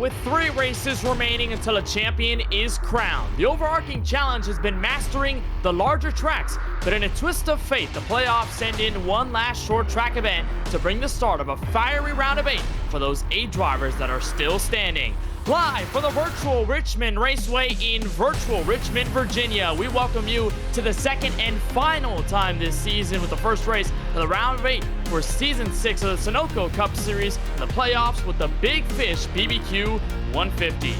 with 3 races remaining until a champion is crowned. The overarching challenge has been mastering the larger tracks, but in a twist of fate, the playoffs send in one last short track event to bring the start of a fiery round of 8 for those 8 drivers that are still standing. Live from the virtual Richmond Raceway in virtual Richmond, Virginia, we welcome you to the second and final time this season with the first race of the round of 8 for season 6 of the Sunoco Cup Series and the playoffs with the Big Fish BBQ 150.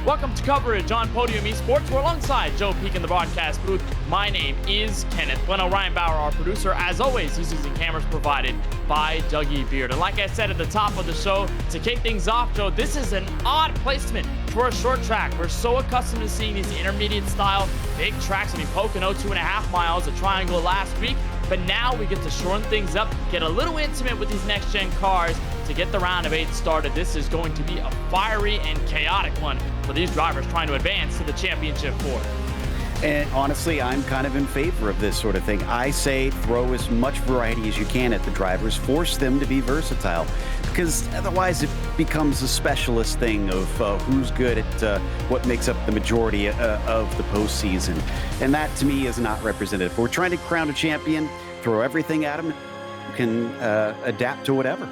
Welcome to coverage on Podium Esports. We're alongside Joe Peak in the broadcast booth. My name is Kenneth Bueno. Ryan Bauer, our producer. As always, he's using cameras provided by Dougie Beard. And like I said at the top of the show, to kick things off, Joe, this is an odd placement for a short track. We're so accustomed to seeing these intermediate style big tracks. I mean, Pocono, 2.5 miles, a triangle last week. But now we get to shorten things up, get a little intimate with these next-gen cars to get the round of 8 started. This is going to be a fiery and chaotic one for these drivers trying to advance to the championship 4. And honestly, I'm kind of in favor of this sort of thing. I say throw as much variety as you can at the drivers, force them to be versatile, because otherwise it becomes a specialist thing of who's good at what makes up the majority of the postseason. And that, to me, is not representative. If we're trying to crown a champion, throw everything at them, you can adapt to whatever.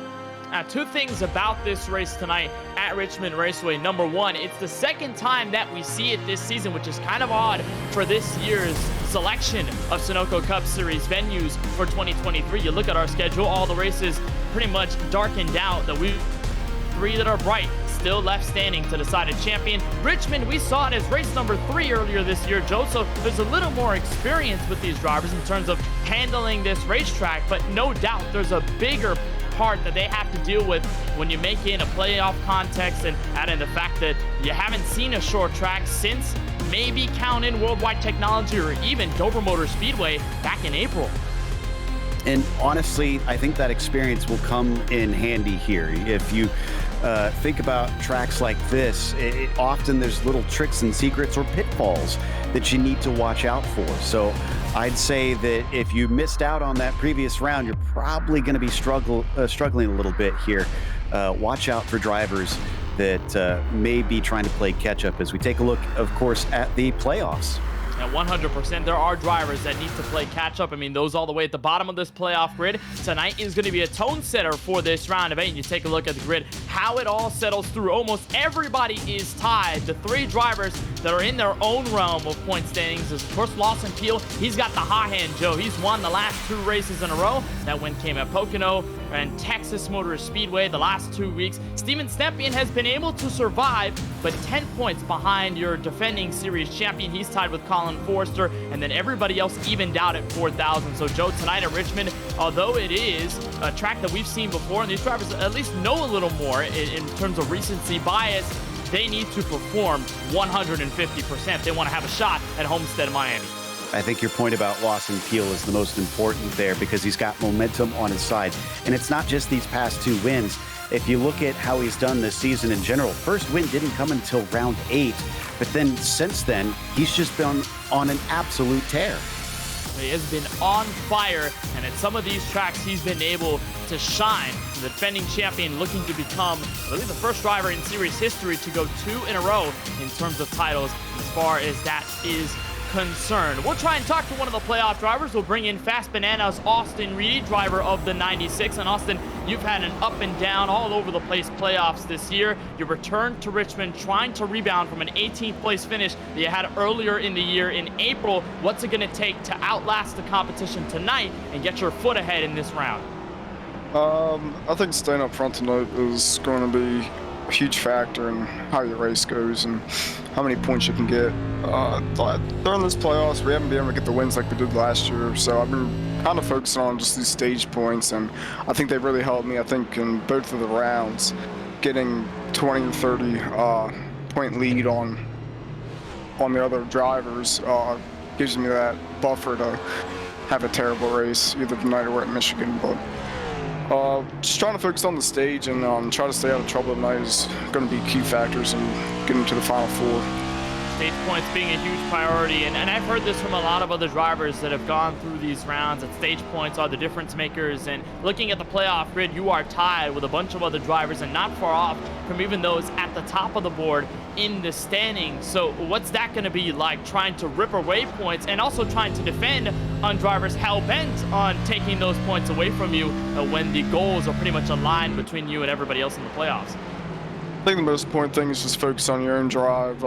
Now, 2 things about this race tonight at Richmond Raceway. Number 1, it's the second time that we see it this season, which is kind of odd for this year's selection of Sunoco Cup Series venues for 2023. You look at our schedule, all the races pretty much darkened out. The 3 that are bright still left standing to decide a champion. Richmond, we saw it as race number 3 earlier this year, Joe, so there's a little more experience with these drivers in terms of handling this racetrack, but no doubt there's a bigger part that they have to deal with when you make it in a playoff context, and add in the fact that you haven't seen a short track since maybe count in Worldwide Technology or even Dover Motor Speedway back in April. And honestly, I think that experience will come in handy here. If you think about tracks like this, often there's little tricks and secrets or pitfalls that you need to watch out for. So I'd say that if you missed out on that previous round, you're probably going to be struggling a little bit here. Watch out for drivers that may be trying to play catch up as we take a look, of course, at the playoffs. At 100%, there are drivers that need to play catch-up. I mean, those all the way at the bottom of this playoff grid. Tonight is going to be a tone setter for this round of 8. And you take a look at the grid, how it all settles through. Almost everybody is tied. The 3 drivers that are in their own realm of point standings is, of course, Lawson Peel. He's got the hot hand, Joe. He's won the last 2 races in a row. That win came at Pocono and Texas Motor Speedway the last 2 weeks. Steven Stempian has been able to survive, but 10 points behind your defending series champion. He's tied with Colin Forrester, and then everybody else evened out at 4,000. So, Joe, tonight at Richmond, although it is a track that we've seen before, and these drivers at least know a little more in terms of recency bias, they need to perform 150%. They want to have a shot at Homestead, Miami. I think your point about Lawson Peel is the most important there, because he's got momentum on his side. And it's not just these past 2 wins. If you look at how he's done this season in general, first win didn't come until round 8, but then since then, he's just been on an absolute tear. He has been on fire, and at some of these tracks, he's been able to shine. The defending champion looking to become, I believe, the first driver in series history to go 2 in a row in terms of titles, as far as that is concerned. We'll try and talk to one of the playoff drivers. We'll bring in Fast Bananas Austin Reed, driver of the 96. And Austin, you've had an up and down, all over the place playoffs this year. You returned to Richmond trying to rebound from an 18th place finish that you had earlier in the year in April. What's it going to take to outlast the competition tonight and get your foot ahead in this round? I think staying up front tonight is going to be a huge factor in how your race goes and how many points you can get. During this playoffs, we haven't been able to get the wins like we did last year, so I've been kind of focusing on just these stage points, and I think they've really helped me. I think in both of the rounds, getting 20 to 30 point lead on the other drivers gives me that buffer to have a terrible race, either tonight or at Michigan. But just trying to focus on the stage and try to stay out of trouble tonight is going to be key factors in getting to the Final Four. Stage points being a huge priority, and I've heard this from a lot of other drivers that have gone through these rounds, that stage points are the difference makers. And looking at the playoff grid, you are tied with a bunch of other drivers and not far off from even those at the top of the board in the standings. So what's that going to be like, trying to rip away points and also trying to defend on drivers hell-bent on taking those points away from you when the goals are pretty much aligned between you and everybody else in the playoffs? I think the most important thing is just focus on your own drive.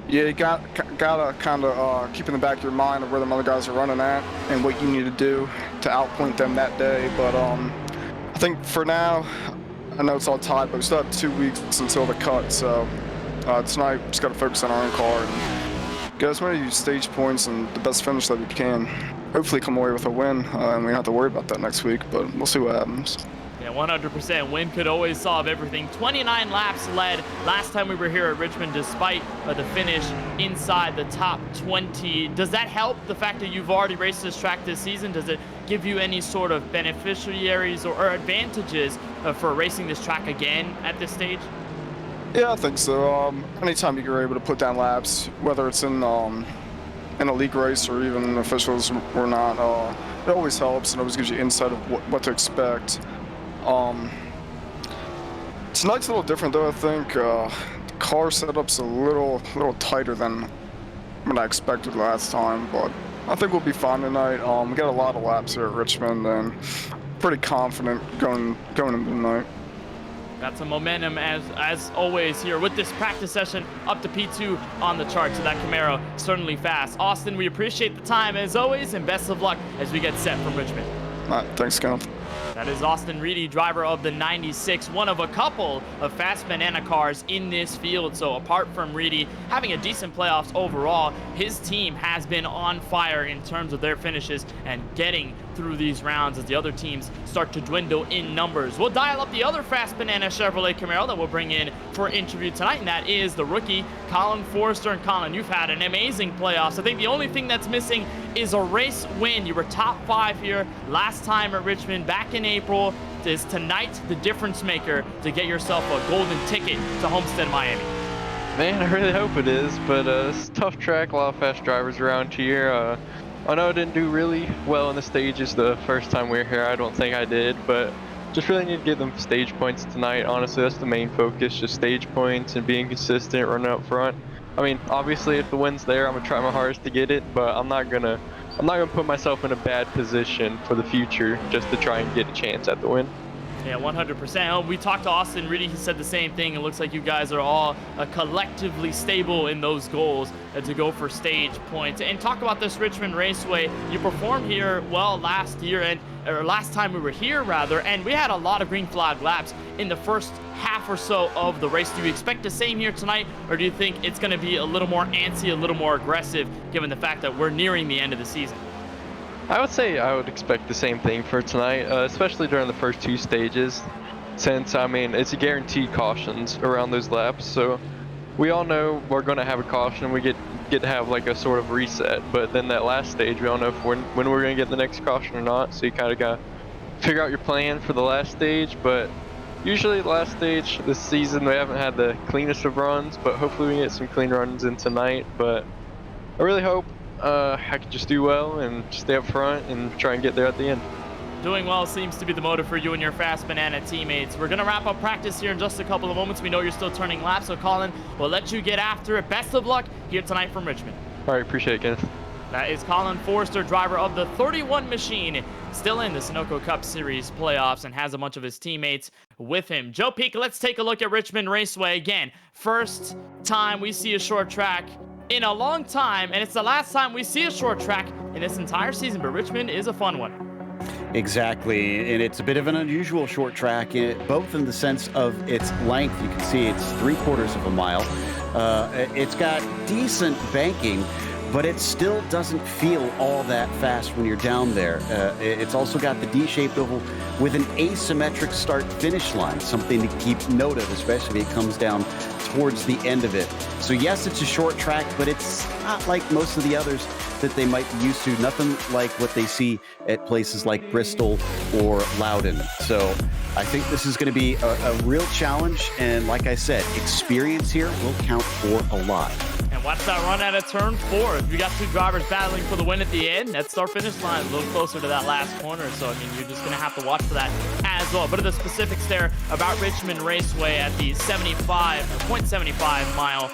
Yeah, you gotta kind of keep in the back of your mind of where the other guys are running at and what you need to do to outpoint them that day. But I think for now, I know it's all tied, but we still have 2 weeks until the cut. So tonight, we just got to focus on our own car and get as many stage points and the best finish that we can. Hopefully come away with a win, and we don't have to worry about that next week, but we'll see what happens. Yeah, 100%. Win could always solve everything. 29 laps led last time we were here at Richmond, despite the finish inside the top 20. Does that help, the fact that you've already raced this track this season? Does it give you any sort of beneficiaries or advantages for racing this track again at this stage? Yeah, I think so. Anytime you're able to put down laps, whether it's in a league race or even officials or not, it always helps and always gives you insight of what to expect. Tonight's a little different though. I think the car setup's a little tighter than what I expected last time, but I think we'll be fine tonight. We got a lot of laps here at Richmond and pretty confident going into the night. Got some momentum as always here with this practice session up to P2 on the chart. So that Camaro certainly fast. Austin, we appreciate the time as always, and best of luck as we get set from Richmond. All right, thanks, Kenneth. That is Austin Reedy, driver of the 96, one of a couple of fast banana cars in this field. So apart from Reedy having a decent playoffs overall, his team has been on fire in terms of their finishes and getting through these rounds as the other teams start to dwindle in numbers. We'll dial up the other fast banana Chevrolet Camaro that we'll bring in for interview tonight, and that is the rookie Colin Forrester. And Colin, you've had an amazing playoffs. I think the only thing that's missing is a race win. You were top 5 here last time at Richmond back in April. Is tonight the difference maker to get yourself a golden ticket to Homestead, Miami? Man, I really hope it is, but it's a tough track, a lot of fast drivers around here. I know I didn't do really well in the stages the first time we were here. I don't think I did, but just really need to get them stage points tonight. Honestly, that's the main focus, just stage points and being consistent, running up front. I mean, obviously, if the win's there, I'm gonna try my hardest to get it, but I'm not gonna put myself in a bad position for the future just to try and get a chance at the win. Yeah, 100%. We talked to Austin Reedy. He said the same thing. It looks like you guys are all collectively stable in those goals to go for stage points. And talk about this Richmond Raceway. You performed here well last year, or last time we were here rather, and we had a lot of green flag laps in the first half or so of the race. Do you expect the same here tonight, or do you think it's going to be a little more antsy, a little more aggressive, given the fact that we're nearing the end of the season? I would say I would expect the same thing for tonight, especially during the first 2 stages, since, I mean, it's a guaranteed cautions around those laps, so we all know we're going to have a caution. We get to have like a sort of reset, but then that last stage, we don't know when we're going to get the next caution or not, so you kind of got to figure out your plan for the last stage. But usually the last stage this season, we haven't had the cleanest of runs, but hopefully we can get some clean runs in tonight. But I really hope I can just do well and stay up front and try and get there at the end. Doing well seems to be the motive for you and your fast banana teammates. We're going to wrap up practice here in just a couple of moments. We know you're still turning laps, so Colin, we'll let you get after it. Best of luck here tonight from Richmond. All right, appreciate it, Kenneth. That is Colin Forrester, driver of the 31 machine, still in the Sunoco Cup Series playoffs and has a bunch of his teammates with him. Joe Peak, let's take a look at Richmond Raceway again. First time we see a short track in a long time, and it's the last time we see a short track in this entire season, but Richmond is a fun one. Exactly, and it's a bit of an unusual short track, both in the sense of its length. You can see it's 3/4 of a mile. It's got decent banking, but it still doesn't feel all that fast when you're down there. It's also got the D-shaped oval with an asymmetric start-finish line, something to keep note of, especially if it comes down towards the end of it. So yes, it's a short track, but it's not like most of the others that they might be used to. Nothing like what they see at places like Bristol or Loudon. So I think this is going to be a real challenge, and like I said, experience here will count for a lot. And watch that run out of turn 4. If you got two drivers battling for the win at the end, that start-finish line is a little closer to that last corner. So, I mean, you're just going to have to watch for that as well. But of the specifics there about Richmond Raceway at the 0.75 mile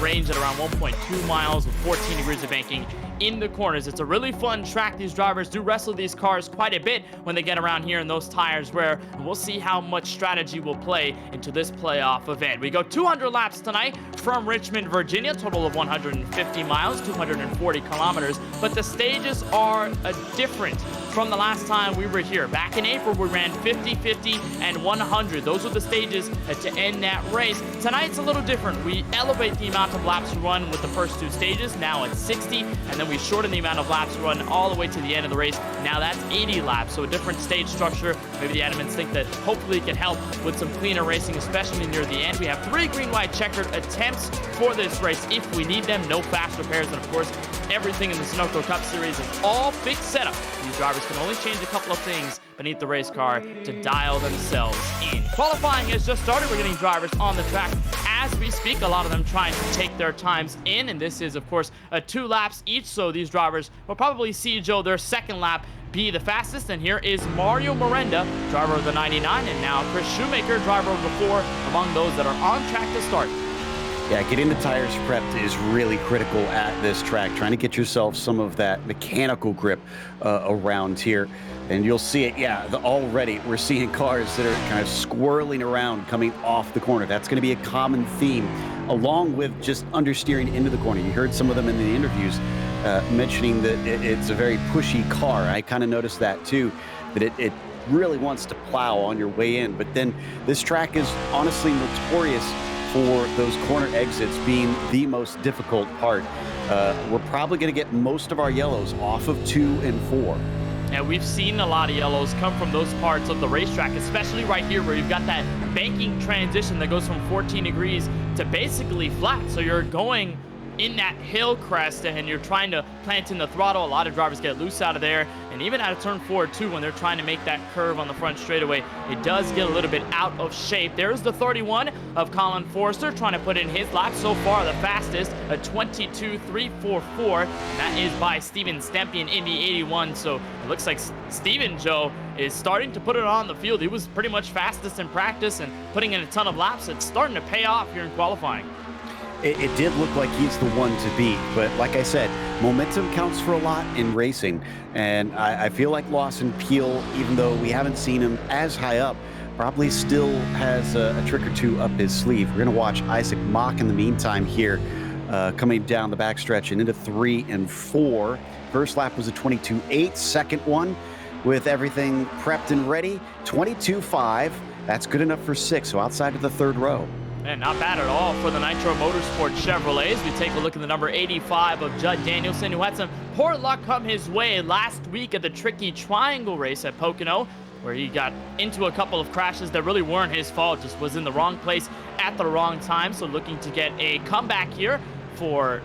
range at around 1.2 miles with 14 degrees of banking in the corners. It's a really fun track. These drivers do wrestle these cars quite a bit when they get around here in those tires, where we'll see how much strategy will play into this playoff event. We go 200 laps tonight from Richmond, Virginia, total of 150 miles, 240 kilometers, but the stages are different from the last time we were here. Back in April, we ran 50, 50, and 100. Those are the stages to end that race. Tonight's a little different. We elevate the amount of laps run with the first two stages. Now it's 60, and then we shorten the amount of laps run all the way to the end of the race. Now that's 80 laps, so a different stage structure. Maybe the admins think that hopefully it can help with some cleaner racing, especially near the end. We have 3 green-white checkered attempts for this race if we need them. No fast repairs, and of course, everything in the Sunoco Cup Series is all fixed setup. These drivers can only change a couple of things beneath the race car to dial themselves in. Qualifying has just started. We're getting drivers on the track as we speak. A lot of them trying to take their times in, and this is, of course, 2 laps each, so these drivers will probably see Joe their second lap be the fastest. And here is Mario Miranda, driver of the 99, and now Chris Shoemaker, driver of the 4, among those that are on track to start. Yeah, getting the tires prepped is really critical at this track, trying to get yourself some of that mechanical grip around here. And you'll see it, already we're seeing cars that are kind of swirling around coming off the corner. That's going to be a common theme, along with just understeering into the corner. You heard some of them in the interviews mentioning that it's a very pushy car. I kind of noticed that too, that it really wants to plow on your way in. But then this track is honestly notorious for those corner exits being the most difficult part. We're probably going to get most of our yellows off of 2 and 4. And we've seen a lot of yellows come from those parts of the racetrack, especially right here where you've got that banking transition that goes from 14 degrees to basically flat. So you're going in that hill crest and you're trying to plant in the throttle. A lot of drivers get loose out of there, and even out of turn 4 too, when they're trying to make that curve on the front straightaway, it does get a little bit out of shape. There's the 31 of Colin Forrester trying to put in his lap. So far the fastest, a 22.344. That is by Steven Stempian in the 81. So it looks like Steven, Joe, is starting to put it on the field. He was pretty much fastest in practice and putting in a ton of laps. It's starting to pay off here in qualifying. It did look like he's the one to beat, but like I said, momentum counts for a lot in racing, and I feel like Lawson Peel, even though we haven't seen him as high up, probably still has a trick or two up his sleeve. We're going to watch Isaac Mock in the meantime here, coming down the backstretch and into 3 and 4. First lap was a 22.8. Second one, with everything prepped and ready, 22.5. That's good enough for 6, so outside of the 3rd row. And not bad at all for the Nitro Motorsport Chevrolets. We take a look at the number 85 of Judd Danielson, who had some poor luck come his way last week at the tricky triangle race at Pocono, where he got into a couple of crashes that really weren't his fault, just was in the wrong place at the wrong time. So looking to get a comeback here for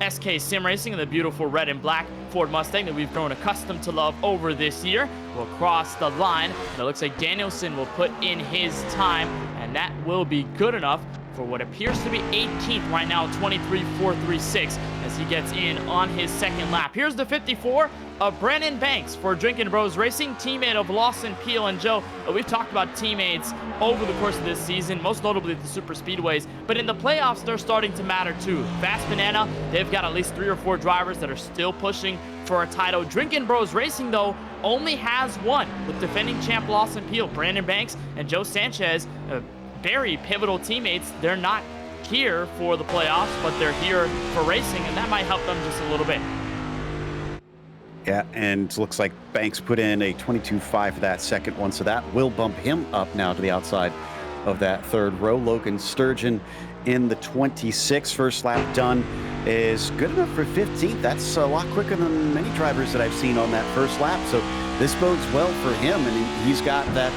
SK Sim Racing and the beautiful red and black Ford Mustang that we've grown accustomed to love over this year. Will cross the line, and it looks like Danielson will put in his time, and that will be good enough for what appears to be 18th right now, 23.436, as he gets in on his second lap. Here's the 54 of Brandon Banks for Drinkin' Bros Racing, teammate of Lawson Peel. And Joe, we've talked about teammates over the course of this season, most notably at the super speedways, but in the playoffs, they're starting to matter too. Fast Banana, they've got at least 3 or 4 drivers that are still pushing for a title. Drinkin' Bros Racing, though, only has one, with defending champ Lawson Peel, Brandon Banks, and Joe Sanchez, very pivotal teammates. They're not here for the playoffs, but they're here for racing, and that might help them just a little bit. Yeah, and it looks like Banks put in a 22.5 for that second one, so that will bump him up now to the outside of that 3rd row. Logan Sturgeon in the 26. First lap done is good enough for 15th. That's a lot quicker than many drivers that I've seen on that first lap, so this bodes well for him, and he's got that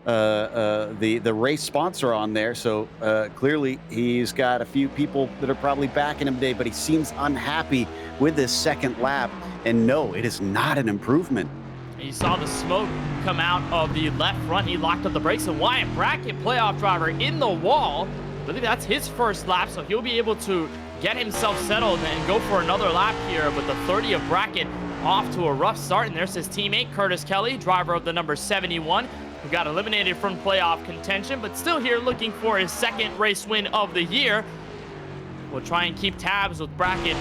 the race sponsor on there, so clearly he's got a few people that are probably backing him today, but he seems unhappy with this second lap, and no, it is not an improvement. And you saw the smoke come out of the left front. He locked up the brakes, and Wyatt Brackett, playoff driver, in the wall. I believe that's his first lap, so he'll be able to get himself settled and go for another lap here. But the 30 of Brackett off to a rough start, and there's his teammate Curtis Kelly, driver of the number 71, who got eliminated from playoff contention, but still here looking for his second race win of the year. We'll try and keep tabs with Brackett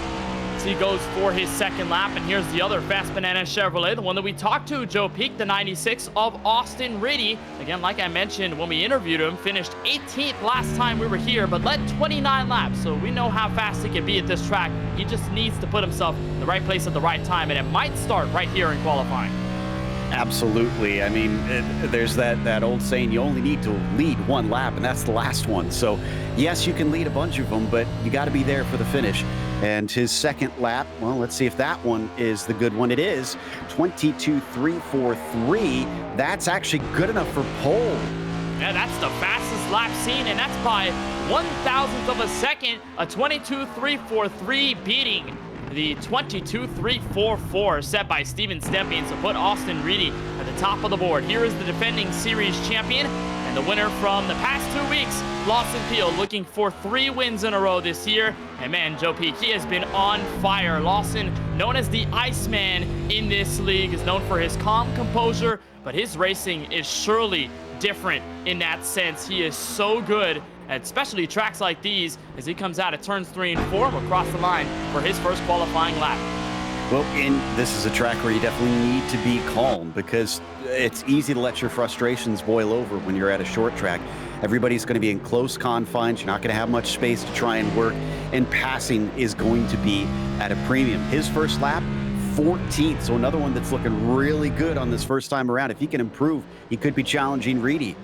as he goes for his second lap. And here's the other Fast Banana Chevrolet, the one that we talked to, Joe Peak, the 96 of Austin Riddy. Again, like I mentioned when we interviewed him, finished 18th last time we were here, but led 29 laps. So we know how fast he can be at this track. He just needs to put himself in the right place at the right time, and it might start right here in qualifying. Absolutely. I mean, there's that old saying, you only need to lead one lap, and that's the last one. So, yes, you can lead a bunch of them, but you got to be there for the finish. And his second lap, well, let's see if that one is the good one. It is 22.343. That's actually good enough for pole. Yeah, that's the fastest lap seen, and that's by 1,000th of a second, a 22.343 beating the 22.344 set by Steven Stempien, so put Austin Riddy at the top of the board. Here is the defending series champion and the winner from the past 2 weeks, Lawson Peel, looking for 3 wins in a row this year. And man, Joe Peak, he has been on fire. Lawson, known as the Iceman in this league, is known for his calm composure, but his racing is surely different in that sense. He is so good, especially tracks like these, as he comes out at turns 3 and 4 and will cross the line for his first qualifying lap. Well, this is a track where you definitely need to be calm, because it's easy to let your frustrations boil over when you're at a short track. Everybody's going to be in close confines. You're not going to have much space to try and work, and passing is going to be at a premium. His first lap, 14th, so another one that's looking really good on this first time around. If he can improve, he could be challenging Riddy.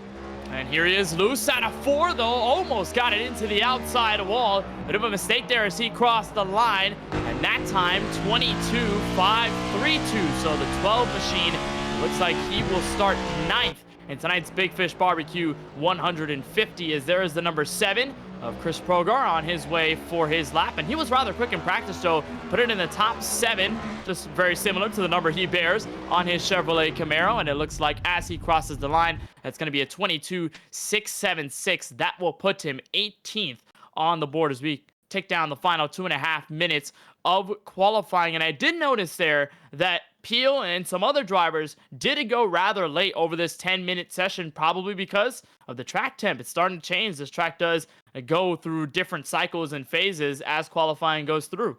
And here he is, loose out of 4, though. Almost got it into the outside wall. Bit of a mistake there as he crossed the line. And that time, 22.532. So the 12 machine looks like he will start 9th in tonight's Big Fish Barbecue 150, as there is the number 7 of Chris Progar on his way for his lap. And he was rather quick in practice, so put it in the top 7, just very similar to the number he bears on his Chevrolet Camaro. And it looks like as he crosses the line, that's going to be a 22.676. That will put him 18th on the board as we take down the final 2.5 minutes of qualifying. And I did notice there that Peel and some other drivers did go rather late over this 10-minute session, probably because of the track temp. It's starting to change. This track does go through different cycles and phases as qualifying goes through.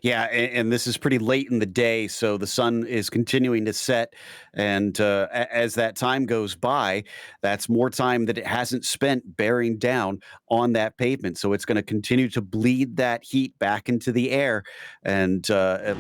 Yeah, and this is pretty late in the day, so the sun is continuing to set, and as that time goes by, that's more time that it hasn't spent bearing down on that pavement, so it's going to continue to bleed that heat back into the air, and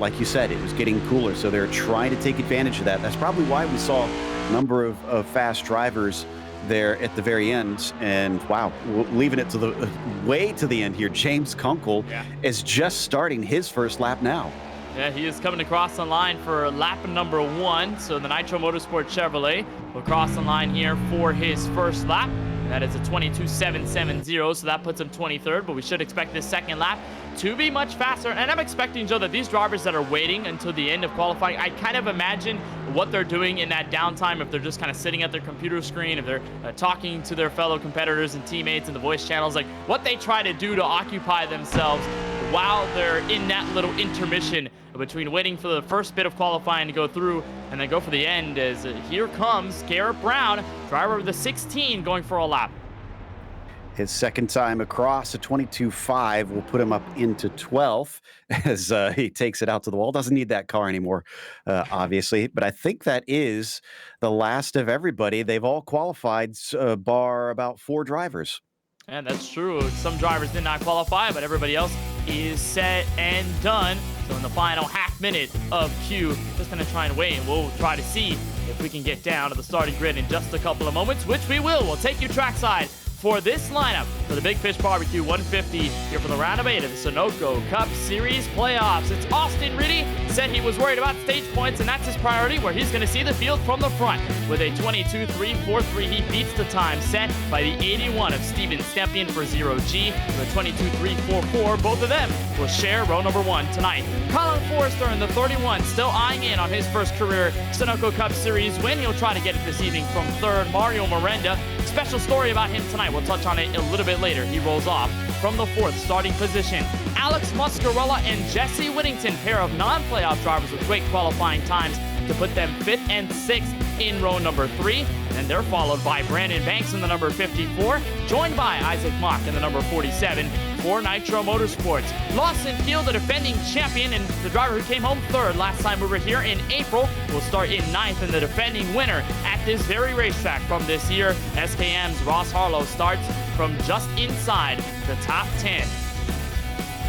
like you said, it was getting cooler, so they're trying to take advantage of that. That's probably why we saw a number of fast drivers there at the very end. And wow, leaving it to the way to the end here, James Kunkel is just starting his first lap now. Yeah, he is coming across the line for lap number 1. So the Nitro Motorsport Chevrolet will cross the line here for his first lap. And that is a 22.770, so that puts him 23rd, but we should expect this second lap to be much faster. And I'm expecting, Joe, that these drivers that are waiting until the end of qualifying, I kind of imagine what they're doing in that downtime, if they're just kind of sitting at their computer screen, if they're talking to their fellow competitors and teammates in the voice channels, like what they try to do to occupy themselves while they're in that little intermission between waiting for the first bit of qualifying to go through and then go for the end, as here comes Garrett Brown, driver of the 16, going for a lap. His second time across, a 22.5 will put him up into 12th as he takes it out to the wall. Doesn't need that car anymore, obviously. But I think that is the last of everybody. They've all qualified, bar about 4 drivers. And that's true. Some drivers did not qualify, but everybody else is set and done. So in the final half minute of Q, just going to try and wait, and we'll try to see if we can get down to the starting grid in just a couple of moments, which we will. We'll take you trackside for this lineup for the Big Fish Barbecue 150 here for the round of 8 of the Sunoco Cup Series playoffs. It's Austin Reedy, said he was worried about stage points, and that's his priority, where he's going to see the field from the front. With a 22.343, he beats the time set by the 81 of Steven Stempian for 0G. With a 22.344, both of them will share row number 1 tonight. Colin Forrester in the 31 still eyeing in on his first career Sunoco Cup Series win. He'll try to get it this evening from third. Mario Miranda, special story about him tonight. We'll touch on it a little bit later. He rolls off from the 4th starting position. Alex Muscarella and Jesse Whittington, pair of non-playoff drivers with great qualifying times to put them 5th and 6th in row number 3. And they're followed by Brandon Banks in the number 54, joined by Isaac Mock in the number 47 for Nitro Motorsports. Lawson Field, the defending champion and the driver who came home 3rd last time we were here in April, will start in 9th, and the defending winner at this very racetrack from this year, SKM's Ross Harlow, starts from just inside the top 10.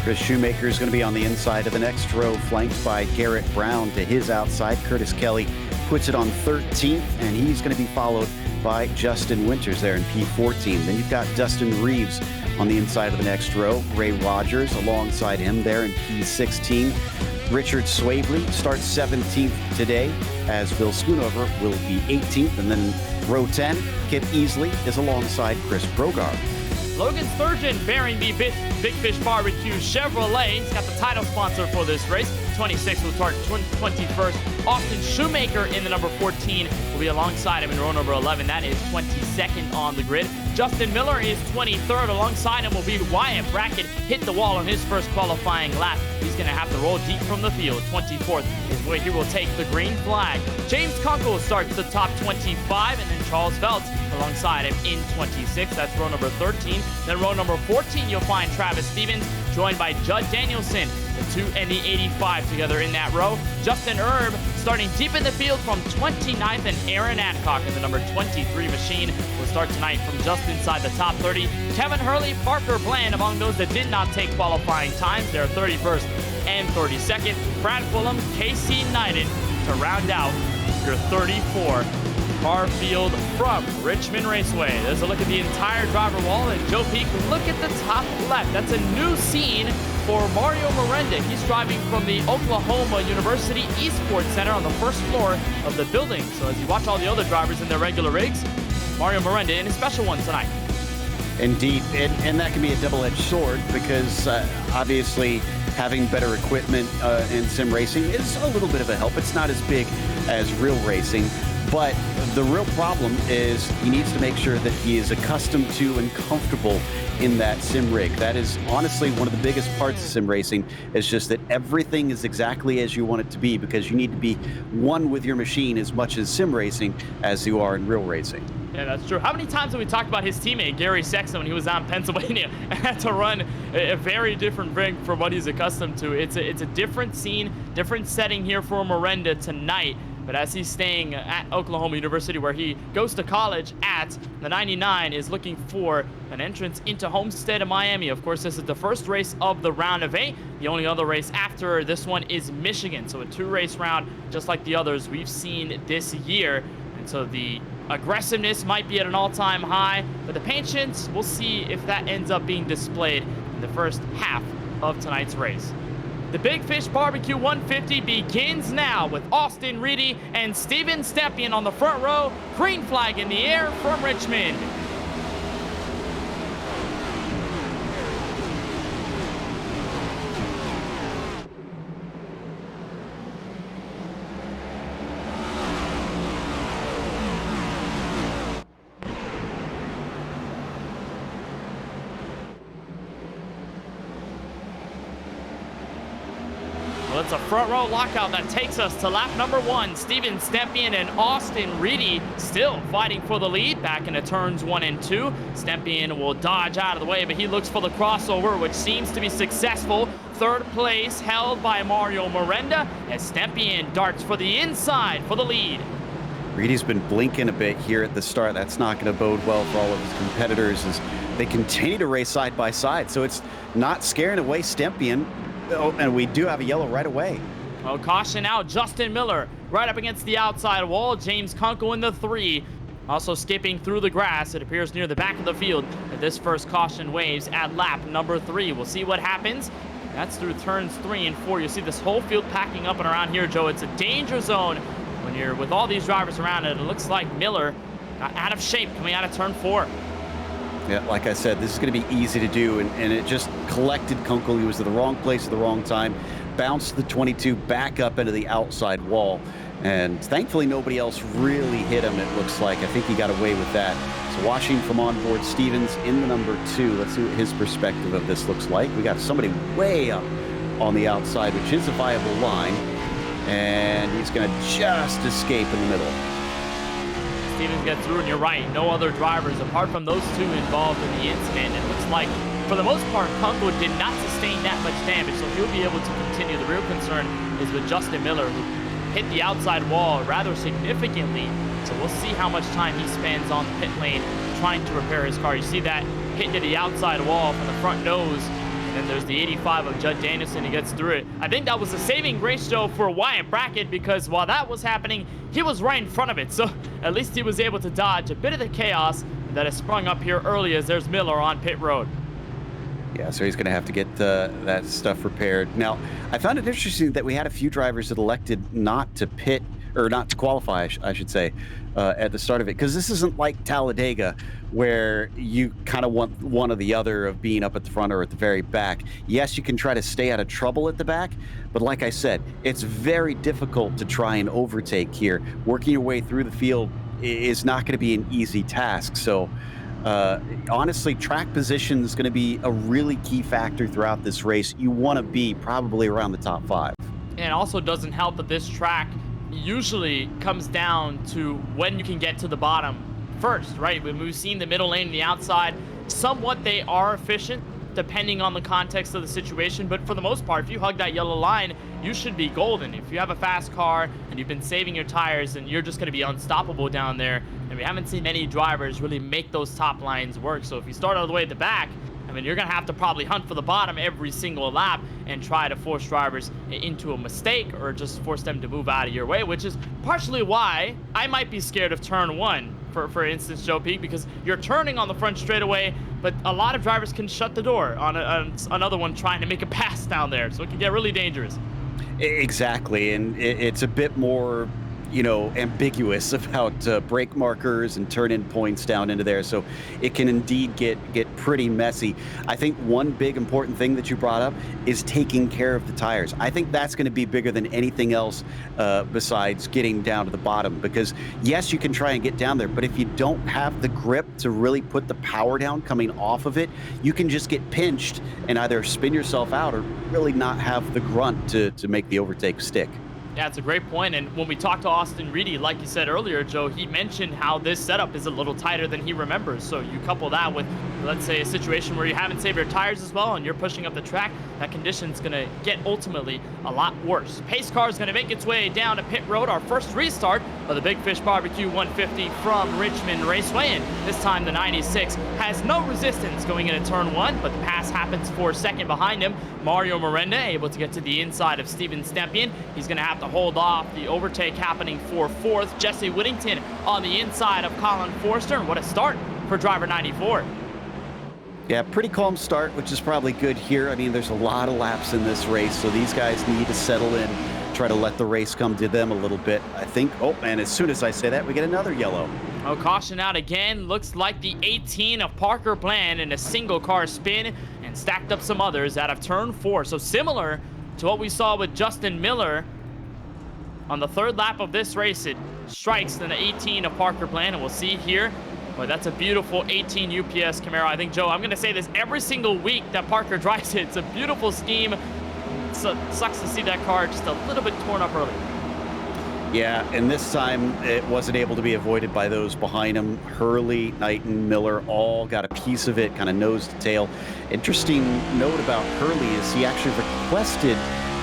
Chris Shoemaker is going to be on the inside of the next row, flanked by Garrett Brown to his outside. Curtis Kelly puts it on 13th, and he's going to be followed by Justin Winters there in P14. Then you've got Dustin Reeves on the inside of the next row. Ray Rogers alongside him there in P16. Richard Swavely starts 17th today, as Bill Schoonover will be 18th. And then row 10, Kip Easley is alongside Chris Brogard. Logan Sturgeon bearing the Big Fish Barbecue Chevrolet. He's got the title sponsor for this race. 26 will start 21st. Austin Shoemaker in the number 14 will be alongside him in row number 11. That is 22nd on the grid. Justin Miller is 23rd. Alongside him will be Wyatt Brackett. Hit the wall on his first qualifying lap. He's going to have to roll deep from the field. 24th is where he will take the green flag. James Kunkel starts the top 25, and then Charles Feltz alongside him in 26. That's row number 13. Then row number 14, you'll find Travis Stevens, joined by Judd Danielson. The 2 and the 85 together in that row. Justin Erb starting deep in the field from 29th, and Aaron Adcock in the number 23 machine will start tonight from just inside the top 30. Kevin Hurley, Parker Bland among those that did not take qualifying times. They're 31st and 32nd. Brad Fulham, Casey Knighton to round out your 34 car field from Richmond Raceway. There's a look at the entire driver wall, and Joe Peak, look at the top left. That's a new scene for Mario Miranda. He's driving from the Oklahoma University Esports Center on the first floor of the building. So as you watch all the other drivers in their regular rigs, Mario Miranda in a special one tonight. Indeed, and that can be a double-edged sword, because obviously having better equipment in sim racing is a little bit of a help. It's not as big as real racing, but the real problem is he needs to make sure that he is accustomed to and comfortable in that sim rig. That is honestly one of the biggest parts of sim racing. It's just that everything is exactly as you want it to be, because you need to be one with your machine as much as sim racing as you are in real racing. Yeah, that's true. How many times have we talked about his teammate, Gary Sexton, when he was out in Pennsylvania and had to run a very different rig from what he's accustomed to? It's a different scene, different setting here for Miranda tonight. But as he's staying at Oklahoma University, where he goes to college at, the 99 is looking for an entrance into Homestead of Miami. Of course, this is the first race of the round of 8. The only other race after this one is Michigan. So a 2-race round, just like the others we've seen this year. And so the aggressiveness might be at an all-time high, but the patience, we'll see if that ends up being displayed in the first half of tonight's race. The Big Fish Barbecue 150 begins now with Austin Reedy and Steven Stempian on the front row. Green flag in the air from Richmond. Well, it's a front row lockout that takes us to lap number 1. Steven Stempian and Austin Reedy still fighting for the lead back into turns 1 and 2. Stempian will dodge out of the way, but he looks for the crossover, which seems to be successful. Third place held by Mario Miranda as Stempian darts for the inside for the lead. Reedy's been blinking a bit here at the start. That's not going to bode well for all of his competitors as they continue to race side by side. So it's not scaring away Stempian. Oh, and we do have a yellow right away. Oh, caution out. Justin Miller right up against the outside wall. James Kunkel in the 3. Also skipping through the grass, it appears near the back of the field that this first caution waves at lap number 3. We'll see what happens. That's through turns 3 and 4. You see this whole field packing up and around here, Joe. It's a danger zone when you're with all these drivers around it. It looks like Miller got out of shape coming out of turn 4. Yeah, like I said, this is going to be easy to do, and it just collected Kunkel. He was at the wrong place at the wrong time, bounced the 22 back up into the outside wall, and thankfully nobody else really hit him, it looks like. I think he got away with that. So watching from onboard, Stevens in the number 2. Let's see what his perspective of this looks like. We got somebody way up on the outside, which is a viable line, and he's going to just escape in the middle. Stevens gets through, and you're right, no other drivers apart from those 2 involved in the incident. It looks like, for the most part, Kunkel did not sustain that much damage, so he'll be able to continue. The real concern is with Justin Miller, who hit the outside wall rather significantly. So we'll see how much time he spends on the pit lane trying to repair his car. You see that hit to the outside wall from the front nose. And then there's the 85 of Judd Danielson. He gets through it. I think that was a saving grace, Joe, for Wyatt Brackett, because while that was happening, he was right in front of it. So at least he was able to dodge a bit of the chaos that has sprung up here early as there's Miller on pit road. Yeah, so he's going to have to get that stuff repaired. Now, I found it interesting that we had a few drivers that elected not to pit, or not to qualify, I should say, at the start of it. Because this isn't like Talladega, where you kind of want one or the other of being up at the front or at the very back. Yes, you can try to stay out of trouble at the back, but like I said, it's very difficult to try and overtake here. Working your way through the field is not going to be an easy task. So honestly, track position is going to be a really key factor throughout this race. You want to be probably around the top 5. And it also doesn't help that this track usually comes down to when you can get to the bottom first, right? When we've seen the middle lane and the outside, somewhat they are efficient depending on the context of the situation, but for the most part, if you hug that yellow line, you should be golden. If you have a fast car and you've been saving your tires, then you're just going to be unstoppable down there, and we haven't seen many drivers really make those top lines work. So if you start all the way at the back, I mean, you're going to have to probably hunt for the bottom every single lap and try to force drivers into a mistake or just force them to move out of your way, which is partially why I might be scared of turn 1, for instance, Joe Peak, because you're turning on the front straightaway, but a lot of drivers can shut the door on another one trying to make a pass down there, so it can get really dangerous. Exactly, and it's a bit more, ambiguous about brake markers and turn-in points down into there, so it can indeed get pretty messy. I think one big important thing that you brought up is taking care of the tires. I think that's going to be bigger than anything else besides getting down to the bottom, because yes, you can try and get down there, but if you don't have the grip to really put the power down coming off of it, you can just get pinched and either spin yourself out or really not have the grunt to make the overtake stick. Yeah, it's a great point. And when we talked to Austin Reedy, like you said earlier, Joe, he mentioned how this setup is a little tighter than he remembers. So you couple that with, let's say, a situation where you haven't saved your tires as well and you're pushing up the track, that condition's going to get ultimately a lot worse. Pace car is going to make its way down to pit road, our first restart of the Big Fish Barbecue 150 from Richmond Raceway. And this time the 96 has no resistance going into turn 1, but the pass happens for a second behind him. Mario Miranda able to get to the inside of Steven Stempien. He's going to have to hold off the overtake happening for 4th. Jesse Whittington on the inside of Colin Forster. What a start for driver 94. Yeah, pretty calm start, which is probably good here. I mean, there's a lot of laps in this race, so these guys need to settle in, try to let the race come to them a little bit, I think. Oh, and as soon as I say that, we get another yellow. Oh, caution out again. Looks like the 18 of Parker Bland in a single car spin and stacked up some others out of turn 4. So similar to what we saw with Justin Miller on the 3rd lap of this race. It strikes in the 18 of Parker Bland, and we'll see here. Boy, that's a beautiful 18 UPS Camaro. I think, Joe, I'm going to say this every single week that Parker drives it. It's a beautiful scheme. So sucks to see that car just a little bit torn up early. Yeah, and this time it wasn't able to be avoided by those behind him. Hurley, Knighton, Miller all got a piece of it, kind of nose to tail. Interesting note about Hurley is he actually requested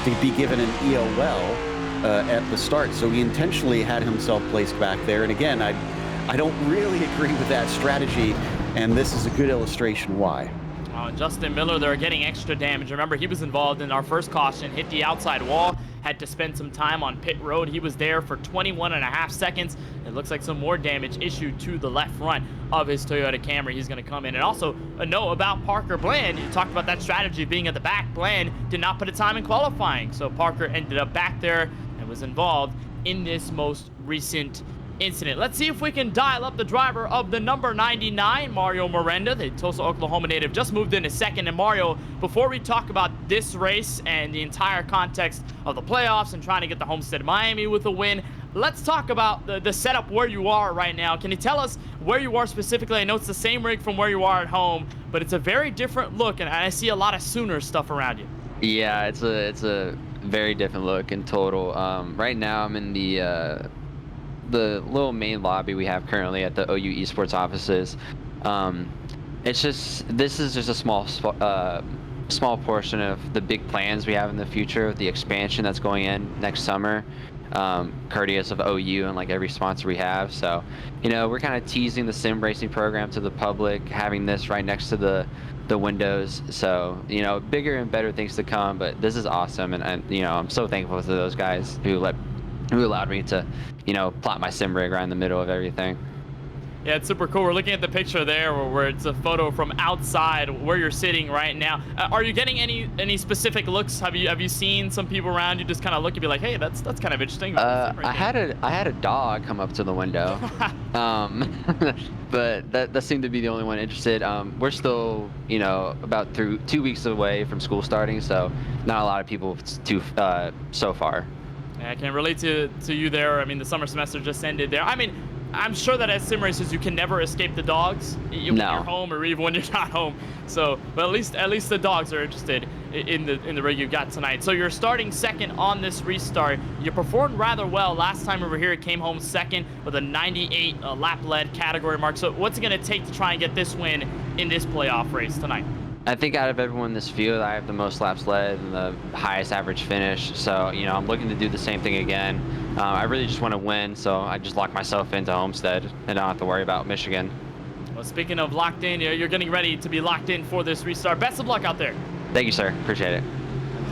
to be given an EOL at the start, so he intentionally had himself placed back there. And again, I don't really agree with that strategy, and this is a good illustration why. Justin Miller, they're getting extra damage. Remember, he was involved in our first caution, hit the outside wall, had to spend some time on pit road. He was there for 21.5 seconds. It looks like some more damage issued to the left front of his Toyota Camry. He's going to come in. And also a note about Parker Bland. You talked about that strategy being at the back. Bland did not put a time in qualifying, so Parker ended up back there and was involved in this most recent incident. Let's see if we can dial up the driver of the number 99, Mario Miranda. The Tulsa, Oklahoma native just moved in a second. And Mario, before we talk about this race and the entire context of the playoffs and trying to get the Homestead Miami with a win, let's talk about the setup where you are right now. Can you tell us where you are specifically? I know it's the same rig from where you are at home, but it's a very different look, and I see a lot of Sooner stuff around you. Yeah, it's a very different look in total. Right now I'm in the little main lobby we have currently at the OU Esports offices. This is just a small portion of the big plans we have in the future, the expansion that's going in next summer, courteous of OU and like every sponsor we have. So, you know, we're kind of teasing the sim racing program to the public, having this right next to the windows. So, you know, bigger and better things to come, but this is awesome. And you know, I'm so thankful to those guys who allowed me to, you know, plot my sim rig right in the middle of everything. Yeah, it's super cool. We're looking at the picture there where it's a photo from outside where you're sitting right now. Are you getting any specific looks? Have you seen some people around you just kind of look and be like, hey, that's kind of interesting? I had a dog come up to the window, but that seemed to be the only one interested. We're still, you know, about 2 weeks away from school starting, so not a lot of people so far. Yeah, I can relate to you there. I mean, the summer semester just ended there. I mean, I'm sure that as sim racers, you can never escape the dogs when you're home or even when you're not home. So, but at least the dogs are interested in the rig you got tonight. So you're starting second on this restart. You performed rather well last time over here. It came home second with a 98 lap-led category mark. So what's it going to take to try and get this win in this playoff race tonight? I think out of everyone in this field, I have the most laps led and the highest average finish. So, you know, I'm looking to do the same thing again. I really just want to win, so I just lock myself into Homestead and don't have to worry about Michigan. Well, speaking of locked in, you're getting ready to be locked in for this restart. Best of luck out there. Thank you, sir. Appreciate it.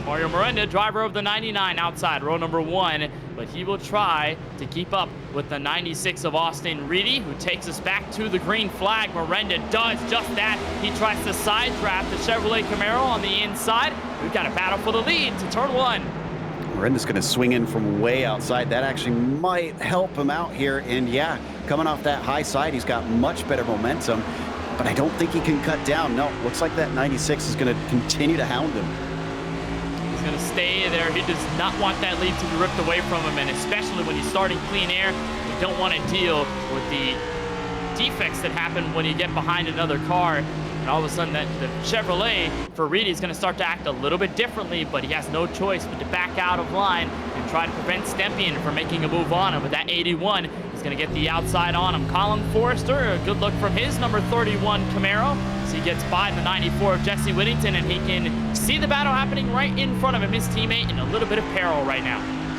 Mario Miranda, driver of the 99 outside, row number 1, but he will try to keep up with the 96 of Austin Reedy, who takes us back to the green flag. Miranda does just that. He tries to side draft the Chevrolet Camaro on the inside. We've got a battle for the lead to turn 1. Miranda's going to swing in from way outside. That actually might help him out here. And yeah, coming off that high side, he's got much better momentum, but I don't think he can cut down. No, looks like that 96 is going to continue to hound him. Going to stay there. He does not want that lead to be ripped away from him, and especially when he's starting clean air, you don't want to deal with the defects that happen when you get behind another car. And all of a sudden, the Chevrolet for Reedy is going to start to act a little bit differently, but he has no choice but to back out of line and try to prevent Stempian from making a move on him. With that 81, he's going to get the outside on him. Colin Forrester, a good look from his number 31 Camaro. He gets by the 94 of Jesse Whittington, and he can see the battle happening right in front of him. His teammate in a little bit of peril right now.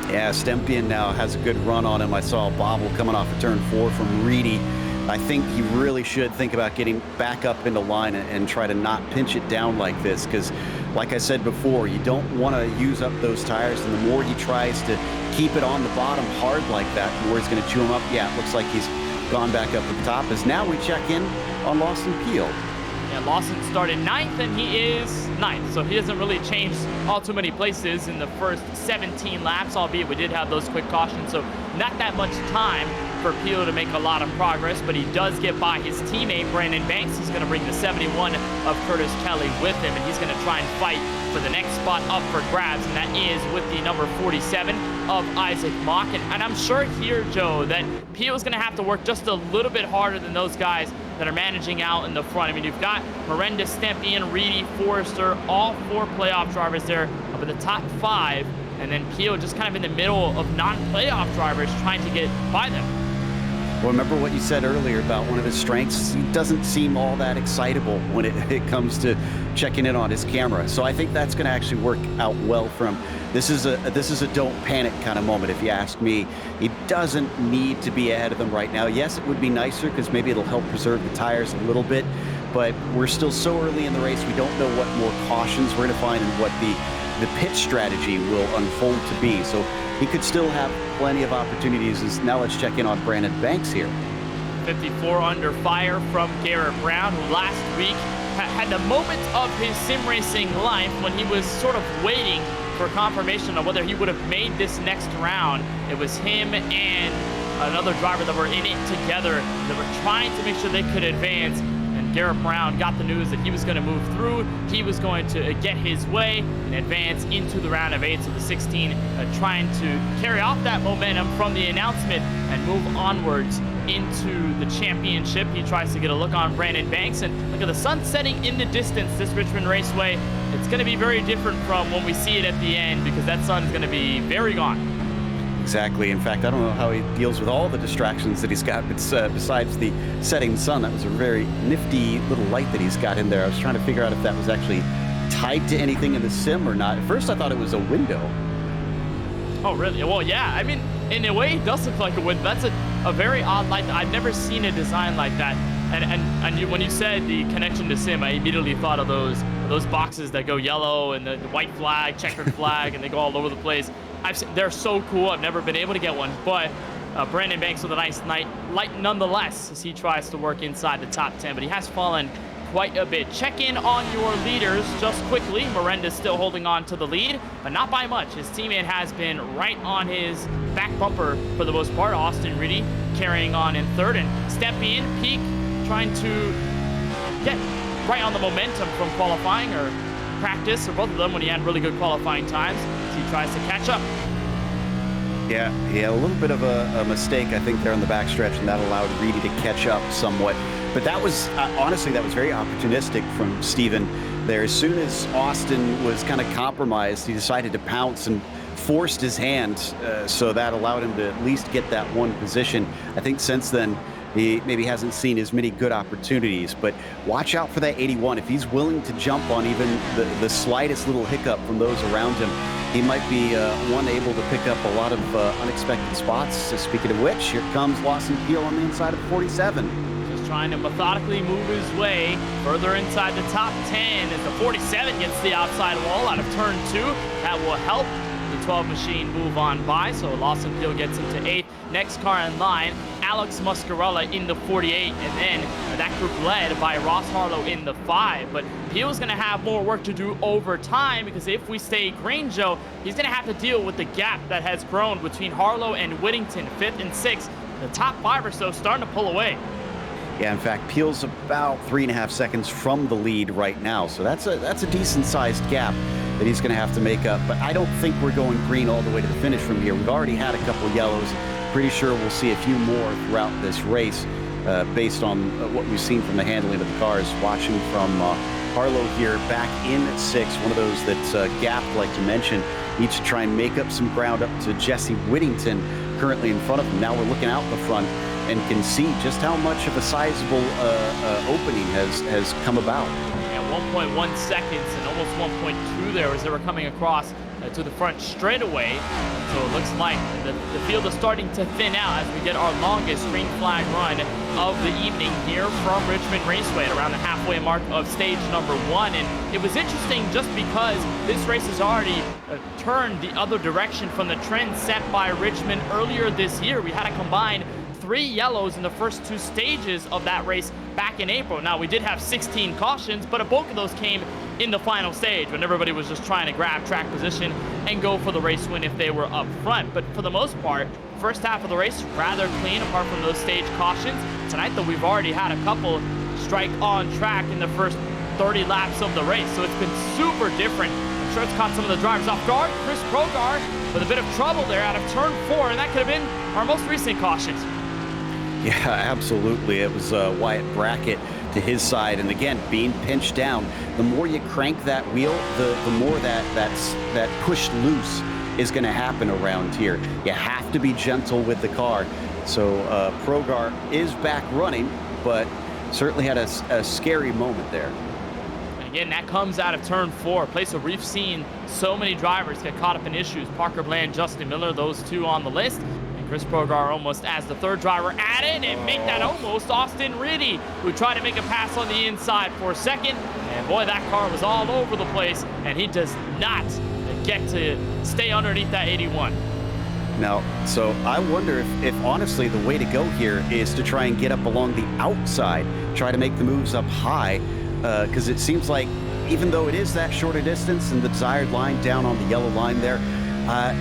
Yeah, Stempian now has a good run on him. I saw a bobble coming off of turn 4 from Reedy. I think he really should think about getting back up into line and try to not pinch it down like this, because like I said before, you don't want to use up those tires, and the more he tries to keep it on the bottom hard like that, the more he's going to chew him up. Yeah, it looks like he's gone back up at the top, as now we check in on Lawson Peel. Yeah, Lawson started 9th, and he is 9th, so he hasn't really changed all too many places in the first 17 laps, albeit we did have those quick cautions, so not that much time for Peel to make a lot of progress, but he does get by his teammate, Brandon Banks. He's going to bring the 71 of Curtis Kelly with him, and he's going to try and fight for the next spot up for grabs, and that is with the number 47 of Isaac Mock. And I'm sure here, Joe, that Peel's going to have to work just a little bit harder than those guys that are managing out in the front. I mean, you've got Miranda, Stempian, Reedy, Forrester, all 4 playoff drivers there up in the top 5, and then Peel just kind of in the middle of non-playoff drivers trying to get by them. Well, remember what you said earlier about one of his strengths? He doesn't seem all that excitable when it comes to checking in on his camera. So I think that's going to actually work out well for him. This is a don't panic kind of moment, if you ask me. He doesn't need to be ahead of them right now. Yes, it would be nicer because maybe it'll help preserve the tires a little bit, but we're still so early in the race. We don't know what more cautions we're going to find and what the the pit strategy will unfold to be. So he could still have plenty of opportunities. Now let's check in on Brandon Banks here. 54 under fire from Garrett Brown, who last week had the moment of his sim racing life when he was sort of waiting for confirmation of whether he would have made this next round. It was him and another driver that were in it together that were trying to make sure they could advance. And Garrett Brown got the news that he was going to move through. He was going to get his way and advance into the round of 8. So the 16 trying to carry off that momentum from the announcement and move onwards into the championship. He tries to get a look on Brandon Banks, and look at the sun setting in the distance. This Richmond Raceway, it's going to be very different from when we see it at the end, because that sun's going to be very gone. Exactly. In fact, I don't know how he deals with all the distractions that he's got besides the setting sun. That was a very nifty little light that he's got in there. I was trying to figure out if that was actually tied to anything in the sim or not. At first I thought it was a window. Oh, really? Well, yeah. I mean, in a way, it does look like a window. That's a very odd light. I've never seen a design like that. And when you said the connection to sim, I immediately thought of those boxes that go yellow and the white flag, checkered flag, and they go all over the place. They're so cool. I've never been able to get one, but Brandon Banks with a nice light nonetheless as he tries to work inside the top 10, but he has fallen quite a bit. Check in on your leaders just quickly. Miranda's still holding on to the lead, but not by much. His teammate has been right on his back bumper for the most part. Austin Reedy carrying on in third, and Stepien, Peak, trying to get right on the momentum from qualifying or practice, or both of them when he had really good qualifying times, as he tries to catch up. Yeah, a little bit of a mistake, I think, there in the backstretch, and that allowed Reedy to catch up somewhat. But that was, honestly, that was very opportunistic from Steven there. As soon as Austin was kind of compromised, he decided to pounce and forced his hand, so that allowed him to at least get that one position. I think since then, he maybe hasn't seen as many good opportunities, but watch out for that 81. If he's willing to jump on even the slightest little hiccup from those around him, he might be one able to pick up a lot of unexpected spots. So speaking of which, here comes Lawson Peel on the inside of 47. Just trying to methodically move his way further inside the top 10 as the 47 gets the outside wall out of turn 2. That will help the 12 machine move on by, so Lawson Peel gets into 8th. Next car in line, Alex Muscarella in the 48, and then that group led by Ross Harlow in the 5. But Peel's going to have more work to do over time, because if we stay green, Joe, he's going to have to deal with the gap that has grown between Harlow and Whittington, 5th and 6th. The top 5 or so starting to pull away. Yeah, in fact, Peel's about 3.5 seconds from the lead right now, so that's a decent-sized gap that he's going to have to make up. But I don't think we're going green all the way to the finish from here. We've already had a couple yellows. Pretty sure we'll see a few more throughout this race based on what we've seen from the handling of the cars. Watching from Harlow here back in 6th, one of those that's gapped, like you mentioned, needs to try and make up some ground up to Jesse Whittington currently in front of him. Now we're looking out the front and can see just how much of a sizable opening has come about. 1.1 seconds and almost 1.2 there as they were coming across to the front straightaway. So it looks like the field is starting to thin out as we get our longest green flag run of the evening here from Richmond Raceway at around the halfway mark of stage number 1. And it was interesting just because this race has already turned the other direction from the trend set by Richmond earlier this year. We had a combined 3 yellows in the first 2 stages of that race back in April. Now, we did have 16 cautions, but a bulk of those came in the final stage when everybody was just trying to grab track position and go for the race win if they were up front. But for the most part, first half of the race, rather clean apart from those stage cautions. Tonight, though, we've already had a couple strike on track in the first 30 laps of the race, so it's been super different. I'm sure it's caught some of the drivers off guard. Chris Progar with a bit of trouble there out of turn 4, and that could have been our most recent cautions. Yeah, absolutely. It was Wyatt Brackett to his side, and again, being pinched down. The more you crank that wheel, the more that push loose is going to happen around here. You have to be gentle with the car. So Progar is back running, but certainly had a scary moment there. And again, that comes out of turn 4, a place where we've seen so many drivers get caught up in issues. Parker Bland, Justin Miller, those 2 on the list. Chris Progar almost as the 3rd driver added and make that almost Austin Reedy, who tried to make a pass on the inside for a second. And boy, that car was all over the place, and he does not get to stay underneath that 81. Now, so I wonder if honestly the way to go here is to try and get up along the outside, try to make the moves up high, because it seems like even though it is that shorter distance and the desired line down on the yellow line there,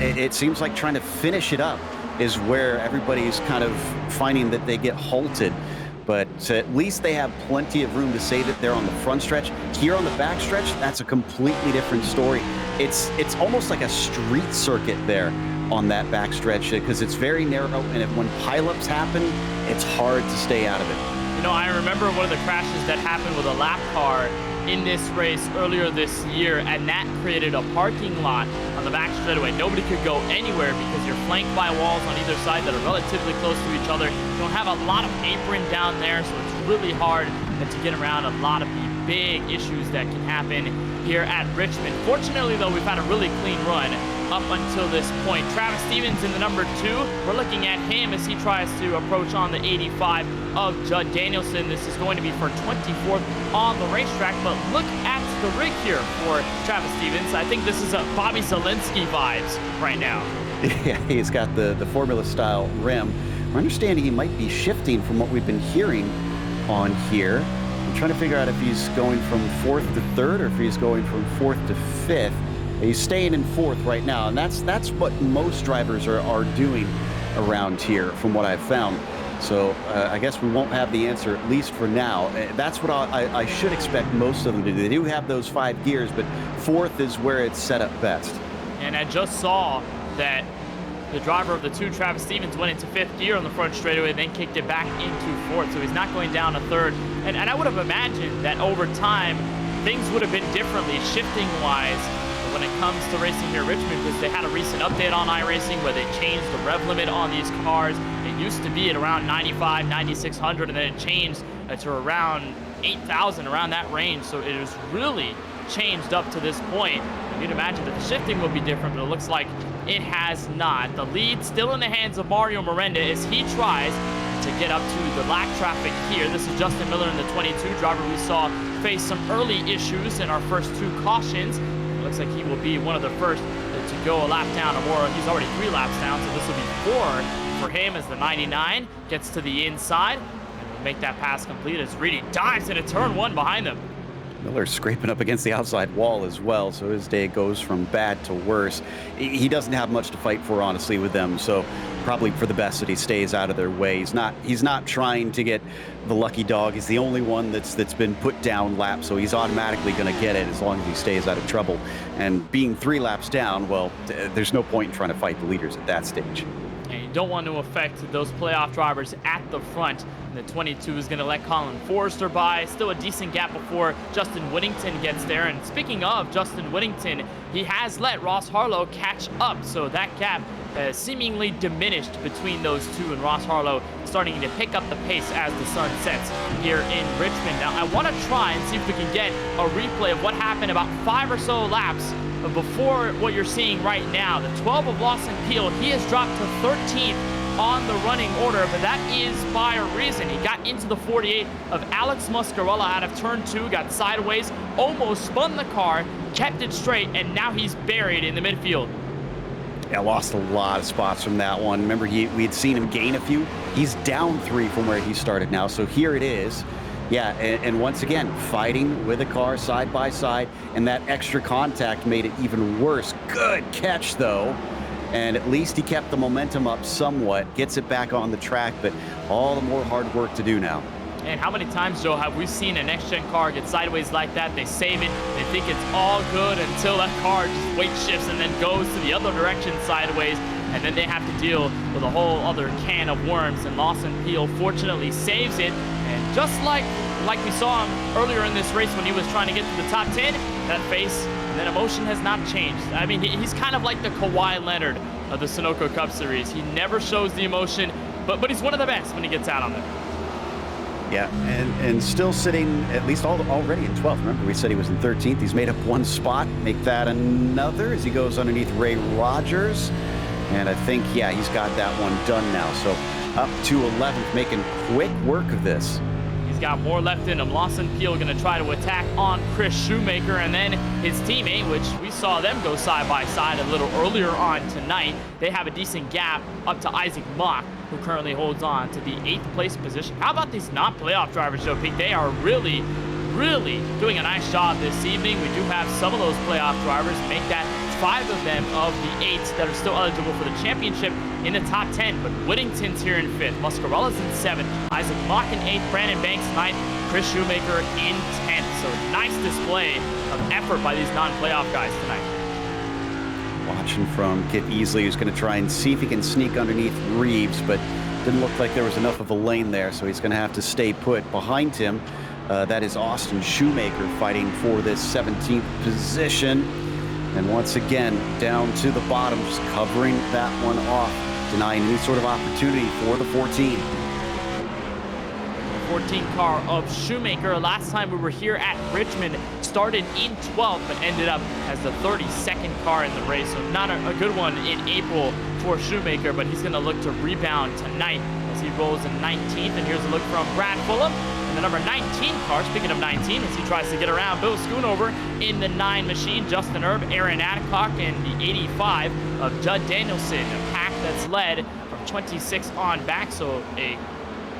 it seems like trying to finish it up is where everybody's kind of finding that they get halted. But at least they have plenty of room to say that they're on the front stretch. Here on the back stretch, that's a completely different story. It's almost like a street circuit there on that back stretch because it's very narrow, and when pileups happen, it's hard to stay out of it. You know, I remember one of the crashes that happened with a lap car in this race earlier this year, and that created a parking lot on the back straightaway. Nobody could go anywhere because you're flanked by walls on either side that are relatively close to each other. You don't have a lot of apron down there, so it's really hard to get around a lot of the big issues that can happen here at Richmond. Fortunately, though, we've had a really clean run up until this point. Travis Stevens in the number 2. We're looking at him as he tries to approach on the 85 of Judd Danielson. This is going to be for 24th on the racetrack, but look at the rig here for Travis Stevens. I think this is a Bobby Zielinski vibes right now. Yeah, he's got the Formula style rim. We're understanding he might be shifting from what we've been hearing on here. I'm trying to figure out if he's going from 4th to 3rd or if he's going from 4th to 5th. He's staying in 4th right now, and that's what most drivers are doing around here from what I've found. So I guess we won't have the answer, at least for now. That's what I should expect most of them to do. They do have those 5 gears, but 4th is where it's set up best. And I just saw that the driver of the 2, Travis Stevens, went into 5th gear on the front straightaway, then kicked it back into 4th, so he's not going down to 3rd. And I would have imagined that over time, things would have been differently, shifting-wise, when it comes to racing here at Richmond, because they had a recent update on iRacing where they changed the rev limit on these cars. It used to be at around 95, 9,600, and then it changed to around 8,000, around that range. So it was really changed up to this point. And you'd imagine that the shifting would be different, but it looks like it has not. The lead still in the hands of Mario Miranda as he tries to get up to the lack traffic here. This is Justin Miller in the 22 driver we saw face some early issues in our first 2 cautions. Looks like he will be one of the first to go a lap down, or more. He's already 3 laps down, so this will be 4 for him as the 99 gets to the inside and will make that pass complete as Reedy dives into turn 1 behind them. Miller's scraping up against the outside wall as well, so his day goes from bad to worse. He doesn't have much to fight for, honestly, with them, so probably for the best that he stays out of their way. He's not trying to get the lucky dog. He's the only one that's been put down lap, so he's automatically going to get it as long as he stays out of trouble. And being 3 laps down, well, there's no point in trying to fight the leaders at that stage. And you don't want to affect those playoff drivers at the front. And the 22 is going to let Colin Forrester by. Still a decent gap before Justin Whittington gets there. And speaking of Justin Whittington, he has let Ross Harlow catch up. So that gap seemingly diminished between those 2, and Ross Harlow starting to pick up the pace as the sun sets here in Richmond. Now, I want to try and see if we can get a replay of what happened about 5 or so laps before what you're seeing right now. The 12 of Lawson Peel, he has dropped to 13th on the running order, but that is by a reason. He got into the 48 of Alex Muscarella out of turn 2, got sideways, almost spun the car, kept it straight, and now he's buried in the midfield. Yeah, lost a lot of spots from that one. Remember, we'd seen him gain a few. He's down 3 from where he started now, so here it is. Yeah, and once again, fighting with a car side by side, and that extra contact made it even worse. Good catch, though. And at least he kept the momentum up somewhat, gets it back on the track, but all the more hard work to do now. And how many times, Joe, have we seen a next-gen car get sideways like that? They save it, they think it's all good until that car just weight shifts and then goes to the other direction sideways, and then they have to deal with a whole other can of worms. And Lawson Peel fortunately saves it, and just like we saw him earlier in this race when he was trying to get to the top 10, that face and that emotion has not changed. I mean, he's kind of like the Kawhi Leonard of the Sunoco Cup Series. He never shows the emotion, but he's one of the best when he gets out on there. Yeah, and still sitting at least already in 12th. Remember, we said he was in 13th. He's made up 1 spot, make that another as he goes underneath Ray Rogers. And I think, yeah, he's got that one done now. So up to 11th, making quick work of this. He's got more left in him. Lawson Peel going to try to attack on Chris Shoemaker, and then his teammate, which we saw them go side by side a little earlier on tonight. They have a decent gap up to Isaac Mock, who currently holds on to the 8th place position. How about these non-playoff drivers, Joe Peak? They are really doing a nice job this evening. We do have some of those playoff drivers, make that 5 of them of the 8 that are still eligible for the championship in the top 10. But Whittington's here in 5th, Muscarella's in 7th, Isaac Mock in 8th, Brandon Banks 9th, Chris Shoemaker in 10th. So nice display of effort by these non-playoff guys tonight. Watching from Kit Easley, who's going to try and see if he can sneak underneath Reeves, but didn't look like there was enough of a lane there, so he's going to have to stay put. Behind him, that is Austin Shoemaker fighting for this 17th position. And once again, down to the bottom, just covering that one off, denying any sort of opportunity for the 14. 14 car of Shoemaker. Last time we were here at Richmond, started in 12th, but ended up as the 32nd car in the race. So not a good one in April for Shoemaker, but he's going to look to rebound tonight as he rolls in 19th. And here's a look from Brad Fulham in the number 19 car. Speaking of 19, as he tries to get around Bill Schoonover in the 9 machine, Justin Erb, Aaron Adcock, and the 85 of Judd Danielson, a pack that's led from 26 on back. So a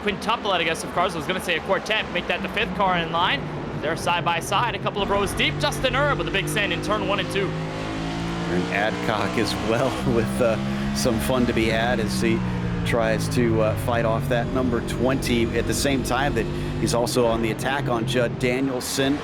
quintuplet, I guess, of cars. I was going to say a quartet, make that the 5th car in line. They're side by side, a couple of rows deep. Justin Erb with a big send in turn 1 and 2. And Adcock as well with some fun to be had as he tries to fight off that number 20 at the same time that he's also on the attack on Judd Danielson.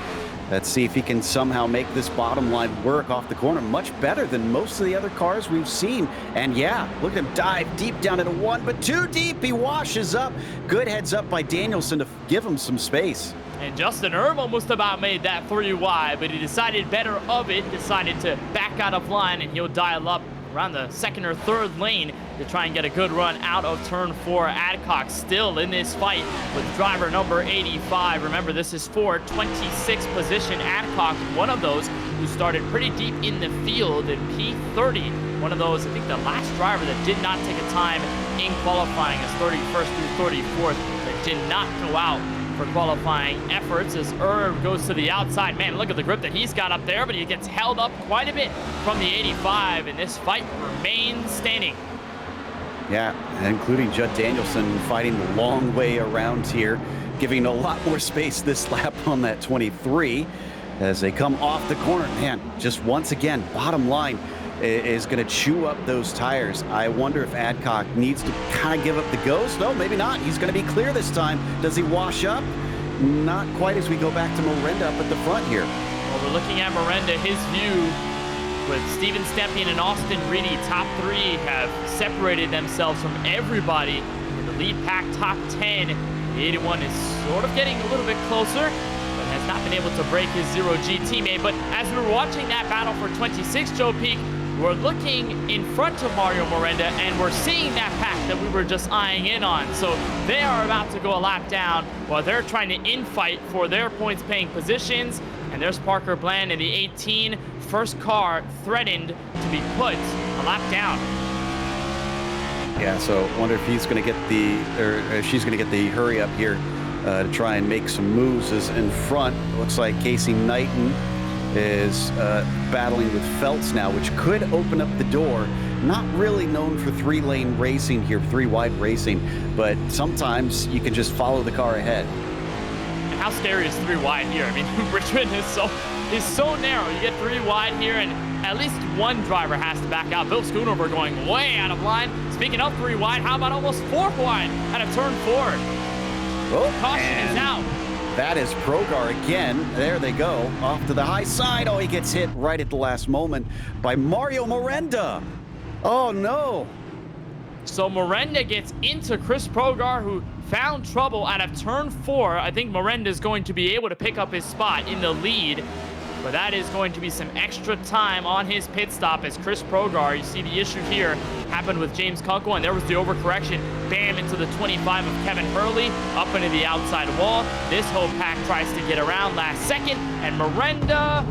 Let's see if he can somehow make this bottom line work off the corner. Much better than most of the other cars we've seen. And yeah, look at him dive deep down into 1, but too deep. He washes up. Good heads up by Danielson to give him some space. And Justin Erb almost about made that 3 wide, but he decided better of it, decided to back out of line, and he'll dial up around the 2nd or 3rd lane to try and get a good run out of turn 4. Adcock still in this fight with driver number 85. Remember, this is for 26th position. Adcock, one of those who started pretty deep in the field in P30. One of those, I think the last driver that did not take a time in qualifying as 31st through 34th, that did not go out for qualifying efforts as Erb goes to the outside. Man, look at the grip that he's got up there, but he gets held up quite a bit from the 85, and this fight remains standing. Yeah, including Judd Danielson fighting the long way around here, giving a lot more space this lap on that 23 as they come off the corner. Man, just once again, bottom line is going to chew up those tires. I wonder if Adcock needs to kind of give up the ghost. No, maybe not. He's going to be clear this time. Does he wash up? Not quite as we go back to Miranda up at the front here. Well, we're looking at Miranda. His view with Steven Stepien and Austin Reedy, top 3 have separated themselves from everybody in the lead pack top 10. The 81 is sort of getting a little bit closer, but has not been able to break his 0G teammate. But as we were watching that battle for 26, Joe Peak, we're looking in front of Mario Miranda, and we're seeing that pack that we were just eyeing in on. So they are about to go a lap down while they're trying to infight for their points-paying positions. And there's Parker Bland in the 18, first car threatened to be put a lap down. Yeah, so wonder if he's going to get the, or she's going to get the hurry up here to try and make some moves. As in front, looks like Casey Knighton is battling with Feltz now, which could open up the door. Not really known for 3-lane racing here, 3-wide racing, but sometimes you can just follow the car ahead. And how scary is 3 wide here? I mean, Richmond is so narrow. You get 3 wide here, and at least one driver has to back out. Bill Schoonover going way out of line. Speaking of 3 wide, how about almost 4 wide out of turn 4? Oh, caution is out. That is Progar again. There they go. Off to the high side. Oh, he gets hit right at the last moment by Mario Miranda. Oh, no. So Miranda gets into Chris Progar, who found trouble out of turn 4. I think Miranda is going to be able to pick up his spot in the lead, but that is going to be some extra time on his pit stop as Chris Progar, you see the issue here, happened with James Kunkel, and there was the overcorrection. Bam, into the 25 of Kevin Hurley, up into the outside wall. This whole pack tries to get around last second, and Miranda,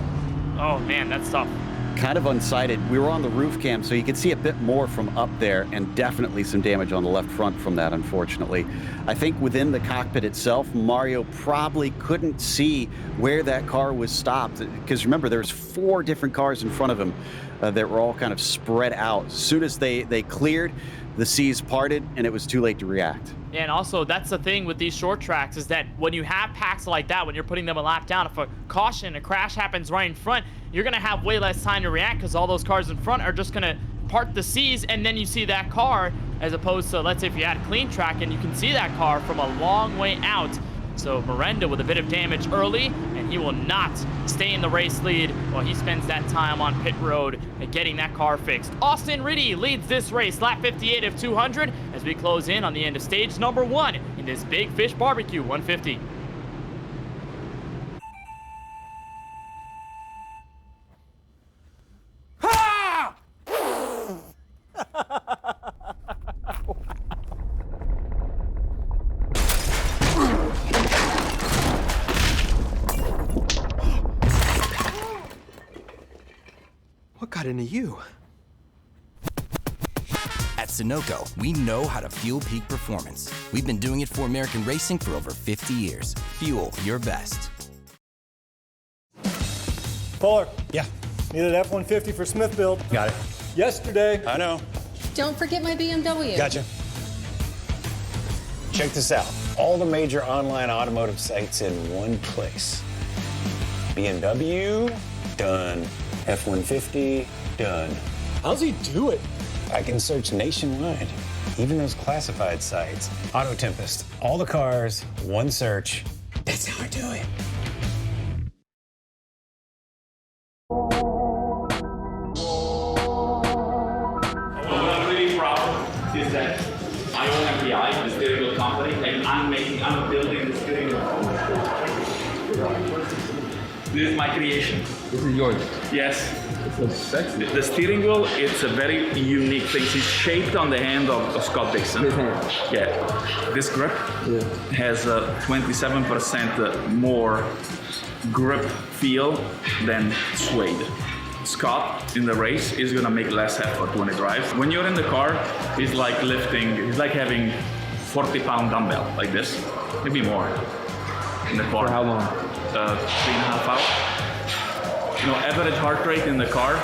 oh man, that's tough. kind of unsighted. We were on the roof cam, so you could see a bit more from up there, and definitely some damage on the left front from that, unfortunately. I think within the cockpit itself, Mario probably couldn't see where that car was stopped, because remember, there's 4 different cars in front of him that were all kind of spread out. As soon as they cleared, the seas parted, and it was too late to react. And also, that's the thing with these short tracks, is that when you have packs like that, when you're putting them a lap down, if a caution, a crash happens right in front, you're going to have way less time to react, because all those cars in front are just going to part the seas, and then you see that car, as opposed to, let's say, if you had a clean track, and you can see that car from a long way out. So Miranda with a bit of damage early, and he will not stay in the race lead while he spends that time on pit road and getting that car fixed. Austin Riddy leads this race, lap 58 of 200, as we close in on the end of stage number 1 in this Big Fish Barbecue 150. What got into you? At Sunoco, we know how to fuel peak performance. We've been doing it for American racing for over 50 years. Fuel your best. Fuller. Yeah. Needed F-150 for Smith build. Got it. Yesterday. I know. Don't forget my BMW. Gotcha. Check this out. All the major online automotive sites in one place. BMW, done. F-150, done. How's he do it? I can search nationwide, even those classified sites. Auto Tempest, all the cars, one search. That's how I do it. What I'm really proud is that I own MPI, the steering wheel company, and I'm building the steering wheel. This is my creation. This is yours. Yes. It's sexy. The steering wheel, it's a very unique thing. It's shaped on the hand of Scott Dixon. His hand. Yeah. This grip has 27% more grip feel than suede. Scott in the race is gonna make less effort when he drives. When you're in the car, it's like having 40-pound dumbbell like this, maybe more in the car. For how long? 3.5 hours. You know, average heart rate in the car,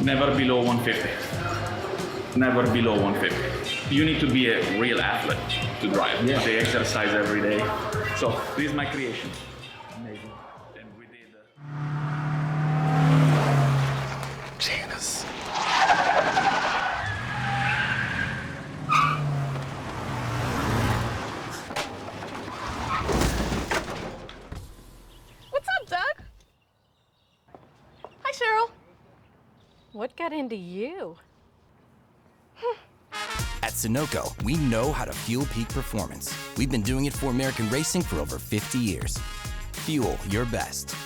never below 150. Never below 150. You need to be a real athlete to drive. Yeah. They exercise every day. So this is my creation. Amazing. And we did. Janice. What's up, Doug? Hi, Cheryl. What got into you? At Sunoco, we know how to fuel peak performance. We've been doing it for American racing for over 50 years. Fuel your best.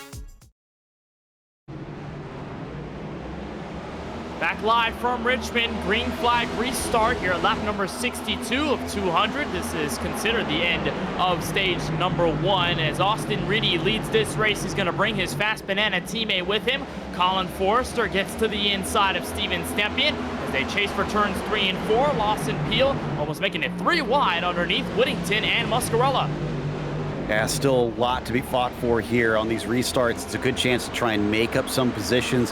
Back live from Richmond, green flag restart here at lap number 62 of 200. This is considered the end of stage number 1. As Austin Riddy leads this race, he's going to bring his Fast Banana teammate with him. Colin Forrester gets to the inside of Steven Stempian as they chase for turns 3 and 4. Lawson Peel almost making it 3 wide underneath Whittington and Muscarella. Yeah, still a lot to be fought for here on these restarts. It's a good chance to try and make up some positions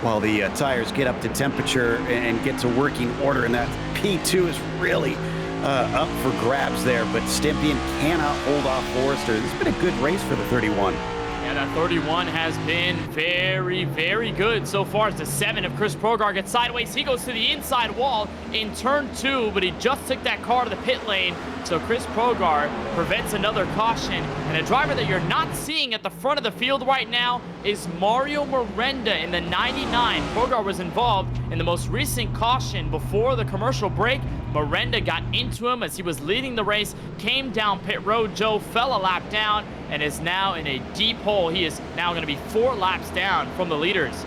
while the tires get up to temperature and get to working order. And that P2 is really up for grabs there, but Stempian cannot hold off Forrester. This has been a good race for the 31. Yeah, that 31 has been very, very good so far. It's a 7 of Chris Progar gets sideways. He goes to the inside wall in turn 2, but he just took that car to the pit lane. So Chris Progar prevents another caution. And a driver that you're not seeing at the front of the field right now is Mario Miranda in the 99. Progar was involved in the most recent caution before the commercial break. Miranda got into him as he was leading the race, came down pit road. Joe fell a lap down and is now in a deep hole. He is now going to be 4 laps down from the leaders.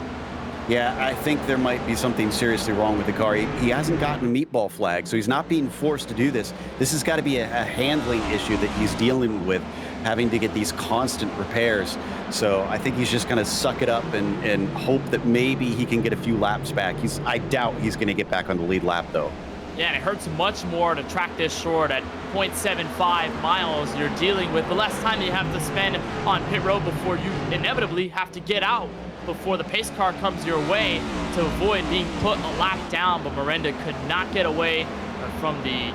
Yeah, I think there might be something seriously wrong with the car. He hasn't gotten a meatball flag, so he's not being forced to do this. This has got to be a handling issue that he's dealing with. having to get these constant repairs. So I think he's just going to suck it up and hope that maybe he can get a few laps back. I doubt he's going to get back on the lead lap, though. Yeah, and it hurts much more to track this short at 0.75 miles. You're dealing with the less time you have to spend on pit road before you inevitably have to get out before the pace car comes your way to avoid being put a lap down. But Miranda could not get away from the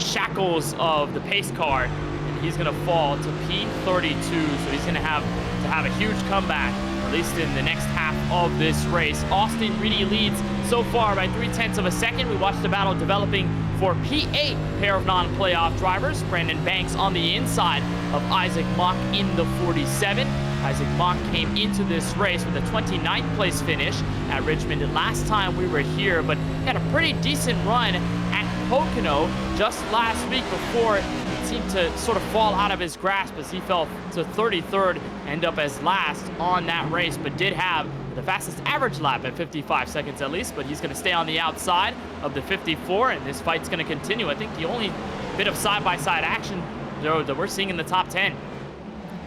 shackles of the pace car, and he's going to fall to P32. So he's going to have a huge comeback, at least in the next half of this race. Austin Reedy leads so far by 0.3 of a second. We watched the battle developing for P8, pair of non-playoff drivers. Brandon Banks on the inside of Isaac Mock in the 47. Isaac Mock came into this race with a 29th place finish at Richmond last time we were here, but had a pretty decent run at Pocono just last week before it seemed to sort of fall out of his grasp as he fell to 33rd, end up as last on that race, but did have the fastest average lap at 55 seconds at least. But he's going to stay on the outside of the 54, and this fight's going to continue. I think the only bit of side-by-side action that we're seeing in the top 10.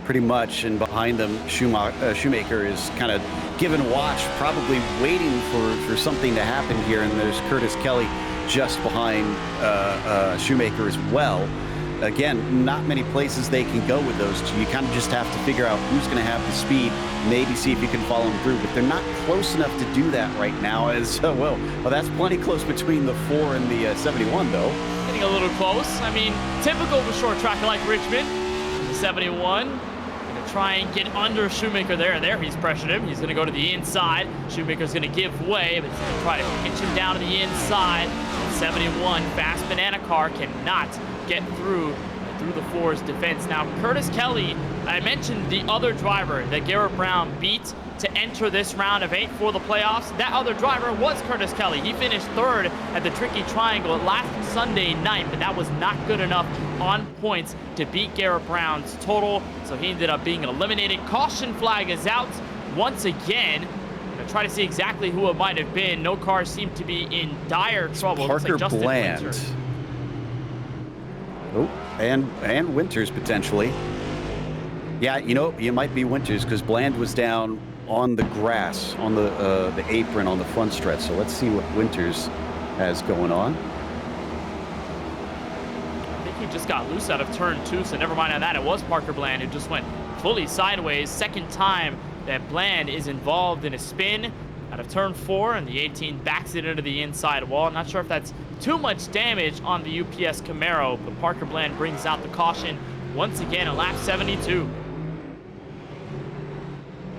Pretty much, and behind them, Shoemaker is kind of giving watch, probably waiting for something to happen here, and there's Curtis Kelly just behind Shoemaker as well. Again, not many places they can go with those two. You kind of just have to figure out who's going to have the speed, maybe see if you can follow them through, but they're not close enough to do that right now as well. That's plenty close between the 4 and the 71, though. Getting a little close. I mean, typical of a short track like Richmond. The 71 going to try and get under Shoemaker there. He's pressured him. He's going to go to the inside. Shoemaker's going to give way, but he's going to try to pinch him down to the inside. 71 fast banana car cannot get through the 4's defense. Now, Curtis Kelly, I mentioned the other driver that Garrett Brown beat to enter this round of 8 for the playoffs. That other driver was Curtis Kelly. He finished 3rd at the Tricky Triangle last Sunday night, but that was not good enough on points to beat Garrett Brown's total, so he ended up being eliminated. Caution flag is out once again. I'm gonna try to see exactly who it might have been. No cars seem to be in dire trouble. Parker Looks like Bland. Winter. Oh, and Winters potentially. Yeah, you might be Winters because Bland was down on the grass, on the apron on the front stretch. So let's see what Winters has going on. I think he just got loose out of turn 2, so never mind on that. It was Parker Bland who just went fully sideways. Second time that Bland is involved in a spin out of turn 4, and the 18 backs it into the inside wall. Not sure if that's too much damage on the UPS Camaro, but Parker Bland brings out the caution once again at lap 72.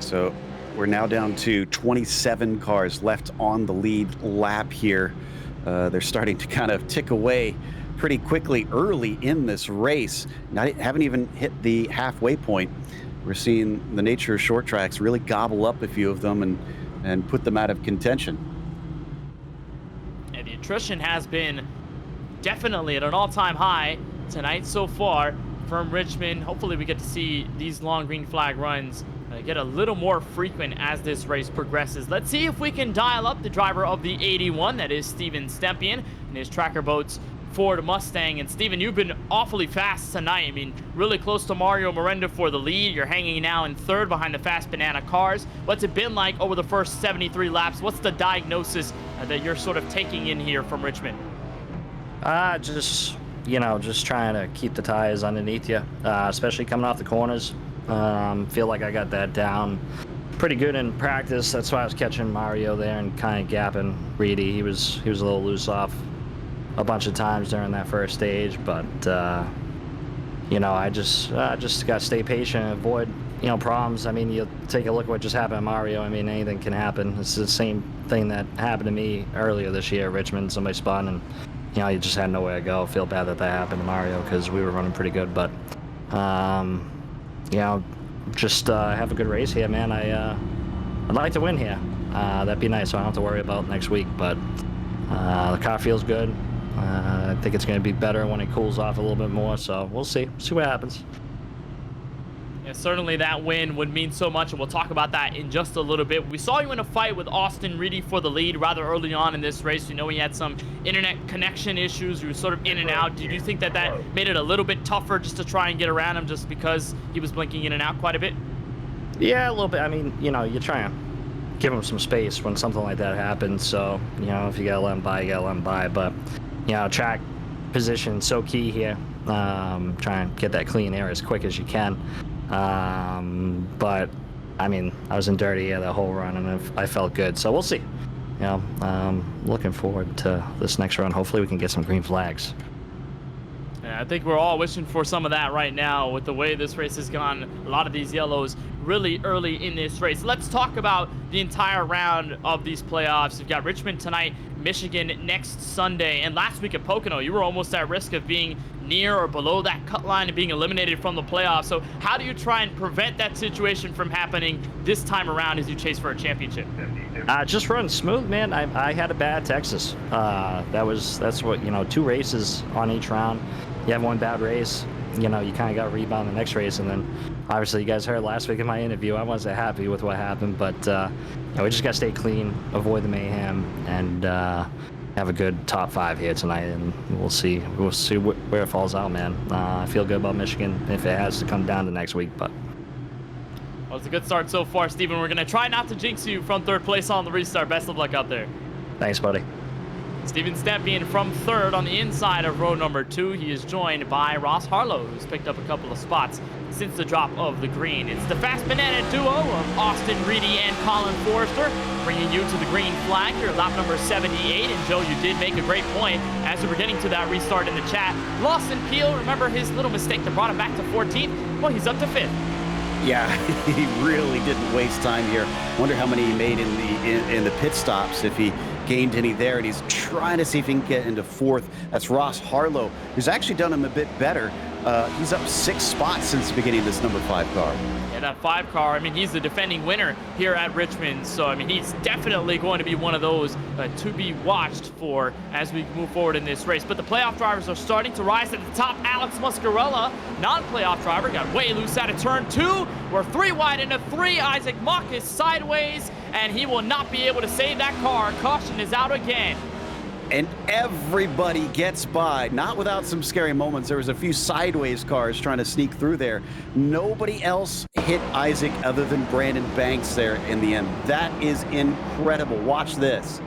So we're now down to 27 cars left on the lead lap here. They're starting to kind of tick away pretty quickly early in this race. Haven't even hit the halfway point. We're seeing the nature of short tracks really gobble up a few of them and put them out of contention. And the attrition has been definitely at an all-time high tonight so far from Richmond. Hopefully we get to see these long green flag runs get a little more frequent as this race progresses. Let's see if we can dial up the driver of the 81, that is Steven Stempian, in his Tracker Boats Ford Mustang. And Steven, you've been awfully fast tonight. I mean, really close to Mario Miranda for the lead. You're hanging now in 3rd behind the fast banana cars. What's it been like over the first 73 laps? What's the diagnosis that you're sort of taking in here from Richmond? Just trying to keep the tires underneath you, especially coming off the corners. Feel like I got that down pretty good in practice. That's why I was catching Mario there and kind of gapping Reedy. He was a little loose off a bunch of times during that first stage, but I just got to stay patient and avoid problems. I mean, you take a look at what just happened to Mario. I mean, anything can happen. It's the same thing that happened to me earlier this year at Richmond. Somebody spun and you just had nowhere to go. Feel bad that happened to Mario because we were running pretty good, but just have a good race here, man. I'd like to win here. That'd be nice, so I don't have to worry about next week, but the car feels good. I think it's going to be better when it cools off a little bit more, so we'll see what happens. Yeah, certainly that win would mean so much, and we'll talk about that in just a little bit. We saw you in a fight with Austin Reedy for the lead rather early on in this race. You know he had some internet connection issues. He was sort of in and out. Did you think that made it a little bit tougher just to try and get around him just because he was blinking in and out quite a bit? Yeah, a little bit. I mean, you know, you try and give him some space when something like that happens. So, you know, if you gotta let him by, you gotta let him by. But, you know, track position so key here. Try and get that clean air as quick as you can. But I mean, I was in dirty air the whole run, and I felt good. So we'll see. You know, looking forward to this next run. Hopefully, we can get some green flags. Yeah, I think we're all wishing for some of that right now with the way this race has gone. A lot of these yellows really early in this race. Let's talk about the entire round of these playoffs. You've got Richmond tonight, Michigan next Sunday, and last week at Pocono, you were almost at risk of being near or below that cut line and being eliminated from the playoffs. So how do you try and prevent that situation from happening this time around as you chase for a championship? Just run smooth, man. I had a bad Texas. That's what, you know, 2 races on each round. You have one bad race, you know, you kind of got to rebound the next race. And then obviously you guys heard last week in my interview, I wasn't happy with what happened, but you know, we just got to stay clean, avoid the mayhem, and have a good top 5 here tonight, and we'll see where it falls out, man. I feel good about Michigan if it has to come down to next week, but. Well, it's a good start so far, Steven. We're going to try not to jinx you from 3rd place on the restart. Best of luck out there. Thanks, buddy. Steven Stepien from 3rd on the inside of row number 2. He is joined by Ross Harlow, who's picked up a couple of spots since the drop of the green. It's the fast banana duo of Austin Reedy and Colin Forrester, bringing you to the green flag here, lap number 78. And Joe, you did make a great point as we were getting to that restart in the chat. Lawson Peel, remember his little mistake that brought him back to 14th? Well, he's up to 5th. Yeah, he really didn't waste time here. Wonder how many he made in the pit stops, if he gained any there, and he's trying to see if he can get into 4th. That's Ross Harlow, who's actually done him a bit better. He's up 6 spots since the beginning of this number 5 car. Yeah, that 5 car, I mean, he's the defending winner here at Richmond, so I mean, he's definitely going to be one of those to be watched for as we move forward in this race. But the playoff drivers are starting to rise at the top. Alex Muscarella, non-playoff driver, got way loose out of turn 2. We're 3 wide into 3. Isaac Mock is sideways, and he will not be able to save that car. Caution is out again. And everybody gets by, not without some scary moments. There was a few sideways cars trying to sneak through there. Nobody else hit Isaac other than Brandon Banks there in the end. That is incredible. Watch this.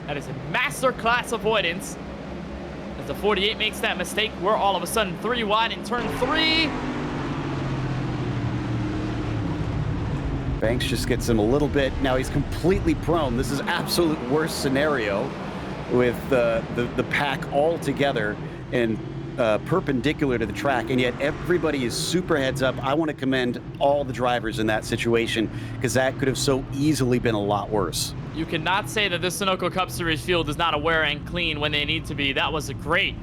That is a masterclass avoidance. As the 48 makes that mistake, we're all of a sudden 3 wide in turn 3. Banks just gets him a little bit. Now he's completely prone. This is absolute worst scenario with the pack all together and perpendicular to the track, and yet everybody is super heads up. I want to commend all the drivers in that situation, because that could have so easily been a lot worse. You cannot say that this Sunoco Cup Series field is not aware and clean when they need to be. That was a great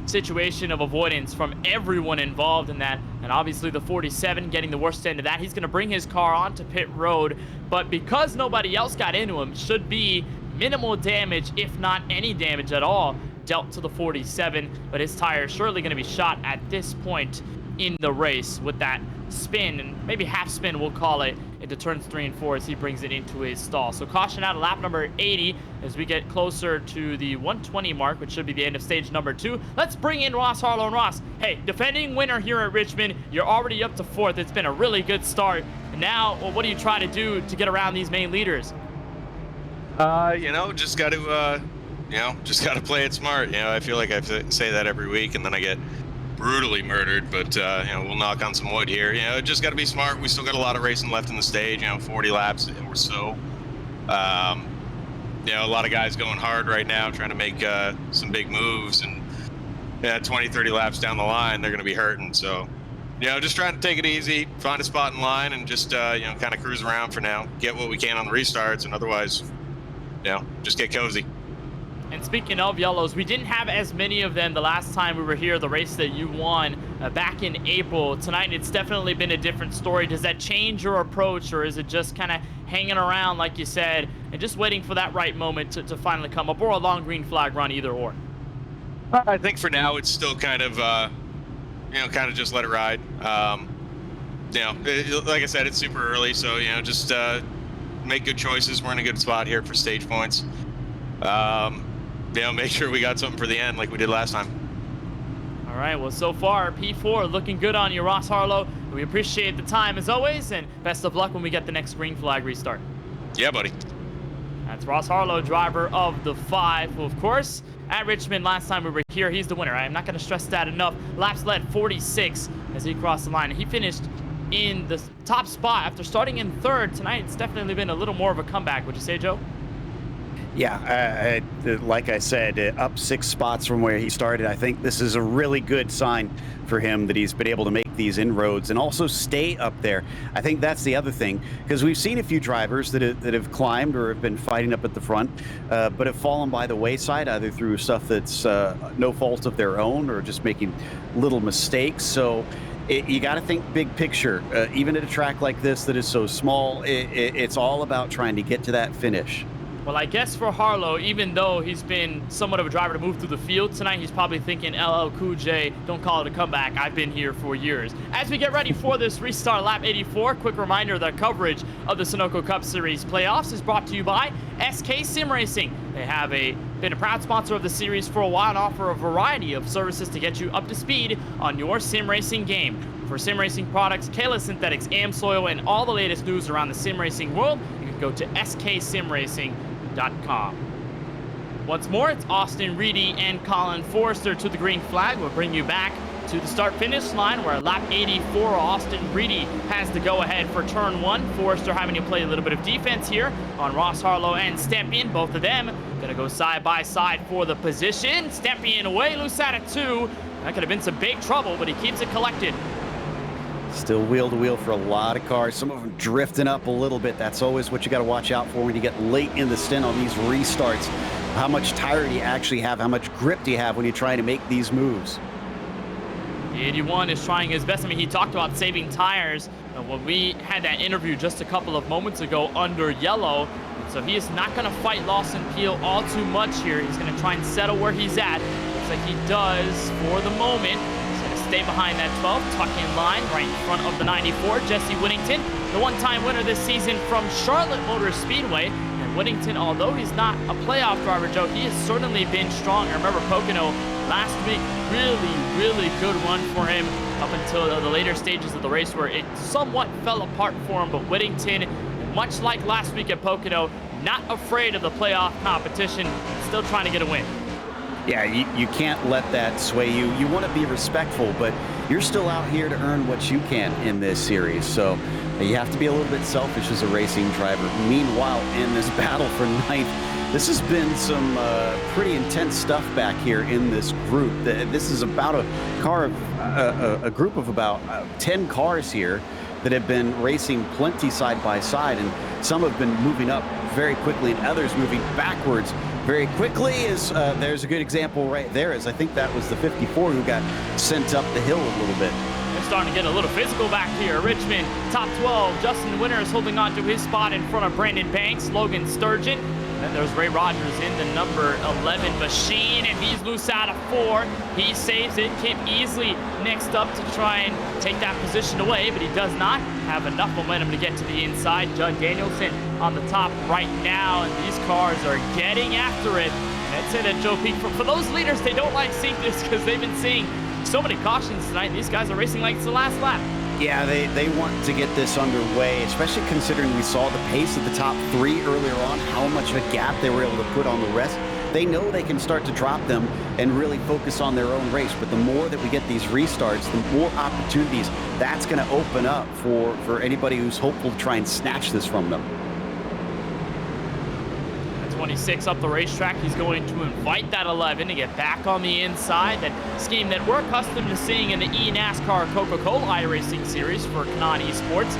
situation of avoidance from everyone involved in that. And obviously the 47 getting the worst end of that. He's going to bring his car onto pit road, but because nobody else got into him, should be minimal damage, if not any damage at all, dealt to the 47. But his tire is surely going to be shot at this point in the race with that spin, and maybe half spin we'll call it, into turns 3 and 4 as he brings it into his stall. So caution out of lap number 80 as we get closer to the 120 mark, which should be the end of stage number 2. Let's bring in Ross Harlow. And Ross, hey, defending winner here at Richmond, you're already up to 4th. It's been a really good start. And now, well, what do you try to do to get around these main leaders? You know, just got to play it smart. You know, I feel like I say that every week, and then I get brutally murdered, but you know, we'll knock on some wood here. You know, just got to be smart. We still got a lot of racing left in the stage, you know, 40 laps or so. You know, a lot of guys going hard right now trying to make some big moves, and 20, 30 laps down the line, they're going to be hurting. So, you know, just trying to take it easy, find a spot in line, and just, you know, kind of cruise around for now, get what we can on the restarts, and otherwise, you know, just get cozy. And speaking of yellows, we didn't have as many of them the last time we were here, the race that you won back in April. Tonight, it's definitely been a different story. Does that change your approach, or is it just kind of hanging around, like you said, and just waiting for that right moment to finally come up, or a long green flag run, either or? I think for now, it's still kind of, kind of just let it ride. Like I said, it's super early, so just make good choices. We're in a good spot here for stage points. Make sure we got something for the end like we did last time. All right, well, so far, P4 looking good on you, Ross Harlow. We appreciate the time as always, and best of luck when we get the next green flag restart. Yeah, buddy. That's Ross Harlow, driver of the 5, who, of course, at Richmond last time we were here, he's the winner. I'm not going to stress that enough. Laps led 46 as he crossed the line. He finished in the top spot after starting in 3rd. Tonight, it's definitely been a little more of a comeback. Would you say, Joe? Yeah, like I said, up 6 spots from where he started. I think this is a really good sign for him that he's been able to make these inroads and also stay up there. I think that's the other thing, because we've seen a few drivers that have climbed or have been fighting up at the front, but have fallen by the wayside, either through stuff that's no fault of their own or just making little mistakes. So you got to think big picture. Even at a track like this that is so small, it's all about trying to get to that finish. Well, I guess for Harlow, even though he's been somewhat of a driver to move through the field tonight, he's probably thinking, LL Cool J, don't call it a comeback. I've been here for years. As we get ready for this restart lap 84, quick reminder that coverage of the Sunoco Cup Series playoffs is brought to you by SK Sim Racing. They have been a proud sponsor of the series for a while and offer a variety of services to get you up to speed on your sim racing game. For sim racing products, Kayla Synthetics, AmSoil, and all the latest news around the sim racing world, you can go to sksimracing.com. Once more, it's Austin Reedy and Colin Forrester to the green flag. We'll bring you back to the start-finish line where lap 84, Austin Reedy has the go-ahead for turn 1. Forrester having to play a little bit of defense here on Ross Harlow and Stepien. Both of them gonna go side by side for the position. Stepien way loose out of 2. That could have been some big trouble, but he keeps it collected. Still wheel to wheel for a lot of cars, some of them drifting up a little bit. That's always what you got to watch out for when you get late in the stint on these restarts. How much tire do you actually have? How much grip do you have when you're trying to make these moves? The 81 is trying his best. I mean, he talked about saving tires when we had that interview just a couple of moments ago under yellow. So he is not going to fight Lawson Peel all too much here. He's going to try and settle where he's at. Looks like he does for the moment. Stay behind that 12, tuck-in line right in front of the 94. Jesse Whittington, the one-time winner this season from Charlotte Motor Speedway. And Whittington, although he's not a playoff driver, Joe, he has certainly been strong. I remember Pocono last week, really good run for him up until the later stages of the race where it somewhat fell apart for him. But Whittington, much like last week at Pocono, not afraid of the playoff competition, still trying to get a win. Yeah, you can't let that sway you. You want to be respectful, but you're still out here to earn what you can in this series. So you have to be a little bit selfish as a racing driver. Meanwhile, in this battle for ninth, this has been some pretty intense stuff back here in this group. This is about a group of about 10 cars here that have been racing plenty side by side, and some have been moving up very quickly and others moving backwards very quickly. There's a good example right there, as I think that was the 54 who got sent up the hill a little bit. They're starting to get a little physical back here. Richmond, top 12. Justin Winter is holding on to his spot in front of Brandon Banks, Logan Sturgeon. And then there's Ray Rogers in the number 11 machine, and he's loose out of 4. He saves it. Kip Easley next up to try and take that position away, but he does not have enough momentum to get to the inside. Judd Danielson on the top right now, and these cars are getting after it. And I'd say that, Joe Peak, for those leaders, they don't like seeing this because they've been seeing so many cautions tonight. These guys are racing like it's the last lap. Yeah, they want to get this underway, especially considering we saw the pace of the top 3 earlier on, how much of a gap they were able to put on the rest. They know they can start to drop them and really focus on their own race, but the more that we get these restarts, the more opportunities that's going to open up for anybody who's hopeful to try and snatch this from them. 26 up the racetrack. He's going to invite that 11 to get back on the inside. That scheme that we're accustomed to seeing in the eNASCAR Coca-Cola iRacing series for Canaan Esports.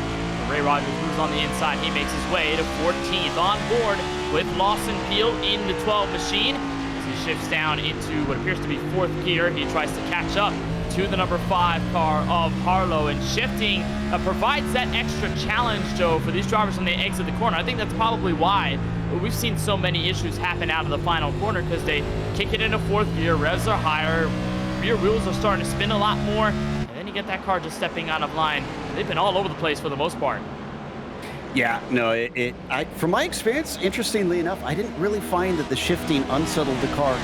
Ray Rogers moves on the inside. He makes his way to 14th on board with Lawson Peel in the 12 machine. As he shifts down into what appears to be 4th gear, he tries to catch up to the number 5 car of Harlow, and shifting provides that extra challenge, Joe, for these drivers when they exit the corner. I think that's probably why we've seen so many issues happen out of the final corner, because they kick it into 4th gear, revs are higher, rear wheels are starting to spin a lot more. get that car just stepping out of line. They've been all over the place for the most part. Yeah, no, from my experience, interestingly enough, I didn't really find that the shifting unsettled the car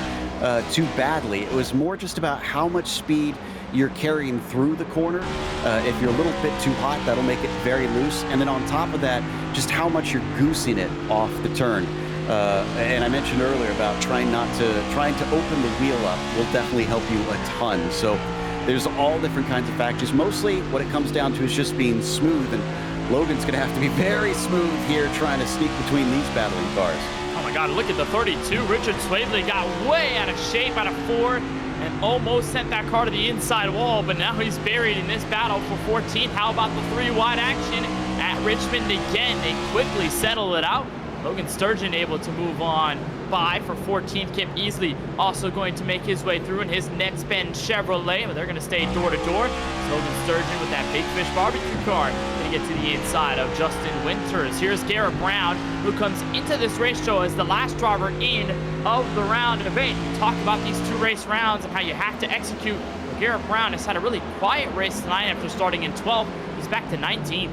too badly. It was more just about how much speed you're carrying through the corner. If you're a little bit too hot, that'll make it very loose. And then on top of that, just how much you're goosing it off the turn. And I mentioned earlier about trying to open the wheel up will definitely help you a ton. So there's all different kinds of factors. Mostly what it comes down to is just being smooth, and Logan's going to have to be very smooth here trying to sneak between these battling cars. Oh my God, look at the 32. Richard Swadeley got way out of shape out of 4 and almost sent that car to the inside wall, but now he's buried in this battle for 14th. How about the 3 wide action at Richmond again? They quickly settle it out. Logan Sturgeon able to move on by for 14th. Kip Easley also going to make his way through in his next Ben Chevrolet, but they're going to stay door to door. Logan Sturgeon with that Big Fish barbecue car going to get to the inside of Justin Winters. Here's Garrett Brown, who comes into this race show as the last driver in of the round of 8. We talked about these 2 race rounds and how you have to execute. Well, Garrett Brown has had a really quiet race tonight after starting in 12th. He's back to 19th.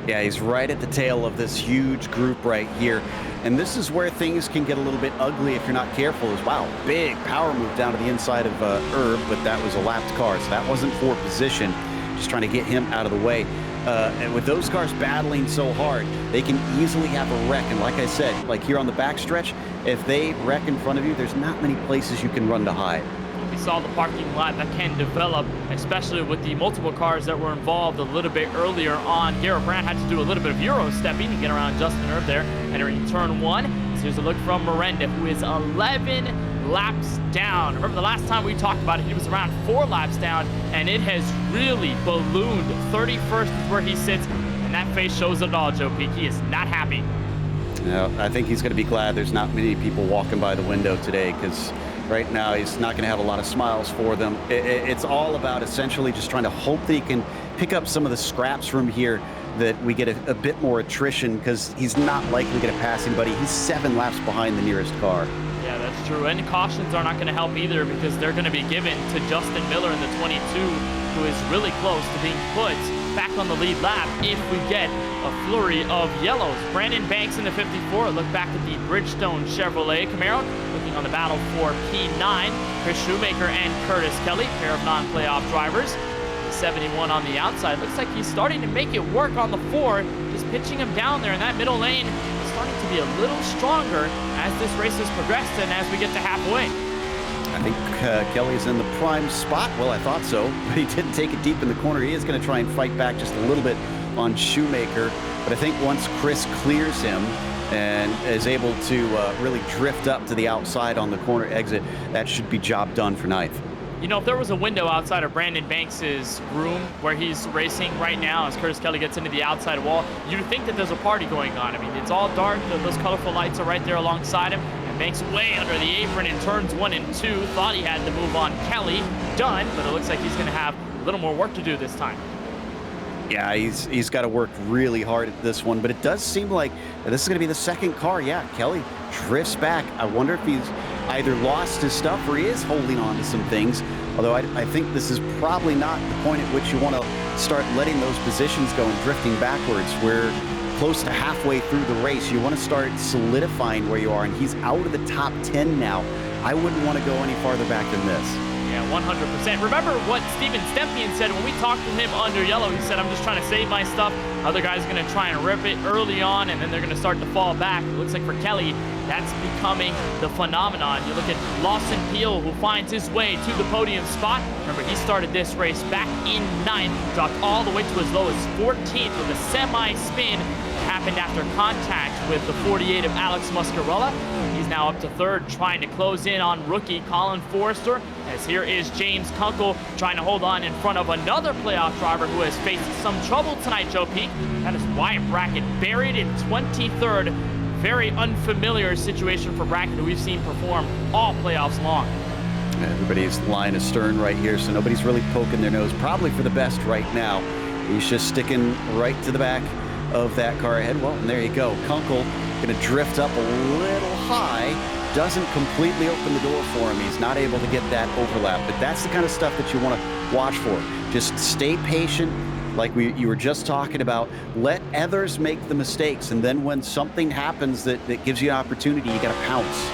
Yeah, he's right at the tail of this huge group right here. And this is where things can get a little bit ugly if you're not careful as well. Big power move down to the inside of Herb, but that was a lapped car, so that wasn't for position. Just trying to get him out of the way. And with those cars battling so hard, they can easily have a wreck. And like I said, like here on the backstretch, if they wreck in front of you, there's not many places you can run to hide. We saw the parking lot that can develop, especially with the multiple cars that were involved a little bit earlier on. Garrett Brown had to do a little bit of Euro stepping to get around Justin Herb there, entering turn 1. So here's a look from Miranda, who is 11 laps down. Remember the last time we talked about it, he was around 4 laps down, and it has really ballooned. 31st is where he sits, and that face shows it all, Joe Peak. He is not happy. No, I think he's going to be glad there's not many people walking by the window today, because right now he's not going to have a lot of smiles for them. It's all about essentially just trying to hope that he can pick up some of the scraps from here, that we get a bit more attrition, because he's not likely going to pass anybody. He's 7 laps behind the nearest car. Yeah, that's true. And cautions are not going to help either, because they're going to be given to Justin Miller in the 22, who is really close to being put back on the lead lap if we get a flurry of yellows. Brandon Banks in the 54. Look back at the Bridgestone Chevrolet Camaro. Looking on the battle for P9. Chris Shoemaker and Curtis Kelly, pair of non-playoff drivers. The 71 on the outside. Looks like he's starting to make it work on the 4. Just pitching him down there in that middle lane. Starting to be a little stronger as this race has progressed and as we get to halfway. I think Kelly's in the prime spot. Well, I thought so, but he didn't take it deep in the corner. He is going to try and fight back just a little bit on Shoemaker. But I think once Chris clears him and is able to really drift up to the outside on the corner exit, that should be job done for 9th. You know, if there was a window outside of Brandon Banks' room where he's racing right now as Curtis Kelly gets into the outside wall, you'd think that there's a party going on. I mean, it's all dark. Those colorful lights are right there alongside him. And Banks way under the apron in turns 1 and 2. Thought he had the move on Kelly. Done, but it looks like he's going to have a little more work to do this time. Yeah, he's got to work really hard at this one, but it does seem like this is going to be the second car. Yeah, Kelly drifts back. I wonder if he's either lost his stuff or he is holding on to some things, although I think this is probably not the point at which you want to start letting those positions go and drifting backwards. We're close to halfway through the race. You want to start solidifying where you are, and he's out of the top 10 now. I wouldn't want to go any farther back than this. Yeah, 100%. Remember what Steven Stempien said when we talked to him under yellow? He said, I'm just trying to save my stuff. Other guys are going to try and rip it early on, and then they're going to start to fall back. It looks like for Kelly, that's becoming the phenomenon. You look at Lawson Peel, who finds his way to the podium spot. Remember, he started this race back in 9th, dropped all the way to as low as 14th with a semi-spin. Happened after contact with the 48 of Alex Muscarella. He's now up to 3rd, trying to close in on rookie Colin Forrester, as here is James Kunkel trying to hold on in front of another playoff driver who has faced some trouble tonight, Joe Peak. That is Wyatt Brackett, buried in 23rd. Very unfamiliar situation for Brackett, who we've seen perform all playoffs long. Everybody's line astern right here, so nobody's really poking their nose. Probably for the best right now. He's just sticking right to the back of that car ahead. Well, and there you go. Kunkel going to drift up a little high. Doesn't completely open the door for him. He's not able to get that overlap. But that's the kind of stuff that you want to watch for. Just stay patient, like you were just talking about. Let others make the mistakes, and then when something happens that gives you an opportunity, you got to pounce.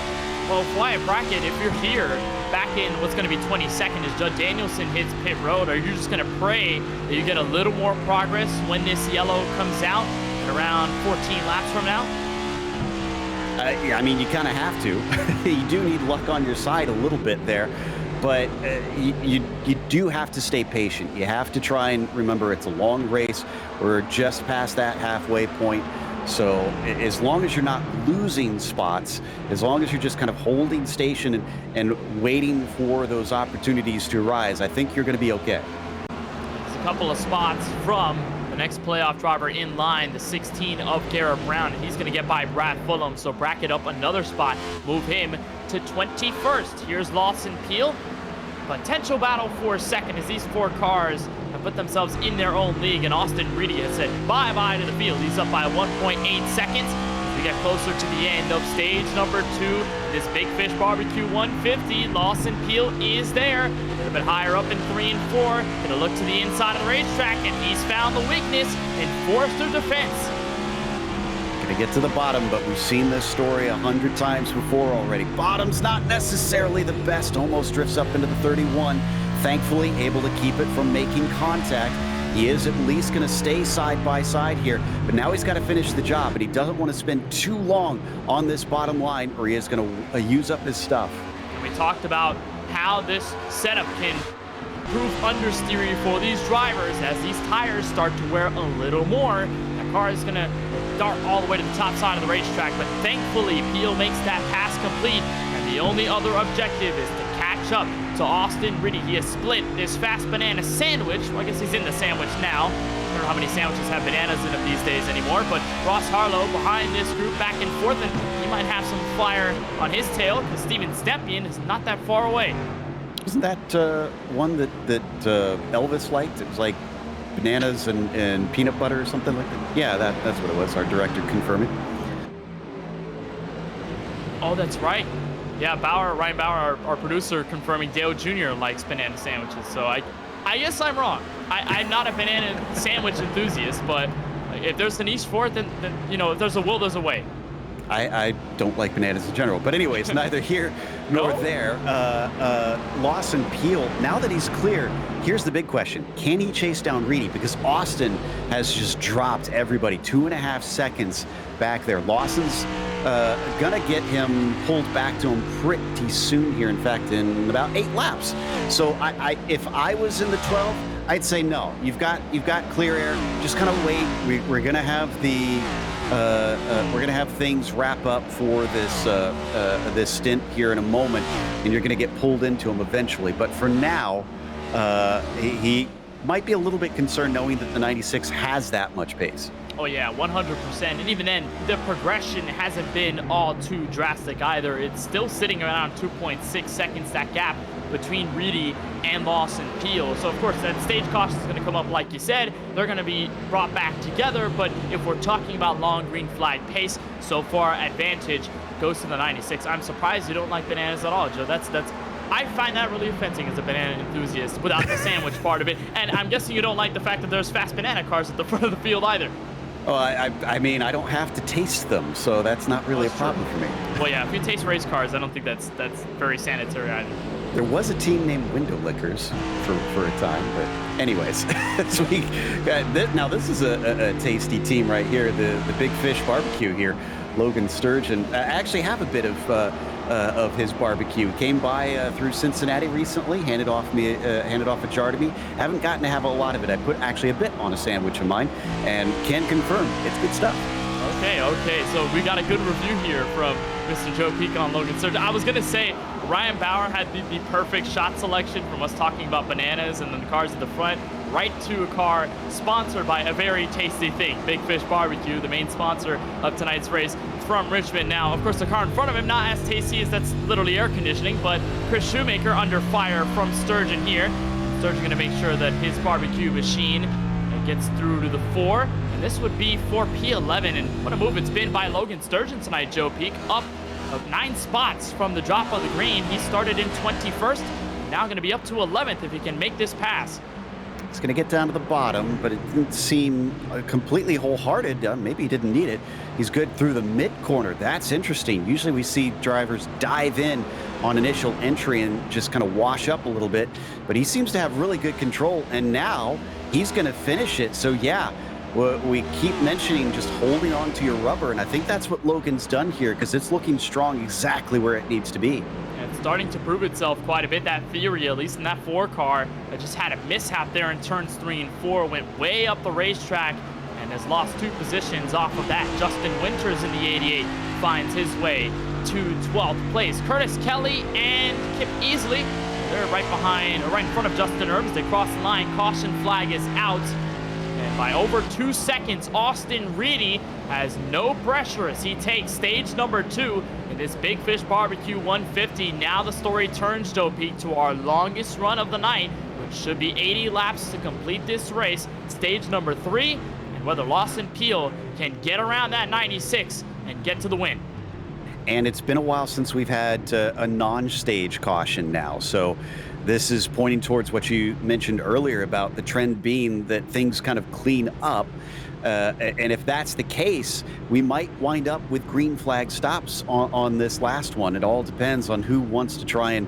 Well, Wyatt Brackett, if you're here back in what's going to be 22nd as Judd Danielson hits pit road, are you just going to pray that you get a little more progress when this yellow comes out at around 14 laps from now? I mean, you kind of have to. You do need luck on your side a little bit there, but you do have to stay patient. You have to try and remember it's a long race. We're just past that halfway point. So as long as you're not losing spots, as long as you're just kind of holding station and waiting for those opportunities to arise, I think you're going to be okay. It's a couple of spots from the next playoff driver in line, the 16 of Garrett Brown. He's going to get by Brad Fulham, so Brackett up another spot, move him to 21st. Here's Lawson Peel. Potential battle for second as these 4 cars have put themselves in their own league, and Austin Reedy has said bye-bye to the field. He's up by 1.8 seconds. As we get closer to the end of stage number 2, this Big Fish Barbecue 150, Lawson Peel is there. A little bit higher up in 3 and 4. Gonna look to the inside of the racetrack, and he's found the weakness in Forester defense. Gonna get to the bottom, but we've seen this story 100 times before already. Bottom's not necessarily the best, almost drifts up into the 31. Thankfully, able to keep it from making contact. He is at least gonna stay side by side here, but now he's gotta finish the job, and he doesn't want to spend too long on this bottom line, or he is gonna use up his stuff. And we talked about how this setup can prove understeery for these drivers as these tires start to wear a little more. That car is gonna dart all the way to the top side of the racetrack, but thankfully Peel makes that pass complete, and the only other objective is to catch up to Austin Reedy. He has split this fast banana sandwich. Well, I guess he's in the sandwich now. I don't know how many sandwiches have bananas in them these days anymore, but Ross Harlow behind this group back and forth, and he might have some fire on his tail because Steven Stepien is not that far away. Wasn't that one that Elvis liked? It was like bananas and peanut butter or something like that. Yeah, that's what it was. Our director confirming. Oh, that's right. Yeah, Ryan Bauer, our producer, confirming Dale Jr. likes banana sandwiches. So I guess I'm wrong. I'm not a banana sandwich enthusiast, but if there's a niche for it, then you know, if there's a will, there's a way. I don't like bananas in general, but anyways, neither here nor there. Lawson Peel, now that he's clear, here's the big question. Can he chase down Reedy? Because Austin has just dropped everybody 2.5 seconds back there. Lawson's gonna get him pulled back to him pretty soon here. In fact, in about 8 laps. So if I was in the 12, I'd say no. You've got clear air. Just kind of wait. We're gonna have we're gonna have things wrap up for this stint here in a moment, and you're gonna get pulled into him eventually. But for now, he might be a little bit concerned knowing that the 96 has that much pace. Oh yeah, 100%. And even then, the progression hasn't been all too drastic either. It's still sitting around 2.6 seconds, that gap between Reedy and Lawson Peel. So of course that stage caution is going to come up, like you said. They're going to be brought back together, but if we're talking about long green flag pace, so far advantage goes to the 96. I'm surprised you don't like bananas at all, Joe. I find that really offensive as a banana enthusiast without the sandwich part of it. And I'm guessing you don't like the fact that there's fast banana cars at the front of the field either. Oh, I mean, I don't have to taste them, so that's not really a problem for me. Well, yeah, if you taste race cars, I don't think that's very sanitary either. There was a team named Window Lickers for a time, but anyways, now this is a tasty team right here, the Big Fish Barbecue here. Logan Sturgeon. I actually have a bit of his barbecue. Came by through Cincinnati recently, handed off a jar to me. Haven't gotten to have a lot of it. I put actually a bit on a sandwich of mine, and can confirm it's good stuff. Okay, so we got a good review here from Mr. Joe Peak on Logan Sturgeon. I was gonna say Ryan Bauer had the perfect shot selection from us talking about bananas and then the cars at the front, right to a car sponsored by a very tasty thing, Big Fish Barbecue, the main sponsor of tonight's race from Richmond. Now, of course, the car in front of him, not as tasty as that's literally air conditioning, but Chris Shoemaker under fire from Sturgeon here. Sturgeon gonna make sure that his barbecue machine gets through to the 4, and this would be for P11, and what a move it's been by Logan Sturgeon tonight, Joe Peak, up of 9 spots from the drop of the green. He started in 21st, Now going to be up to 11th if he can make this pass. It's going to get down to the bottom, but it didn't seem completely wholehearted. Maybe he didn't need it. He's good through the mid corner. That's interesting. Usually we see drivers dive in on initial entry and just kind of wash up a little bit, but he seems to have really good control, and now he's going to finish it. So yeah, we keep mentioning just holding on to your rubber, and I think that's what Logan's done here, because it's looking strong exactly where it needs to be. It's starting to prove itself quite a bit, that theory, at least in that 4 car that just had a mishap there in turns 3 and 4, went way up the racetrack and has lost 2 positions off of that. Justin Winters in the 88 finds his way to 12th place. Curtis Kelly and Kip Easley, they're right behind, or right in front of Justin Herbs. They cross the line, caution flag is out. And by over 2 seconds, Austin Reedy has no pressure as he takes stage number 2 in this Big Fish Barbecue 150. Now the story turns, Joe Peak, to our longest run of the night, which should be 80 laps to complete this race. Stage number 3, and whether Lawson Peel can get around that 96 and get to the win. And it's been a while since we've had a non-stage caution now. So this is pointing towards what you mentioned earlier about the trend being that things kind of clean up. And if that's the case, we might wind up with green flag stops on this last one. It all depends on who wants to try and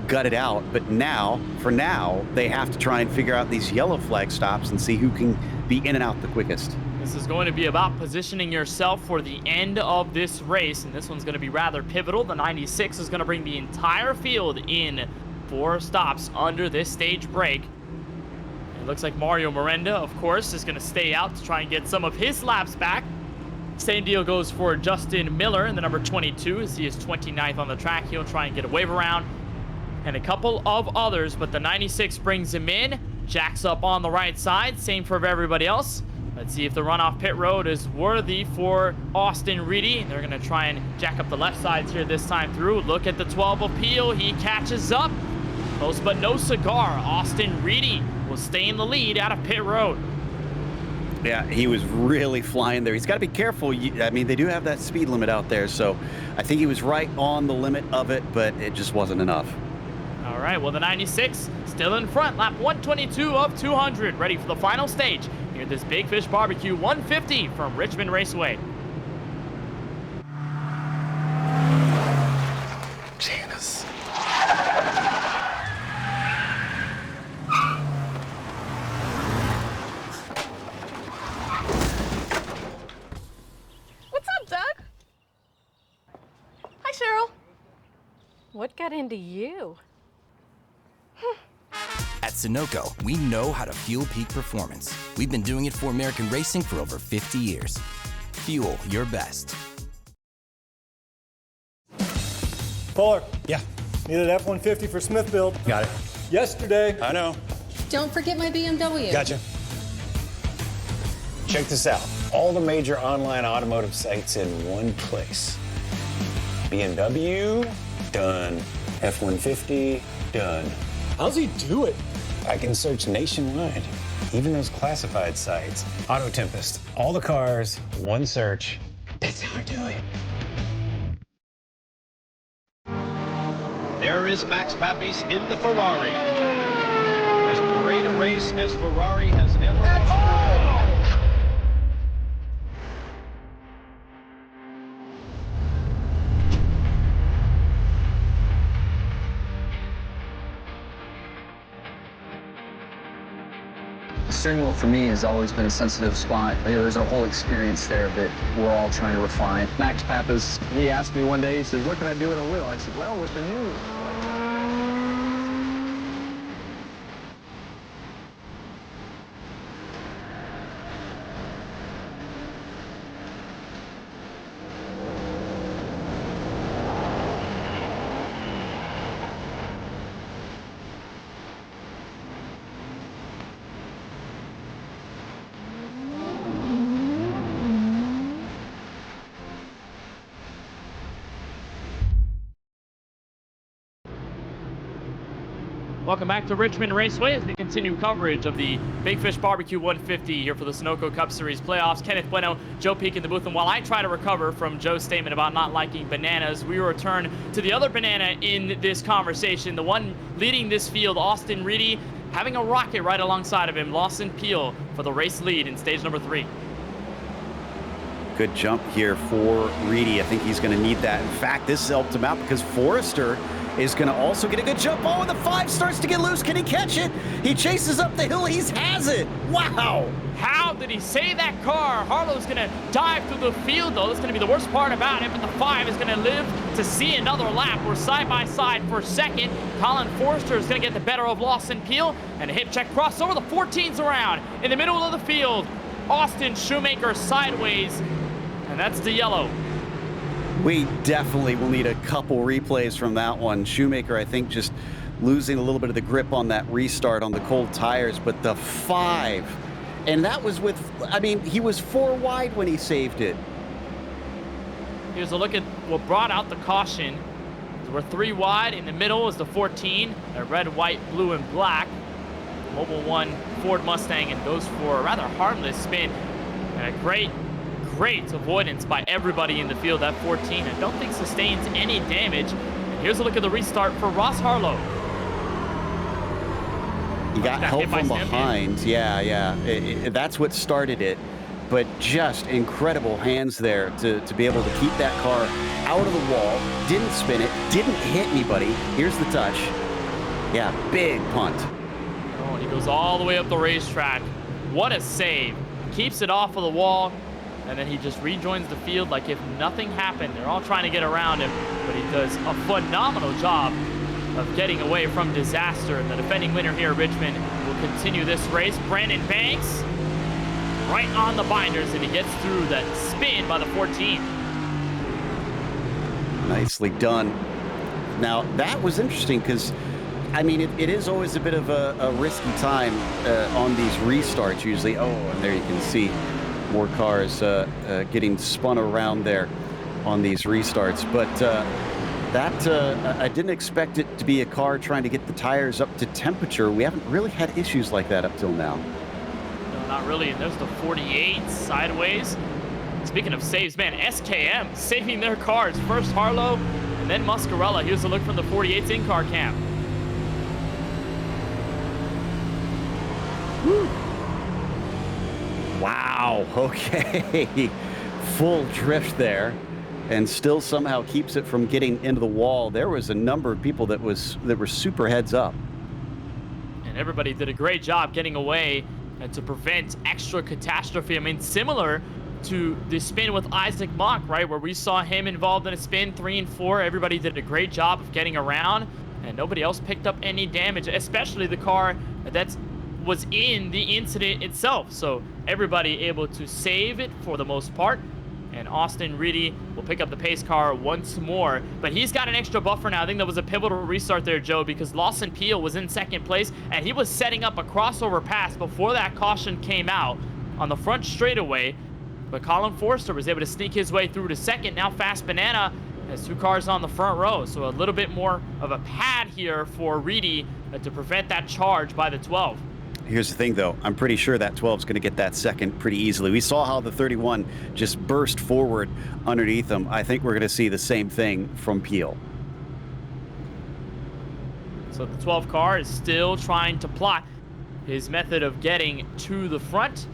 gut it out. But now, for now, they have to try and figure out these yellow flag stops and see who can be in and out the quickest. This is going to be about positioning yourself for the end of this race, and this one's going to be rather pivotal. The 96 is going to bring the entire field in for stops under this stage break. It looks like Mario Miranda, of course, is going to stay out to try and get some of his laps back. Same deal goes for Justin Miller in the number 22, as he is 29th on the track. He'll try and get a wave around, and a couple of others, but the 96 brings him in. Jacks up on the right side, same for everybody else. Let's see if the run off pit road is worthy for Austin Reedy. They're going to try and jack up the left sides here this time through. Look at the 12 appeal. He catches up. Close but no cigar. Austin Reedy will stay in the lead out of pit road. Yeah, he was really flying there. He's got to be careful. I mean, they do have that speed limit out there, so I think he was right on the limit of it, but it just wasn't enough. All right, well, the 96 still in front. Lap 122 of 200. Ready for the final stage here at this Big Fish Barbecue 150 from Richmond Raceway. Janice. What's up, Doug? Hi, Cheryl. What got into you? At Sunoco, we know how to fuel peak performance. We've been doing it for American racing for over 50 years. Fuel your best. Fuller. Yeah, Needed F-150 for Smith build. got it. Yesterday. I know. Don't forget my BMW. Gotcha. Check this out. All the major online automotive sites in one place. BMW, done. F-150, done. How's he do it? I can search nationwide, even those classified sites. Auto Tempest, all the cars, one search. That's how I do it. There is Max Papis in the Ferrari. As great a race as Ferrari has ever won. The steering wheel for me has always been a sensitive spot. There's a whole experience there that we're all trying to refine. Max Pappas, he asked me one day, he said, what can I do in a wheel? I said, well, with the new Welcome back to Richmond Raceway as we continue coverage of the Big Fish BBQ 150 here for the Sunoco Cup Series playoffs. Kenneth Bueno, Joe Peak in the booth, and while I try to recover from Joe's statement about not liking bananas, we will return to the other banana in this conversation, the one leading this field, Austin Reedy, having a rocket right alongside of him, Lawson Peel for the race lead in stage number 3. Good jump here for Reedy. I think he's going to need that. In fact, this has helped him out because Forrester is going to also get a good jump. Oh, and the 5 starts to get loose. Can he catch it? He chases up the hill. He has it. Wow. How did he save that car? Harlow's going to dive through the field, though. That's going to be the worst part about it, but the 5 is going to live to see another lap. We're side by side for second. Colin Forrester is going to get the better of Lawson Peel, and a hip check crossover. The 14's around in the middle of the field. Austin Shoemaker sideways, and that's the yellow. We definitely will need a couple replays from that one. Shoemaker, I think, just losing a little bit of the grip on that restart on the cold tires, but the 5, and that was with, I mean, he was 4 wide when he saved it. Here's a look at what brought out the caution. We're 3 wide. In the middle is the 14, a red, white, blue, and black. Mobil 1 Ford Mustang, and goes for a rather harmless spin. And a great avoidance by everybody in the field. That 14, I don't think sustains any damage. And here's a look at the restart for Ross Harlow. He got help from behind. Yeah. That's what started it. But just incredible hands there to be able to keep that car out of the wall. Didn't spin it. Didn't hit anybody. Here's the touch. Yeah, big punt. Oh, and he goes all the way up the racetrack. What a save. Keeps it off of the wall. And then he just rejoins the field like if nothing happened. They're all trying to get around him, but he does a phenomenal job of getting away from disaster. And the defending winner here at Richmond will continue this race. Brandon Banks right on the binders, and he gets through that spin by the 14. Nicely done. Now, that was interesting because, I mean, it is always a bit of a risky time on these restarts usually. Oh, and there you can see more cars getting spun around there on these restarts. But I didn't expect it to be a car trying to get the tires up to temperature. We haven't really had issues like that up till now. No, not really. And there's the 48 sideways. Speaking of saves, man, SKM saving their cars. First Harlow and then Muscarella. Here's a look from the 48's in-car cam. Woo. Wow, okay. Full drift there, and still somehow keeps it from getting into the wall. There was a number of people that were super heads up. And everybody did a great job getting away and to prevent extra catastrophe. I mean, similar to the spin with Isaac Mock, right, where we saw him involved in a spin 3 and 4. Everybody did a great job of getting around, and nobody else picked up any damage, especially the car that was in the incident itself. So everybody able to save it for the most part. And Austin Reedy will pick up the pace car once more. But he's got an extra buffer now. I think that was a pivotal restart there, Joe, because Lawson Peel was in second place, and he was setting up a crossover pass before that caution came out on the front straightaway. But Colin Forrester was able to sneak his way through to second. Now Fast Banana has 2 cars on the front row. So a little bit more of a pad here for Reedy to prevent that charge by the 12. Here's the thing, though. I'm pretty sure that 12 is going to get that second pretty easily. We saw how the 31 just burst forward underneath him. I think we're going to see the same thing from Peel. So the 12 car is still trying to plot his method of getting to the front.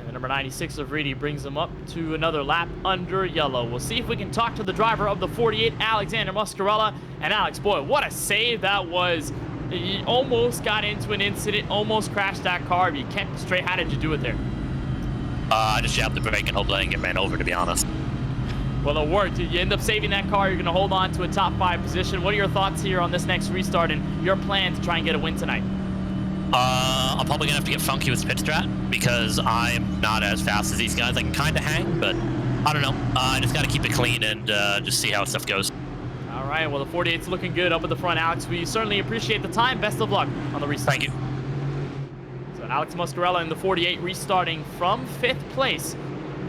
And the number 96 of Reedy brings him up to another lap under yellow. We'll see if we can talk to the driver of the 48, Alexander Muscarella. And Alex, boy, what a save that was. He almost got into an incident, almost crashed that car, but you kept straight. How did you do it there? I just jabbed the brake and hoped I didn't get ran over, to be honest. Well, it worked. You end up saving that car. You're going to hold on to a top 5 position. What are your thoughts here on this next restart and your plan to try and get a win tonight? I'm probably going to have to get funky with pit strat because I'm not as fast as these guys. I can kind of hang, but I don't know. I just got to keep it clean and just see how stuff goes. All right, well, the 48's looking good up at the front, Alex. We certainly appreciate the time. Best of luck on the restart. Thank you. So Alex Muscarella in the 48 restarting from 5th place.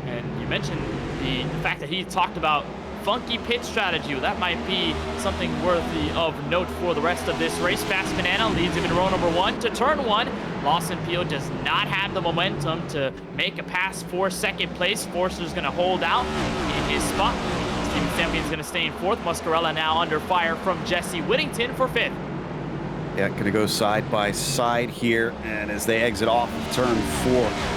And you mentioned the fact that he talked about funky pit strategy. That might be something worthy of note for the rest of this race. Fast Banana leads him in row number 1 to turn 1. Lawson Pio does not have the momentum to make a pass for second place. Forster's going to hold out in his spot. Steven Stempion's going to stay in 4th. Muscarella now under fire from Jesse Whittington for 5th. Yeah, going to go side by side here, and as they exit off of turn 4,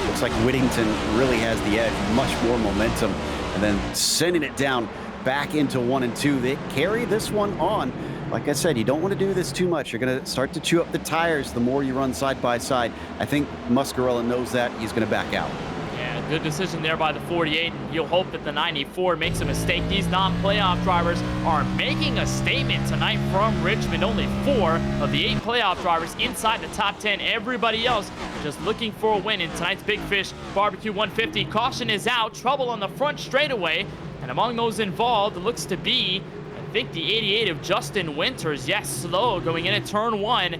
looks like Whittington really has the edge, much more momentum, and then sending it down back into 1 and 2. They carry this one on. Like I said, you don't want to do this too much. You're going to start to chew up the tires the more you run side by side. I think Muscarella knows that. He's going to back out. Yeah, good decision there by the 48. You'll hope that the 94 makes a mistake. These non-playoff drivers are making a statement tonight from Richmond. Only 4 of the 8 playoff drivers inside the top 10. Everybody else just looking for a win in tonight's Big Fish Barbecue 150. Caution is out. Trouble on the front straightaway. And among those involved, it looks to be, I think, the 88 of Justin Winters. Yes, slow going in at turn 1.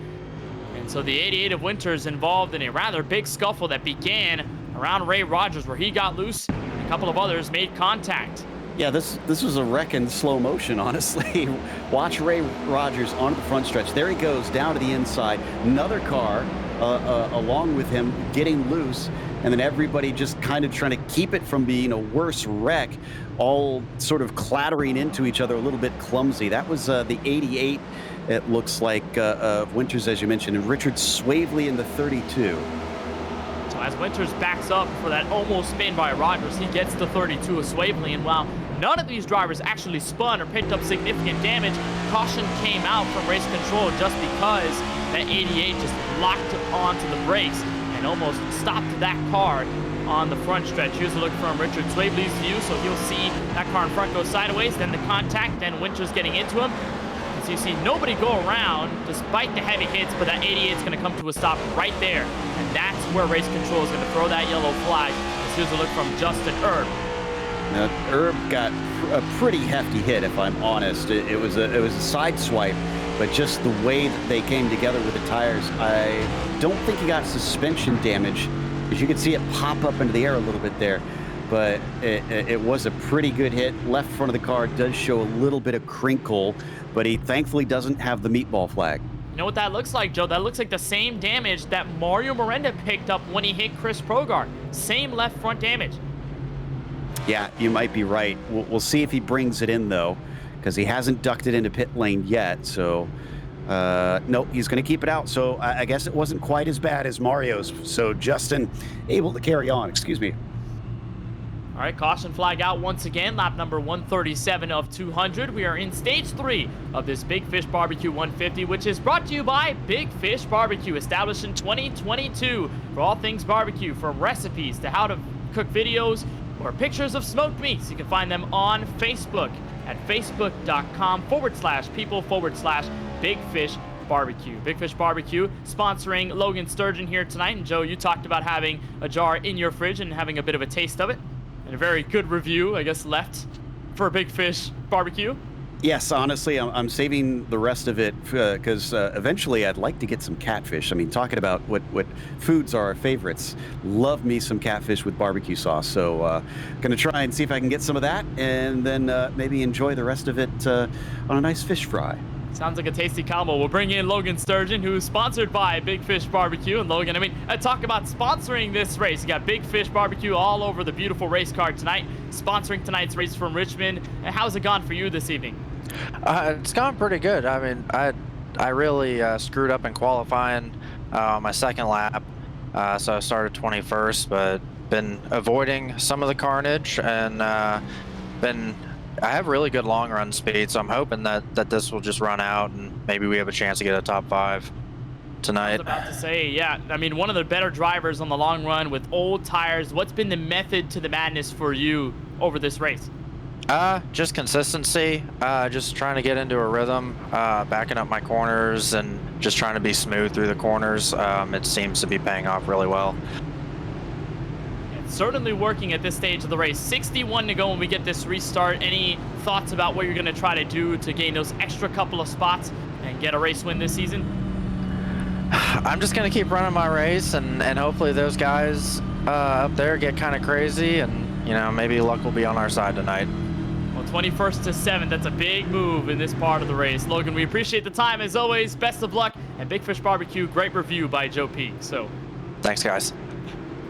And so the 88 of Winters involved in a rather big scuffle that began around Ray Rogers, where he got loose and a couple of others made contact. Yeah, this was a wreck in slow motion, honestly. Watch Ray Rogers onto the front stretch. There he goes down to the inside. Another car along with him getting loose, and then everybody just kind of trying to keep it from being a worse wreck, all sort of clattering into each other, a little bit clumsy. That was the 88, it looks like, Winters, as you mentioned, and Richard Swavely in the 32. So as Winters backs up for that almost spin by Rogers, he gets the 32 of Swavely, and while none of these drivers actually spun or picked up significant damage, caution came out from race control just because that 88 just locked onto the brakes and almost stopped that car on the front stretch. Here's a look from Richard Swavely's view, so he'll see that car in front go sideways, then the contact, then Winters getting into him. So you see nobody go around despite the heavy hits, but that 88 is going to come to a stop right there. And that's where race control is going to throw that yellow flag. Here's a look from Justin Erb. Now, Erb got a pretty hefty hit, if I'm honest. It was a side swipe, but just the way that they came together with the tires, I don't think he got suspension damage, because you could see it pop up into the air a little bit there. But it was a pretty good hit. Left front of the car does show a little bit of crinkle, but he thankfully doesn't have the meatball flag. You know what that looks like, Joe? That looks like the same damage that Mario Miranda picked up when he hit Chris Progard. Same left front damage. Yeah, you might be right. We'll see if he brings it in, though, because he hasn't ducked it into pit lane yet. So, no, he's going to keep it out. So I guess it wasn't quite as bad as Mario's. So Justin able to carry on, excuse me. All right, caution flag out once again. Lap number 137 of 200. We are in stage 3 of this Big Fish Barbecue 150, which is brought to you by Big Fish Barbecue, established in 2022 for all things barbecue, from recipes to how to cook videos or pictures of smoked meats. You can find them on Facebook at facebook.com/people/Big Fish Barbecue. Big Fish Barbecue sponsoring Logan Sturgeon here tonight. And Joe, you talked about having a jar in your fridge and having a bit of a taste of it. And a very good review, I guess, left for Big Fish Barbecue. Yes, honestly, I'm saving the rest of it because eventually I'd like to get some catfish. I mean, talking about what foods are our favorites, love me some catfish with barbecue sauce. So going to try and see if I can get some of that and then maybe enjoy the rest of it on a nice fish fry. Sounds like a tasty combo. We'll bring in Logan Sturgeon, who's sponsored by Big Fish Barbecue. And Logan, I mean, talk about sponsoring this race. You got Big Fish Barbecue all over the beautiful race car tonight, sponsoring tonight's race from Richmond. And how's it gone for you this evening? It's gone pretty good. I mean, I really screwed up in qualifying my second lap, so I started 21st, but been avoiding some of the carnage and I have really good long run speed, so I'm hoping that this will just run out and maybe we have a chance to get a top 5 tonight. I was about to say, yeah, I mean, one of the better drivers on the long run with old tires. What's been the method to the madness for you over this race? Just consistency, just trying to get into a rhythm, backing up my corners and just trying to be smooth through the corners. It seems to be paying off really well. Certainly working at this stage of the race. 61 to go when we get this restart. Any thoughts about what you're going to try to do to gain those extra couple of spots and get a race win this season? I'm just going to keep running my race and hopefully those guys up there get kind of crazy and, you know, maybe luck will be on our side tonight. Well, Well, 21st to 7th, that's a big move in this part of the race. Logan, we appreciate the time as always. Best of luck. And Big Fish BBQ, great review by Joe Peak. So, thanks, guys.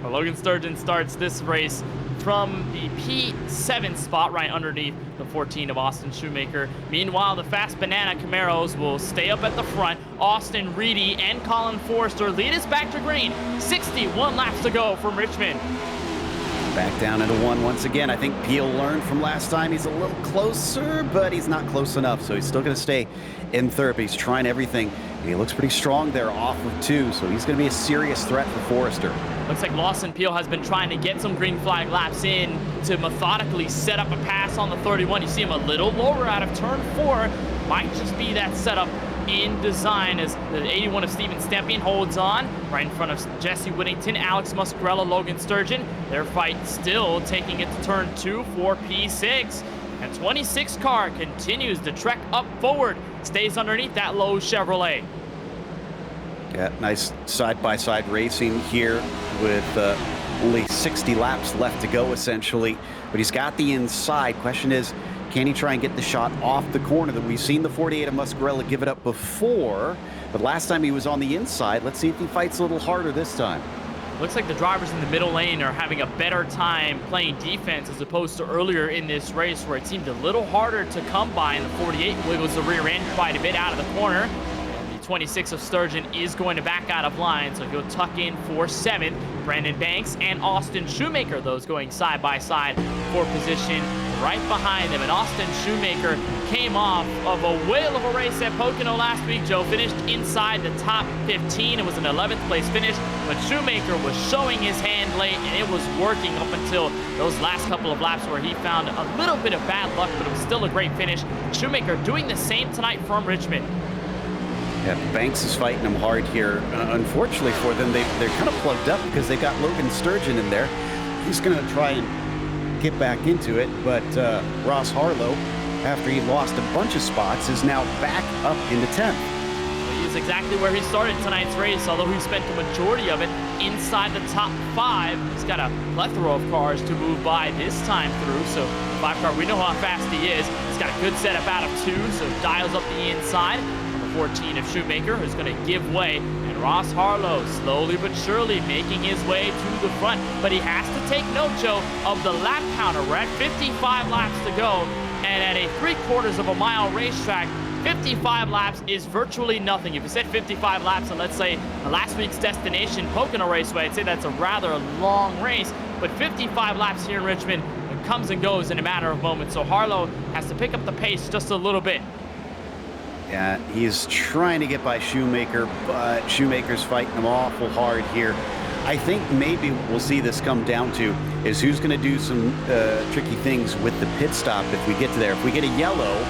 well, Logan Sturgeon starts this race from the P7 spot right underneath the 14 of Austin Shoemaker. Meanwhile, the Fast Banana Camaros will stay up at the front. Austin Reedy and Colin Forrester lead us back to green. 61 laps to go from Richmond. Back down into one once again. I think Peel learned from last time. He's a little closer, but he's not close enough, so he's still going to stay in third. But he's trying everything. He looks pretty strong there off of 2, so he's going to be a serious threat for Forrester. Looks like Lawson Peel has been trying to get some green flag laps in to methodically set up a pass on the 31. You see him a little lower out of turn 4. Might just be that setup in design as the 81 of Steven Stempien holds on right in front of Jesse Whittington, Alex Muscarella, Logan Sturgeon. Their fight still taking it to turn 2 for P6. And 26 car continues to trek up forward, stays underneath that low Chevrolet. Yeah, nice side-by-side racing here with only 60 laps left to go, essentially. But he's got the inside. Question is, can he try and get the shot off the corner? That we've seen the 48 of Muscarella give it up before, but last time he was on the inside. Let's see if he fights a little harder this time. Looks like the drivers in the middle lane are having a better time playing defense as opposed to earlier in this race where it seemed a little harder to come by, and the 48 wiggles the rear end quite a bit out of the corner. 26 of Sturgeon is going to back out of line, so he'll tuck in for 7th. Brandon Banks and Austin Shoemaker, those going side by side for position right behind them. And Austin Shoemaker came off of a whale of a race at Pocono last week. Joe finished inside the top 15. It was an 11th place finish, but Shoemaker was showing his hand late, and it was working up until those last couple of laps where he found a little bit of bad luck, but it was still a great finish. Shoemaker doing the same tonight from Richmond. Yeah, Banks is fighting them hard here. Unfortunately for them, they're kind of plugged up because they got Logan Sturgeon in there. He's going to try and get back into it, but Ross Harlow, after he lost a bunch of spots, is now back up into 10th. He is exactly where he started tonight's race, although he spent the majority of it inside the top 5. He's got a plethora of cars to move by this time through, so 5 car, we know how fast he is. He's got a good setup out of 2, so dials up the inside. 14 of Shoemaker, who's going to give way, and Ross Harlow slowly but surely making his way to the front, but he has to take note, Joe, of the lap counter. We're at 55 laps to go, and at a 3/4 of a mile racetrack, 55 laps is virtually nothing. If you said 55 laps, and let's say last week's destination, Pocono Raceway, I'd say that's a rather long race, but 55 laps here in Richmond, it comes and goes in a matter of moments, so Harlow has to pick up the pace just a little bit. Yeah, he's trying to get by Shoemaker, but Shoemaker's fighting him awful hard here. I think maybe what we'll see this come down to is who's going to do some tricky things with the pit stop if we get to there. If we get a yellow,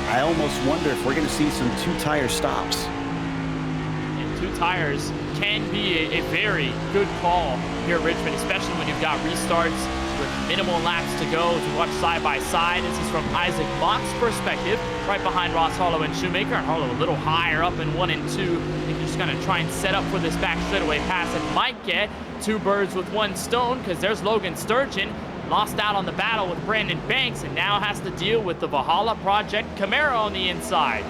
I almost wonder if we're going to see some 2-tire stops. And 2 tires can be a very good call here at Richmond, especially when you've got restarts with minimal laps to go to watch side by side. This is from Isaac Mock's perspective, right behind Ross Harlow and Shoemaker. And Harlow a little higher up in 1 and 2. I think he's just going to try and set up for this back straightaway pass and might get 2 birds with 1 stone, because there's Logan Sturgeon. Lost out on the battle with Brandon Banks and now has to deal with the Valhalla Project Camaro on the inside.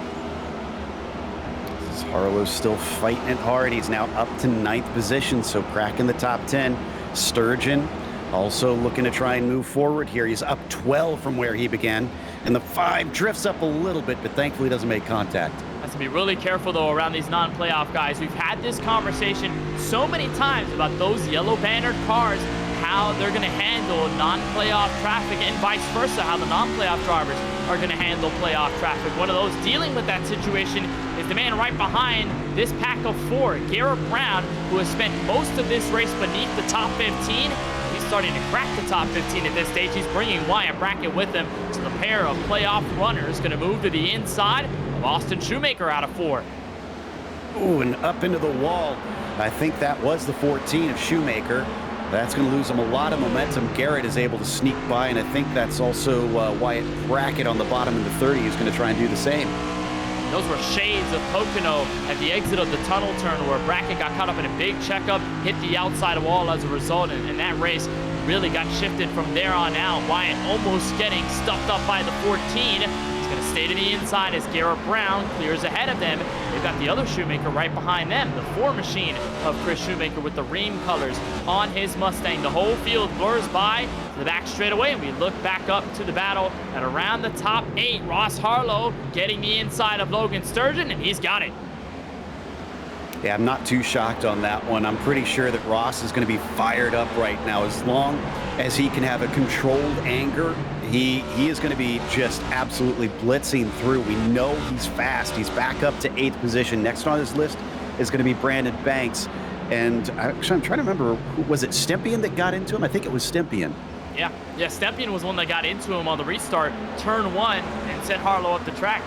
Harlow's still fighting it hard. He's now up to 9th position, so cracking the top 10. Sturgeon also looking to try and move forward here. He's up 12 from where he began, and the 5 drifts up a little bit, but thankfully doesn't make contact. Has to be really careful, though, around these non-playoff guys. We've had this conversation so many times about those yellow bannered cars, how they're going to handle non-playoff traffic, and vice versa, how the non-playoff drivers are going to handle playoff traffic. One of those dealing with that situation is the man right behind this pack of 4, Garrett Brown, who has spent most of this race beneath the top 15. He's starting to crack the top 15 at this stage. He's bringing Wyatt Brackett with him. So the pair of playoff runners going to move to the inside of Austin Shoemaker out of 4. Ooh, and up into the wall. I think that was the 14 of Shoemaker. That's going to lose him a lot of momentum. Garrett is able to sneak by, and I think that's also Wyatt Brackett on the bottom of the 30 is going to try and do the same. Those were shades of Pocono at the exit of the tunnel turn where Brackett got caught up in a big checkup, hit the outside wall as a result, and that race really got shifted from there on out. Wyatt almost getting stuffed up by the 14. He's going to stay to the inside as Garrett Brown clears ahead of them. They've got the other Shoemaker right behind them, the 4 machine of Chris Shoemaker with the Ream colors on his Mustang. The whole field blurs by to the back straightaway, and we look back up to the battle at around the top 8. Ross Harlow getting the inside of Logan Sturgeon, and he's got it. Yeah, I'm not too shocked on that one. I'm pretty sure that Ross is going to be fired up right now. As long as he can have a controlled anger, he is going to be just absolutely blitzing through. We know he's fast. He's back up to 8th position. Next on his list is going to be Brandon Banks. And actually, I'm trying to remember, was it Stempion that got into him? I think it was Stempion. Yeah, Stempion was one that got into him on the restart, turn 1, and sent Harlow up the track.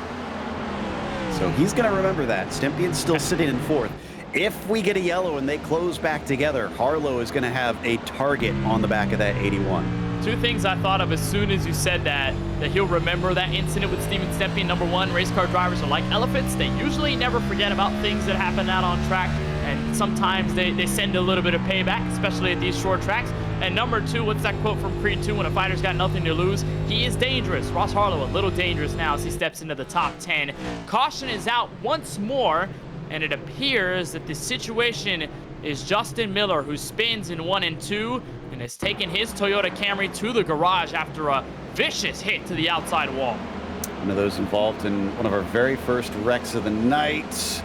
So he's going to remember that. Stempion's still sitting in 4th. If we get a yellow and they close back together, Harlow is going to have a target on the back of that 81. 2 things I thought of as soon as you said that he'll remember that incident with Steven Stempion. Number 1, race car drivers are like elephants. They usually never forget about things that happen out on track, and sometimes they send a little bit of payback, especially at these short tracks. And number 2, what's that quote from Creed 2? When a fighter's got nothing to lose, he is dangerous. Ross Harlow a little dangerous now as he steps into the top 10. Caution is out once more, and it appears that the situation is Justin Miller, who spins in 1 and 2 and has taken his Toyota Camry to the garage after a vicious hit to the outside wall. One of those involved in one of our very first wrecks of the night.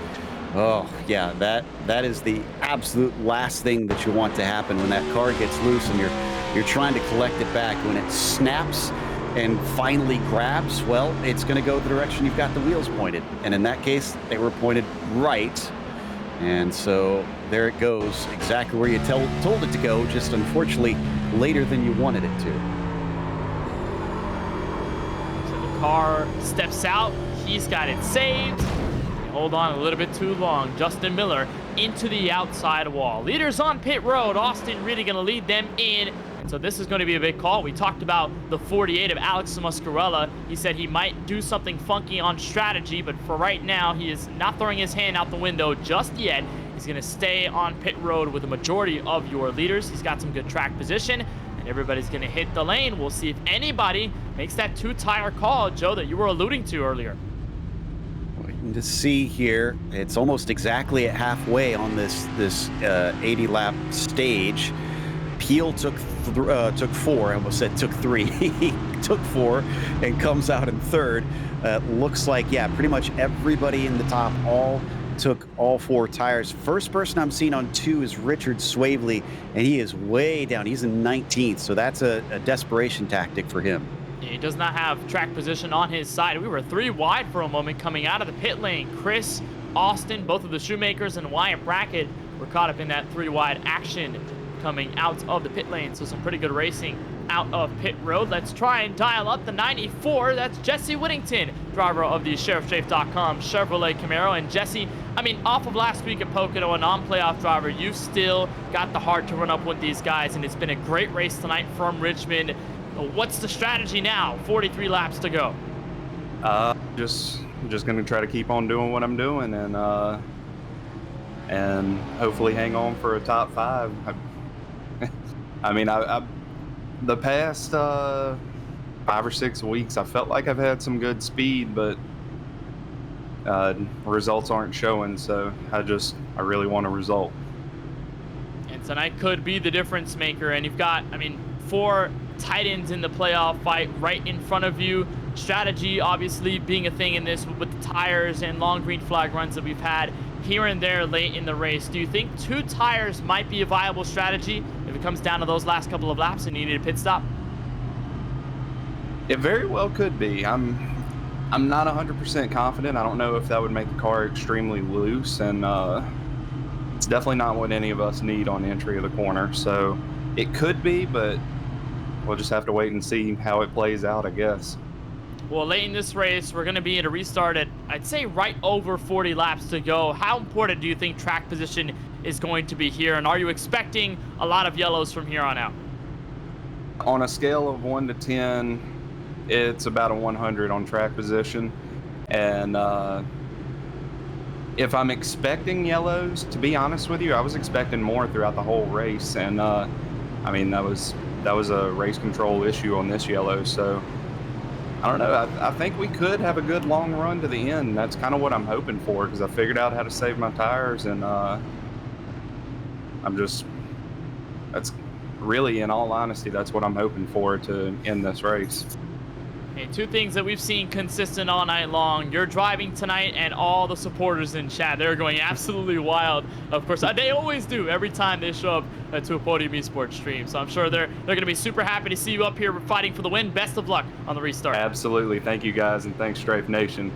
Oh, yeah, that is the absolute last thing that you want to happen when that car gets loose and you're trying to collect it back. When it snaps and finally grabs, well, it's going to go the direction you've got the wheels pointed. And in that case, they were pointed right. And so there it goes, exactly where you told it to go, just unfortunately later than you wanted it to. So the car steps out. He's got it saved. Hold on a little bit too long. Justin Miller into the outside wall. Leaders on pit road. Austin really going to lead them in. And so this is going to be a big call. We talked about the 48 of Alex Muscarella. He said he might do something funky on strategy, but for right now, he is not throwing his hand out the window just yet. He's going to stay on pit road with the majority of your leaders. He's got some good track position, and everybody's going to hit the lane. We'll see if anybody makes that 2-tire call, Joe, that you were alluding to earlier. To see here, it's almost exactly at halfway on this 80-lap stage. Peel took 4. I almost said took 3. He took 4 and comes out in 3rd. Looks like, yeah, pretty much everybody in the top all took all 4 tires. First person I'm seeing on 2 is Richard Swavely, and he is way down. He's in 19th, so that's a desperation tactic for him. He does not have track position on his side. We were 3 wide for a moment coming out of the pit lane. Chris, Austin, both of the Shoemakers, and Wyatt Brackett were caught up in that 3 wide action coming out of the pit lane. So some pretty good racing out of pit road. Let's try and dial up the 94. That's Jesse Whittington, driver of the SheriffStrafe.com Chevrolet Camaro. And Jesse, I mean, off of last week at Pocono, a non-playoff driver, you've still got the heart to run up with these guys, and it's been a great race tonight from Richmond. What's the strategy now? 43 laps to go. Just gonna try to keep on doing what I'm doing, and hopefully hang on for a top 5. I mean, the past 5 or 6 weeks, I felt like I've had some good speed, but results aren't showing. So I really want a result. And tonight could be the difference maker. And you've got, I mean, 4 Titans in the playoff fight right in front of you. Strategy obviously being a thing in this with the tires and long green flag runs that we've had here and there late in the race. Do you think 2 tires might be a viable strategy if it comes down to those last couple of laps and you need a pit stop? It very well could be. I'm not 100% confident. I don't know if that would make the car extremely loose, and it's definitely not what any of us need on the entry of the corner. So it could be, but we'll just have to wait and see how it plays out, I guess. Well, late in this race, we're going to be at a restart at, I'd say, right over 40 laps to go. How important do you think track position is going to be here? And are you expecting a lot of yellows from here on out? On a scale of 1 to 10, it's about a 100 on track position. And if I'm expecting yellows, to be honest with you, I was expecting more throughout the whole race. And I mean, that was that was a race control issue on this yellow. So I don't know. I think we could have a good long run to the end. That's kind of what I'm hoping for, because I figured out how to save my tires, and that's really, in all honesty, that's what I'm hoping for to end this race. Hey, two things that we've seen consistent all night long. You're driving tonight, and all the supporters in chat, they're going absolutely wild. Of course, they always do every time they show up to a Podium Esports stream. So I'm sure they're going to be super happy to see you up here fighting for the win. Best of luck on the restart. Absolutely. Thank you, guys, and thanks, Strafe Nation.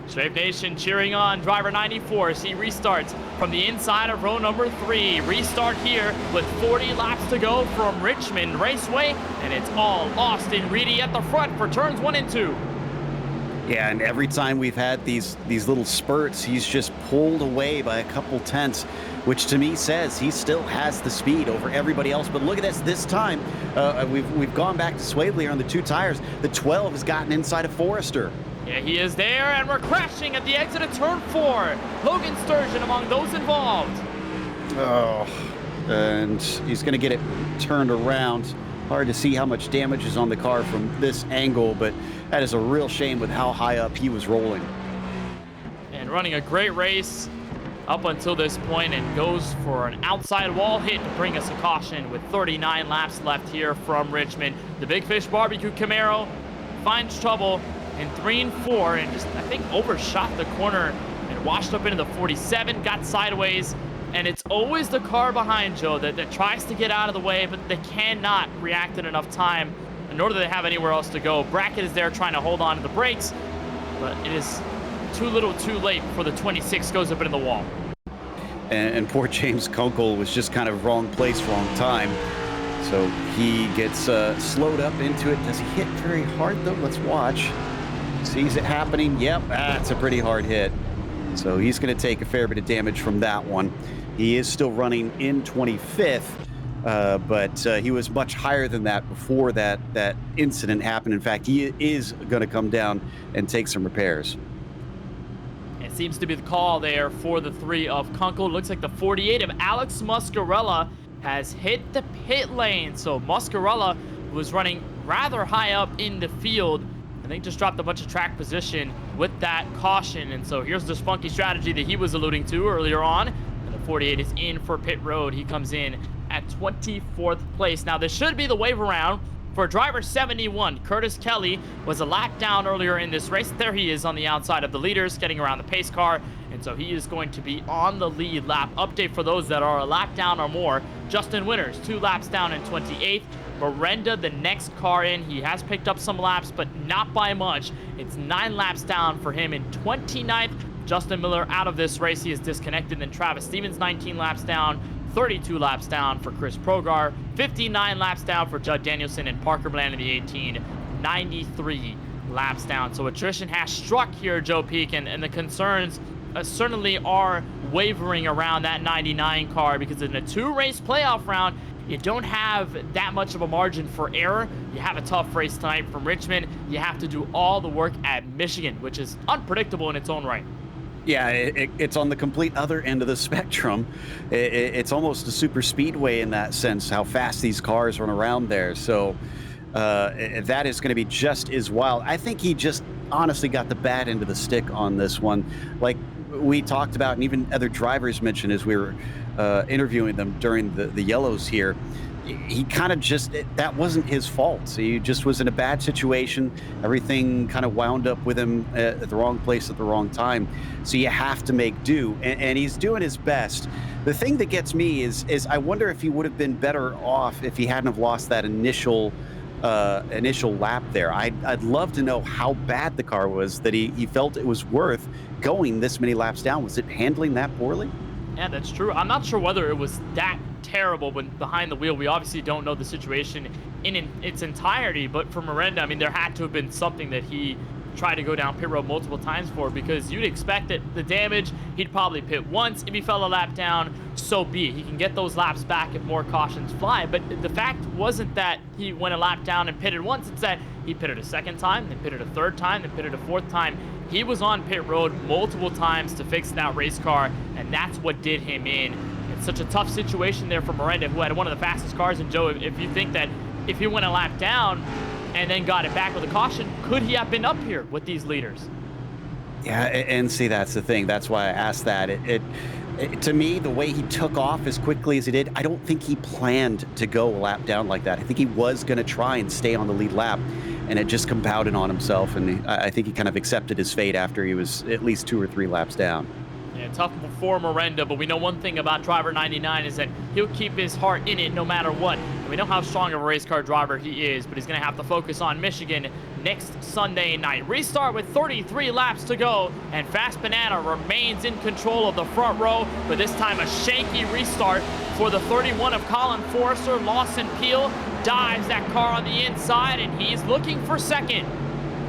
Strafe Nation cheering on driver 94 as he restarts from the inside of row number 3. Restart here with 40 laps to go from Richmond Raceway, and it's all Austin Reedy at the front for turns 1 and 2. Yeah, and every time we've had these little spurts, he's just pulled away by a couple tenths, which to me says he still has the speed over everybody else. But look at this time. We've gone back to Swavely on the 2 tires. The 12 has gotten inside of Forrester. Yeah, he is there, and we're crashing at the exit of turn 4. Logan Sturgeon among those involved. Oh, and he's going to get it turned around. Hard to see how much damage is on the car from this angle, but that is a real shame with how high up he was rolling. And running a great race up until this point, and goes for an outside wall hit to bring us a caution with 39 laps left here from Richmond. The Big Fish Barbecue Camaro finds trouble in 3 and 4, and just, I think, overshot the corner and washed up into the 47, got sideways. And it's always the car behind Joe that tries to get out of the way, but they cannot react in enough time, nor do they have anywhere else to go. Brackett is there trying to hold on to the brakes, but it is too little too late before the 26 goes up into the wall. And poor James Kunkel was just kind of wrong place, wrong time. So he gets slowed up into it. Does he hit very hard, though? Let's watch. Sees it happening. Yep, that's a pretty hard hit. So he's going to take a fair bit of damage from that one. He is still running in 25th, but he was much higher than that before that incident happened. In fact, he is going to come down and take some repairs. It seems to be the call there for the 3 of Kunkel. Looks like the 48 of Alex Muscarella has hit the pit lane. So Muscarella was running rather high up in the field, and they just dropped a bunch of track position with that caution. And so here's this funky strategy that he was alluding to earlier on. And the 48 is in for pit road. He comes in at 24th place. Now, this should be the wave around for driver 71. Curtis Kelly was a lap down earlier in this race. There he is on the outside of the leaders, getting around the pace car. And so he is going to be on the lead lap. Update for those that are a lap down or more. Justin Winters, 2 laps down in 28th. Miranda, the next car in. He has picked up some laps, but not by much. It's 9 laps down for him in 29th. Justin Miller out of this race. He is disconnected. Then Travis Stevens, 19 laps down. 32 laps down for Chris Progar. 59 laps down for Judd Danielson, and Parker Bland in the 18. 93 laps down. So attrition has struck here, Joe Peak, and the concerns certainly are wavering around that 99 car, because in a 2-race playoff round, you don't have that much of a margin for error. You have a tough race tonight from Richmond. You have to do all the work at Michigan, which is unpredictable in its own right. Yeah, it's on the complete other end of the spectrum. It's almost a super speedway in that sense, how fast these cars run around there. So that is going to be just as wild. I think he just honestly got the bad end of the stick on this one. Like we talked about, and even other drivers mentioned as we were interviewing them during the yellows here, he kind of just, that wasn't his fault. So he just was in a bad situation. Everything kind of wound up with him at the wrong place at the wrong time. So you have to make do, and he's doing his best. The thing that gets me is I wonder if he would have been better off if he hadn't have lost that initial lap there. I'd love to know how bad the car was that he felt it was worth going this many laps down. Was it handling that poorly? Yeah, that's true. I'm not sure whether it was that terrible when behind the wheel. We obviously don't know the situation in its entirety, but for Miranda, I mean, there had to have been something that he tried to go down pit road multiple times for, because you'd expect that the damage, he'd probably pit once. If he fell a lap down, so be it. He can get those laps back if more cautions fly. But the fact wasn't that he went a lap down and pitted once. It's that he pitted a second time, then pitted a third time, then pitted a fourth time. He was on pit road multiple times to fix that race car, and that's what did him in. And It's such a tough situation there for Miranda, who had one of the fastest cars. And Joe, if you think that if he went a lap down and then got it back with a caution, could he have been up here with these leaders? Yeah, and see, that's the thing. That's why I asked that. To me, the way he took off as quickly as he did, I don't think he planned to go a lap down like that. I think he was going to try and stay on the lead lap, and it just compounded on himself. And I think he kind of accepted his fate after he was at least 2 or 3 laps down. Yeah, tough for Miranda, but we know one thing about driver 99 is that he'll keep his heart in it no matter what. And we know how strong of a race car driver he is, but he's going to have to focus on Michigan next Sunday night. Restart with 33 laps to go, and Fast Banana remains in control of the front row, but this time a shaky restart for the 31 of Colin Forrester. Lawson Peel dives that car on the inside, and he's looking for second.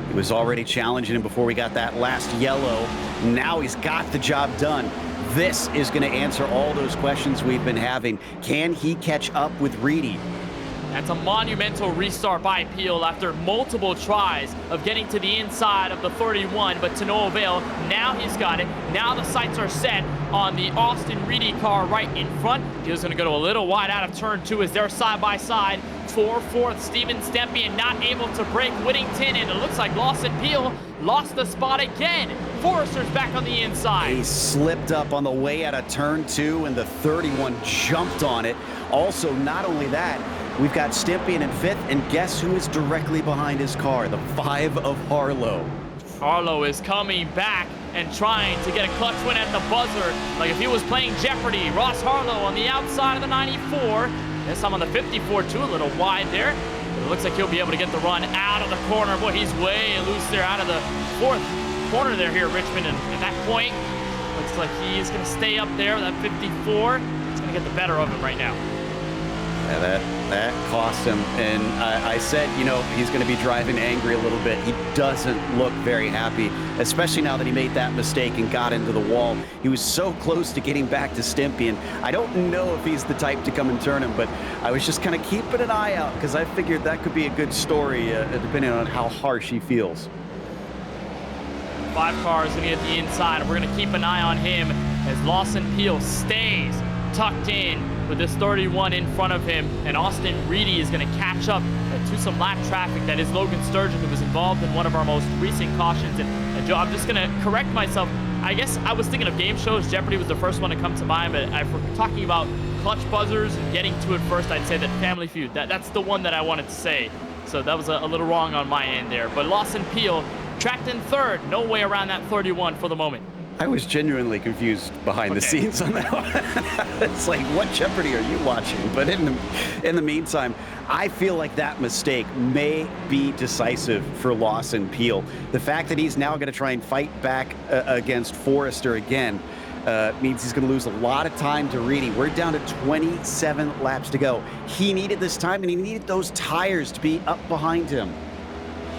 He was already challenging him before we got that last yellow. Now he's got the job done. This is going to answer all those questions we've been having. Can he catch up with Reedy? That's a monumental restart by Peel after multiple tries of getting to the inside of the 31, but to no avail. Now he's got it. Now the sights are set on the Austin Reedy car right in front. Peel's going to go to a little wide out of turn 2 as they're side by side. 4-4, Steven Stempien not able to break Whittington, and it looks like Lawson Peel lost the spot again. Forrester's back on the inside. He slipped up on the way out of turn 2, and the 31 jumped on it. Also, not only that, we've got Stempien in 5th, and guess who is directly behind his car? The 5 of Harlow. Harlow is coming back and trying to get a clutch win at the buzzer, like if he was playing Jeopardy. Ross Harlow on the outside of the 94. This time on the 54 too, a little wide there. It looks like he'll be able to get the run out of the corner. Boy, he's way loose there out of the 4th corner there here at Richmond. And at that point, looks like he's going to stay up there with that 54. It's going to get the better of him right now. Yeah, that cost him, and I said, you know, he's going to be driving angry a little bit. He doesn't look very happy, especially now that he made that mistake and got into the wall. He was so close to getting back to Stempien. I don't know if he's the type to come and turn him, but I was just kind of keeping an eye out because I figured that could be a good story, depending on how harsh he feels. 5 cars going to get the inside, and we're going to keep an eye on him as Lawson Peel stays tucked in with this 31 in front of him, and Austin Reedy is going to catch up to some lap traffic. That is Logan Sturgeon, who was involved in one of our most recent cautions. And Joe, I'm just going to correct myself. I guess I was thinking of game shows. Jeopardy was the first one to come to mind, but if we're talking about clutch buzzers and getting to it first, I'd say that Family Feud. That's the one that I wanted to say. So that was a little wrong on my end there. But Lawson Peel tracked in 3rd. No way around that 31 for the moment. I was genuinely confused behind the scenes on that one. It's like, what Jeopardy are you watching? But in the meantime, I feel like that mistake may be decisive for Lawson Peel. The fact that he's now going to try and fight back against Forrester again means he's going to lose a lot of time to Reedy. We're down to 27 laps to go. He needed this time, and he needed those tires to be up behind him.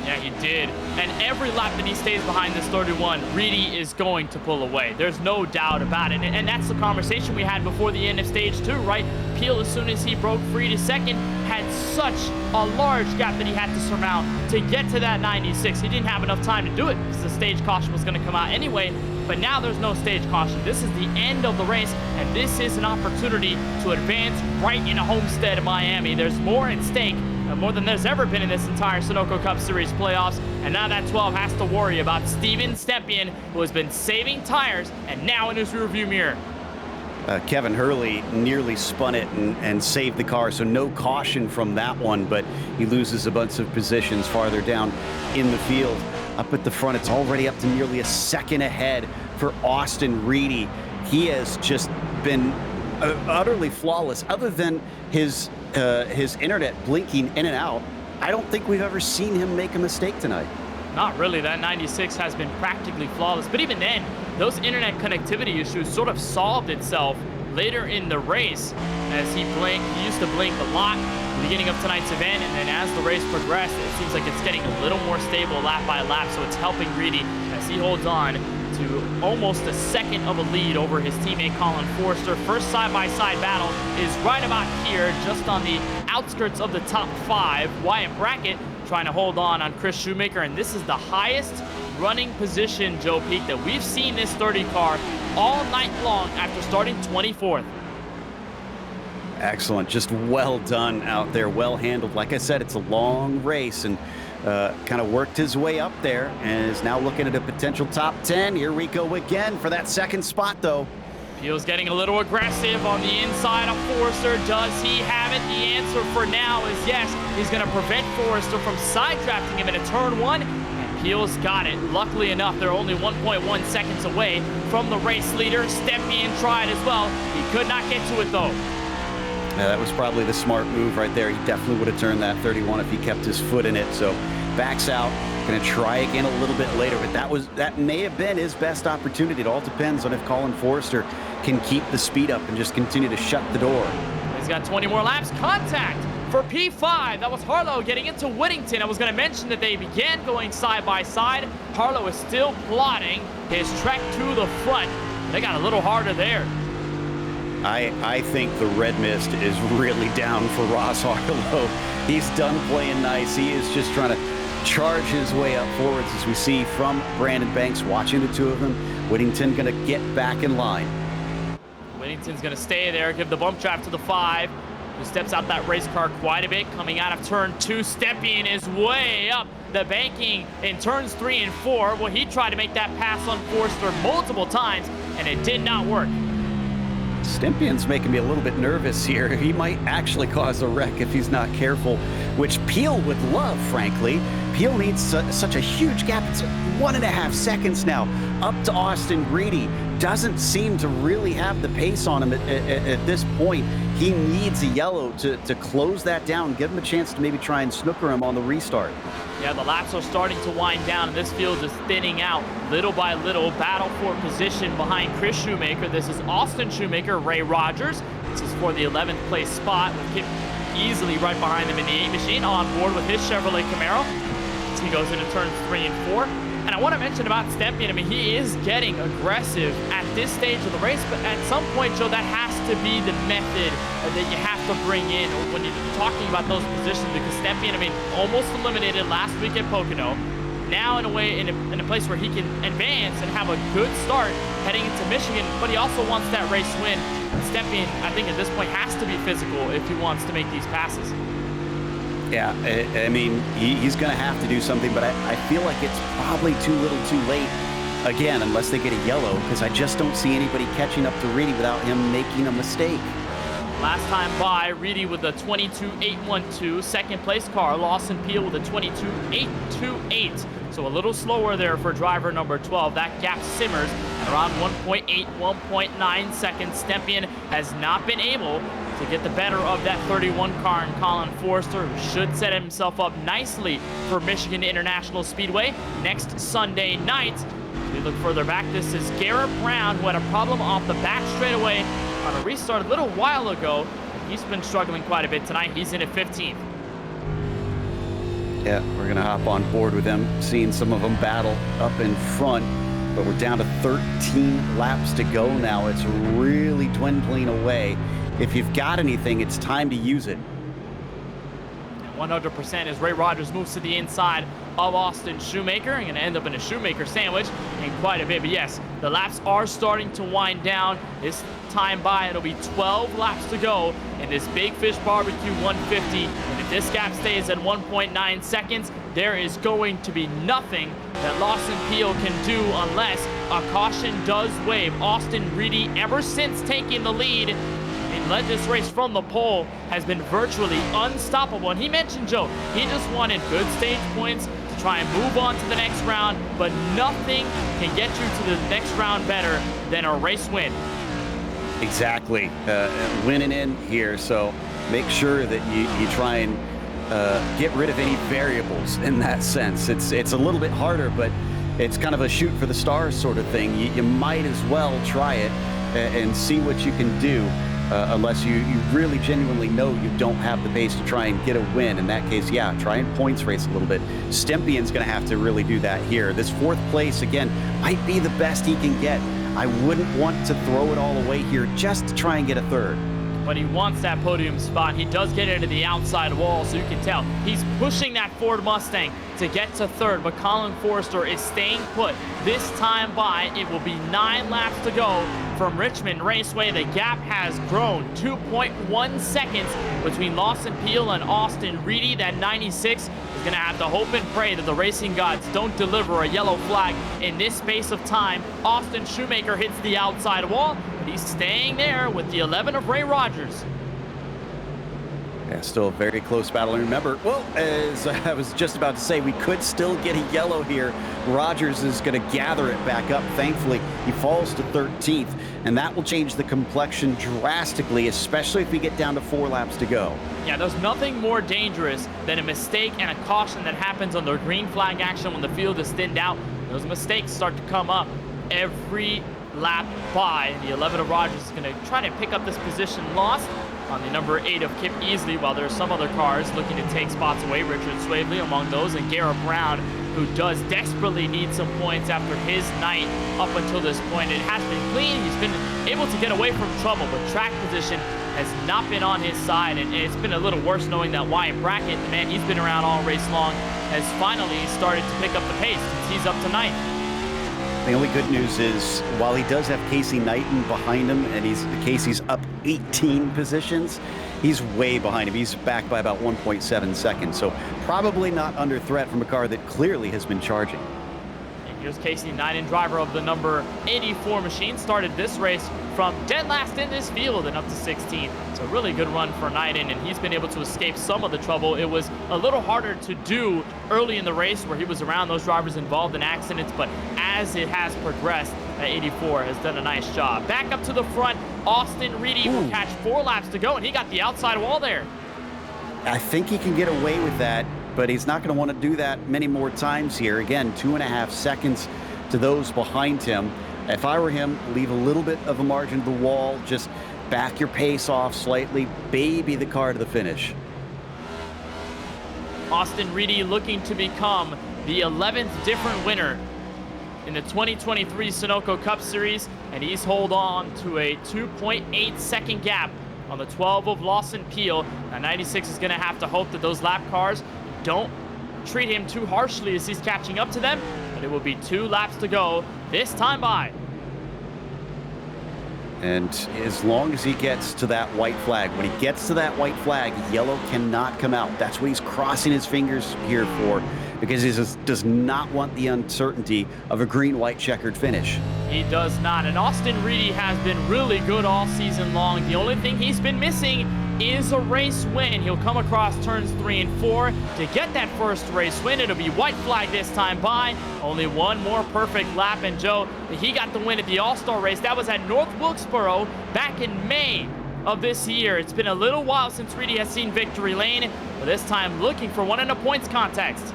Yeah, he did. And every lap that he stays behind this 31, Reedy is going to pull away. There's no doubt about it. And that's the conversation we had before the end of stage 2, right? Peel, as soon as he broke free to 2nd, had such a large gap that he had to surmount to get to that 96. He didn't have enough time to do it because the stage caution was going to come out anyway. But now there's no stage caution. This is the end of the race, and this is an opportunity to advance right into Homestead in Miami. There's more at stake, more than there's ever been in this entire Sunoco Cup Series playoffs. And now that 12 has to worry about Steven Stempien, who has been saving tires and now in his rearview mirror. Kevin Hurley nearly spun it and saved the car, so no caution from that one, but he loses a bunch of positions farther down in the field. Up at the front, it's already up to nearly a second ahead for Austin Reedy. He has just been utterly flawless. Other than his internet blinking in and out, I don't think we've ever seen him make a mistake tonight. Not really. That 96 has been practically flawless. But even then, those internet connectivity issues sort of solved itself later in the race as he used to blink a lot at the beginning of tonight's event, and then as the race progressed, it seems like it's getting a little more stable lap by lap, so it's helping Reedy as he holds on to almost a second of a lead over his teammate Colin Forrester. First side-by-side battle is right about here, just on the outskirts of the top 5. Wyatt Brackett trying to hold on Chris Shoemaker, and this is the highest running position, Joe Peak, that we've seen this 30 car all night long after starting 24th. Excellent. Just well done out there. Well handled. Like I said, it's a long race, and kind of worked his way up there and is now looking at a potential top 10. Here we go again for that second spot, though. Peel's getting a little aggressive on the inside of Forrester. Does he have it? The answer for now is yes. He's going to prevent Forrester from side drafting him into turn 1. And Peel's got it. Luckily enough, they're only 1.1 seconds away from the race leader. Stepien tried as well. He could not get to it, though. Yeah, that was probably the smart move right there. He definitely would have turned that 31 if he kept his foot in it. So backs out. Going to try again a little bit later, but that may have been his best opportunity. It all depends on if Colin Forrester can keep the speed up and just continue to shut the door. He's got 20 more laps. Contact for P5. That was Harlow getting into Whittington. I was going to mention that they began going side by side. Harlow is still plotting his trek to the front. They got a little harder there. I think the red mist is really down for Ross Harlow. He's done playing nice. He is just trying to charge his way up forwards, as we see from Brandon Banks watching the two of them. Whittington going to get back in line. Whittington's going to stay there, give the bump drive to the 5, who steps out that race car quite a bit. Coming out of turn 2, Stepien is way up the banking in turns 3 and 4. Well, he tried to make that pass on Forrester multiple times, and it did not work. Stepien's making me a little bit nervous here. He might actually cause a wreck if he's not careful, which Peel would love, frankly. Peel needs such a huge gap. It's 1.5 seconds now up to Austin Reedy. Doesn't seem to really have the pace on him at this point. He needs a yellow to close that down, give him a chance to maybe try and snooker him on the restart. Yeah, the laps are starting to wind down, and this field is thinning out little by little. Battle for position behind Chris Shoemaker. This is Austin Shoemaker, Ray Rogers. This is for the 11th place spot, with Kip easily right behind him in the 8 machine, on board with his Chevrolet Camaro. As he goes into turns 3 and 4. And I want to mention about Stepien, I mean, he is getting aggressive at this stage of the race, but at some point, Joe, that has to be the method that you have to bring in when you're talking about those positions, because Stepien, I mean, almost eliminated last week at Pocono. Now, in a way, in a place where he can advance and have a good start heading into Michigan, but he also wants that race win. Stepien, I think, at this point, has to be physical if he wants to make these passes. Yeah, I mean, he's going to have to do something, but I feel like it's probably too little too late, again, unless they get a yellow, because I just don't see anybody catching up to Reedy without him making a mistake. Last time by, Reedy with a 22.812, second place car. Lawson Peel with a 22.828. So a little slower there for driver number 12. That gap simmers at around 1.8, 1.9 seconds. Stepien has not been able to get the better of that 31 car in Colin Forrester, who should set himself up nicely for Michigan International Speedway next Sunday night. As we look further back, this is Garrett Brown, who had a problem off the back straightaway on a restart a little while ago. He's been struggling quite a bit tonight. He's in at 15th. Yeah, we're going to hop on board with them, seeing some of them battle up in front, but we're down to 13 laps to go now. It's really dwindling away. If you've got anything, it's time to use it. 100% as Ray Rogers moves to the inside of Austin Shoemaker. And going to end up in a Shoemaker sandwich in quite a bit. But yes, the laps are starting to wind down. This time by, it'll be 12 laps to go in this Big Fish Barbecue 150. And if this gap stays at 1.9 seconds, there is going to be nothing that Lawson Peel can do unless a caution does wave. Austin Reedy, ever since taking the lead and led this race from the pole, has been virtually unstoppable. And he mentioned, Joe, he just wanted good stage points to try and move on to the next round, but nothing can get you to the next round better than a race win. Exactly. Winning in here, so make sure that you try and get rid of any variables in that sense. It's a little bit harder, but it's kind of a shoot for the stars sort of thing. You might as well try it and see what you can do. Unless you really genuinely know you don't have the pace to try and get a win. In that case, yeah, try and points race a little bit. Stepien's going to have to really do that here. This 4th place, again, might be the best he can get. I wouldn't want to throw it all away here just to try and get a 3rd. But he wants that podium spot. He does get into the outside wall, so you can tell he's pushing that Ford Mustang to get to 3rd, but Colin Forrester is staying put. This time by, it will be 9 laps to go for from Richmond Raceway. The gap has grown 2.1 seconds between Lawson Peel and Austin Reedy. That 96 is going to have to hope and pray that the racing gods don't deliver a yellow flag in this space of time. Austin Shoemaker hits the outside wall, but he's staying there with the 11 of Ray Rogers. Yeah, still a very close battle. And remember, well, as I was just about to say, we could still get a yellow here. Rogers is going to gather it back up. Thankfully, he falls to 13th, and that will change the complexion drastically, especially if we get down to 4 laps to go. Yeah, there's nothing more dangerous than a mistake and a caution that happens under green flag action when the field is thinned out. Those mistakes start to come up every lap by. The 11 of Rogers is going to try to pick up this position lost on the number 8 of Kip Easley, while there are some other cars looking to take spots away. Richard Swavely among those, and Garrett Brown, who does desperately need some points after his night up until this point. It has been clean. He's been able to get away from trouble, but track position has not been on his side, and it's been a little worse knowing that Wyatt Brackett, the man he's been around all race long, has finally started to pick up the pace since he's up tonight. The only good news is, while he does have Casey Knighton behind him, and Casey's up 18 positions, he's way behind him. He's back by about 1.7 seconds, so probably not under threat from a car that clearly has been charging. And here's Casey Knighton, driver of the number 84 machine, started this race from dead last in this field and up to 16. It's a really good run for Knighton, and he's been able to escape some of the trouble. It was a little harder to do early in the race where he was around those drivers involved in accidents, but as it has progressed, 84 has done a nice job. Back up to the front, Austin Reedy will catch 4 laps to go, and he got the outside wall there. I think he can get away with that, but he's not going to want to do that many more times here. Again, 2.5 seconds to those behind him. If I were him, leave a little bit of a margin to the wall, just back your pace off slightly, baby the car to the finish. Austin Reedy looking to become the 11th different winner in the 2023 Sunoco Cup Series, and he's hold on to a 2.8 second gap on the 12 of Lawson Peel. Now 96 is going to have to hope that those lap cars don't treat him too harshly as he's catching up to them, but it will be 2 laps to go this time by. And as long as he gets to that white flag, when he gets to that white flag, yellow cannot come out. That's what he's crossing his fingers here for, because he just does not want the uncertainty of a green-white checkered finish. He does not, and Austin Reedy has been really good all season long. The only thing he's been missing is a race win. He'll come across turns 3 and 4 to get that first race win. It'll be white flag this time by. Only one more perfect lap, and Joe, he got the win at the All-Star race. That was at North Wilkesboro back in May of this year. It's been a little while since Reedy has seen victory lane, but this time looking for one in a points context.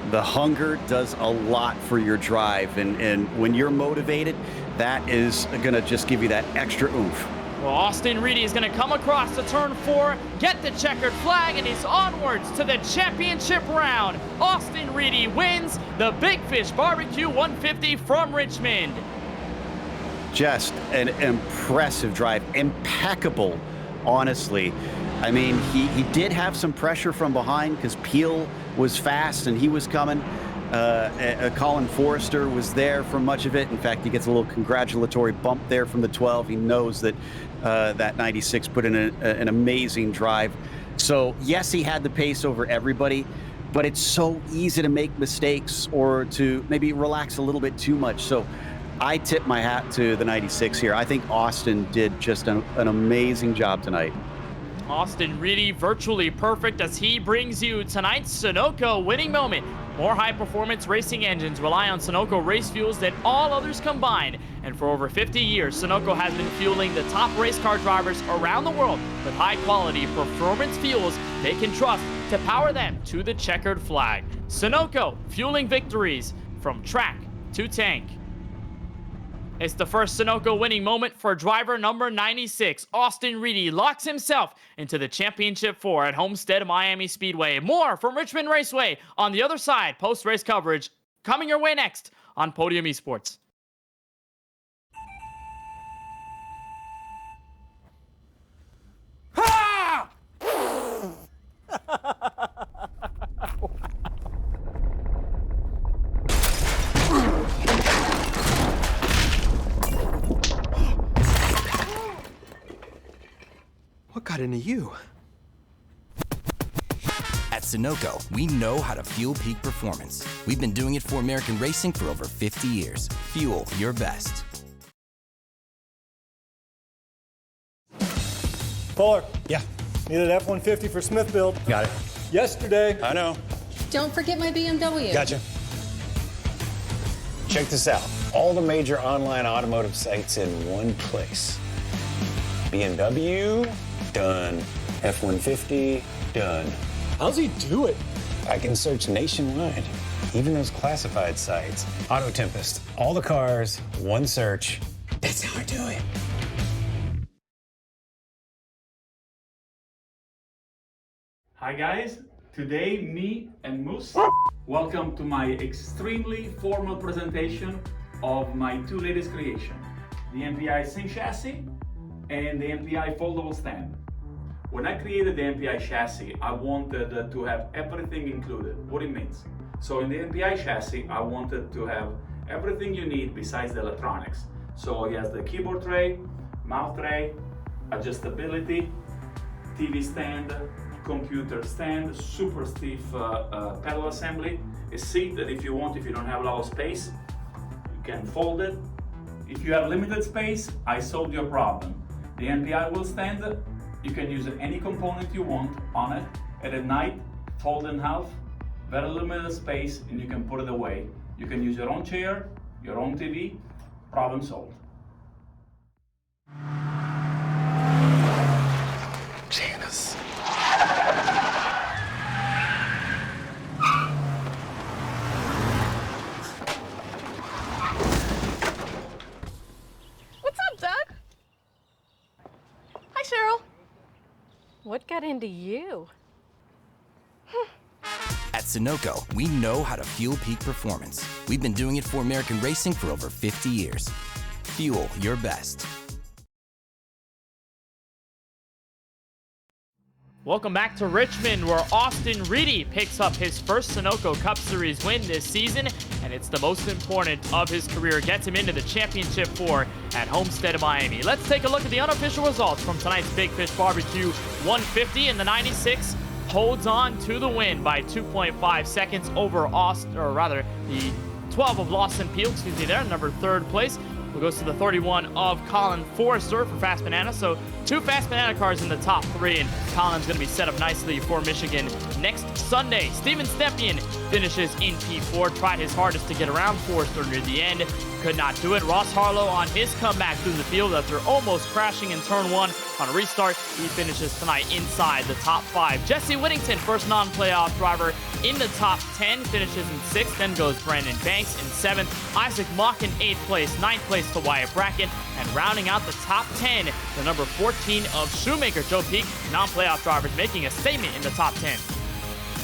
The hunger does a lot for your drive, and when you're motivated, that is going to just give you that extra oomph. Well, Austin Reedy is going to come across to turn 4, get the checkered flag, and he's onwards to the championship round. Austin Reedy wins the Big Fish BBQ 150 from Richmond. Just an impressive drive, impeccable, honestly. I mean, he did have some pressure from behind because Peel was fast and he was coming. Colin Forrester was there for much of it. In fact, he gets a little congratulatory bump there from the 12. He knows that that 96 put in an amazing drive. So, yes, he had the pace over everybody, but it's so easy to make mistakes or to maybe relax a little bit too much. So I tip my hat to the 96 here. I think Austin did just an amazing job tonight. Austin Reedy virtually perfect as he brings you tonight's Sunoco winning moment. More high-performance racing engines rely on Sunoco race fuels than all others combined. And for over 50 years, Sunoco has been fueling the top race car drivers around the world with high-quality performance fuels they can trust to power them to the checkered flag. Sunoco, fueling victories from track to tank. It's the first Sunoco winning moment for driver number 96. Austin Reedy locks himself into the Championship 4 at Homestead Miami Speedway. More from Richmond Raceway on the other side. Post-race coverage coming your way next on Podium Esports. you? At Sunoco, we know how to fuel peak performance. We've been doing it for American racing for over 50 years. Fuel your best. Fuller. Yeah. Needed F-150 for Smith build. Got it. Yesterday. I know. Don't forget my BMW. Gotcha. Check this out. All the major online automotive sites in one place. BMW, done. F-150, done. How's he do it? I can search nationwide, even those classified sites. Auto Tempest, all the cars, one search. That's how I do it. Hi guys, today me and Moose welcome to my extremely formal presentation of my two latest creations, the MPI Sync Chassis and the MPI Foldable Stand. When I created the MPI chassis, I wanted to have everything included, what it means. So in the MPI chassis, I wanted to have everything you need besides the electronics. So it has the keyboard tray, mouse tray, adjustability, TV stand, computer stand, super stiff pedal assembly, a seat that if you want, if you don't have a lot of space, you can fold it. If you have limited space, I solved your problem. The MPI wheel stand, you can use any component you want on it, and at night, fold in half, very limited space, and you can put it away. You can use your own chair, your own TV, problem solved. Janice. What's up, Doug? Hi, Cheryl. What got into you? At Sunoco, we know how to fuel peak performance. We've been doing it for American racing for over 50 years. Fuel your best. Welcome back to Richmond, where Austin Reedy picks up his first Sunoco Cup Series win this season, and it's the most important of his career. Gets him into the Championship 4 at Homestead of Miami. Let's take a look at the unofficial results from tonight's Big Fish Barbecue 150, and the 96 holds on to the win by 2.5 seconds over the 12 of Lawson Peel, there, number 3rd place. Goes to the 31 of Colin Forrester for Fast Banana. So 2 Fast Banana cars in the top 3, and Colin's going to be set up nicely for Michigan next Sunday. Steven Stepien finishes in P4, tried his hardest to get around Forrester near the end, could not do it. Ross Harlow on his comeback through the field after almost crashing in turn 1 on a restart. He finishes tonight inside the top 5. Jesse Whittington, first non-playoff driver in the top 10, finishes in 6th. Then goes Brandon Banks in 7th. Isaac Mock in 8th place, 9th place to Wyatt Bracken, and rounding out the top 10, the number 14 of Shoemaker. Joe Peak, non-playoff drivers making a statement in the top 10.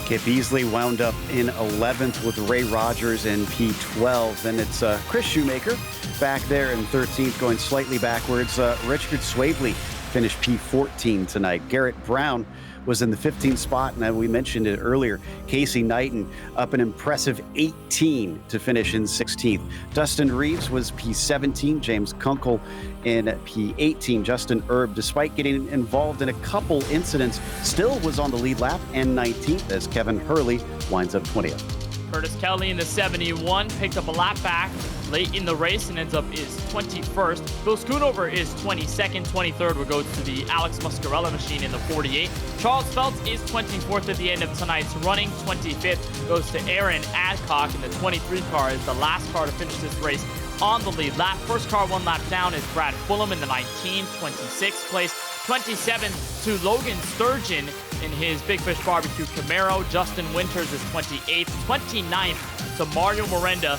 Kip Beasley wound up in 11th with Ray Rogers in P12. Then it's Chris Shoemaker back there in 13th, going slightly backwards. Richard Swavely finished P14 tonight. Garrett Brown was in the 15th spot, and we mentioned it earlier. Casey Knighton up an impressive 18 to finish in 16th. Dustin Reeves was P17. James Kunkel in P18. Justin Erb, despite getting involved in a couple incidents, still was on the lead lap and 19th as Kevin Hurley winds up 20th. Curtis Kelly in the 71 picked up a lap back late in the race and ends up is 21st. Bill Schoonover is 22nd. 23rd will go to the Alex Muscarella machine in the 48. Charles Phelps is 24th at the end of tonight's running. 25th goes to Aaron Adcock in the 23 car, is the last car to finish this race on the lead lap. First car 1 lap down is Brad Fulham in the 19th, 26th place. 27th to Logan Sturgeon in his Big Fish Barbecue Camaro. Justin Winters is 28th. 29th to Mario Miranda,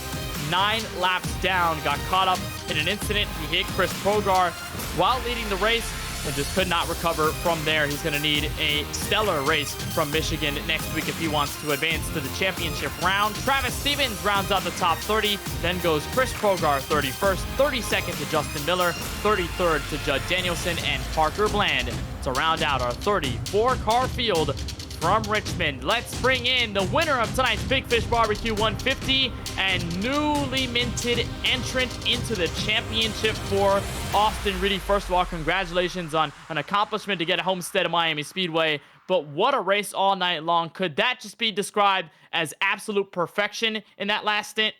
9 laps down. Got caught up in an incident. He hit Chris Progar while leading the race and just could not recover from there. He's going to need a stellar race from Michigan next week if he wants to advance to the championship round. Travis Stevens rounds out the top 30. Then goes Chris Progar 31st, 32nd to Justin Miller, 33rd to Judd Danielson and Parker Bland to round out our 34-car field from Richmond. Let's bring in the winner of tonight's Big Fish BBQ 150 and newly minted entrant into the championship for Austin Reedy. First of all, congratulations on an accomplishment to get a homestead at Miami Speedway. But what a race all night long. Could that just be described as absolute perfection in that last stint?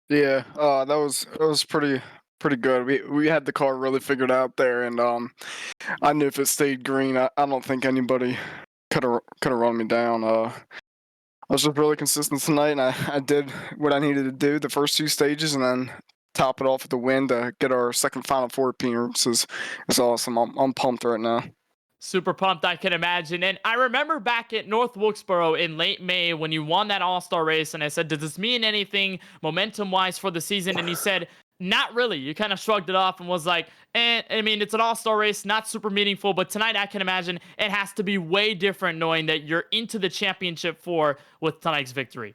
Yeah, that was pretty good. We had the car really figured out there, and I knew if it stayed green, I don't think anybody could have run me down. I was just really consistent tonight, and I did what I needed to do the first two stages, and then top it off with the win to get our second Final Four appearance. Is awesome. I'm pumped right now. Super pumped, I can imagine. And I remember back at North Wilkesboro in late May when you won that All-Star race, and I said, does this mean anything momentum-wise for the season? And you said, not really. You kind of shrugged it off and was like, I mean, it's an All-Star race, not super meaningful, but tonight I can imagine it has to be way different knowing that you're into the championship four with tonight's victory.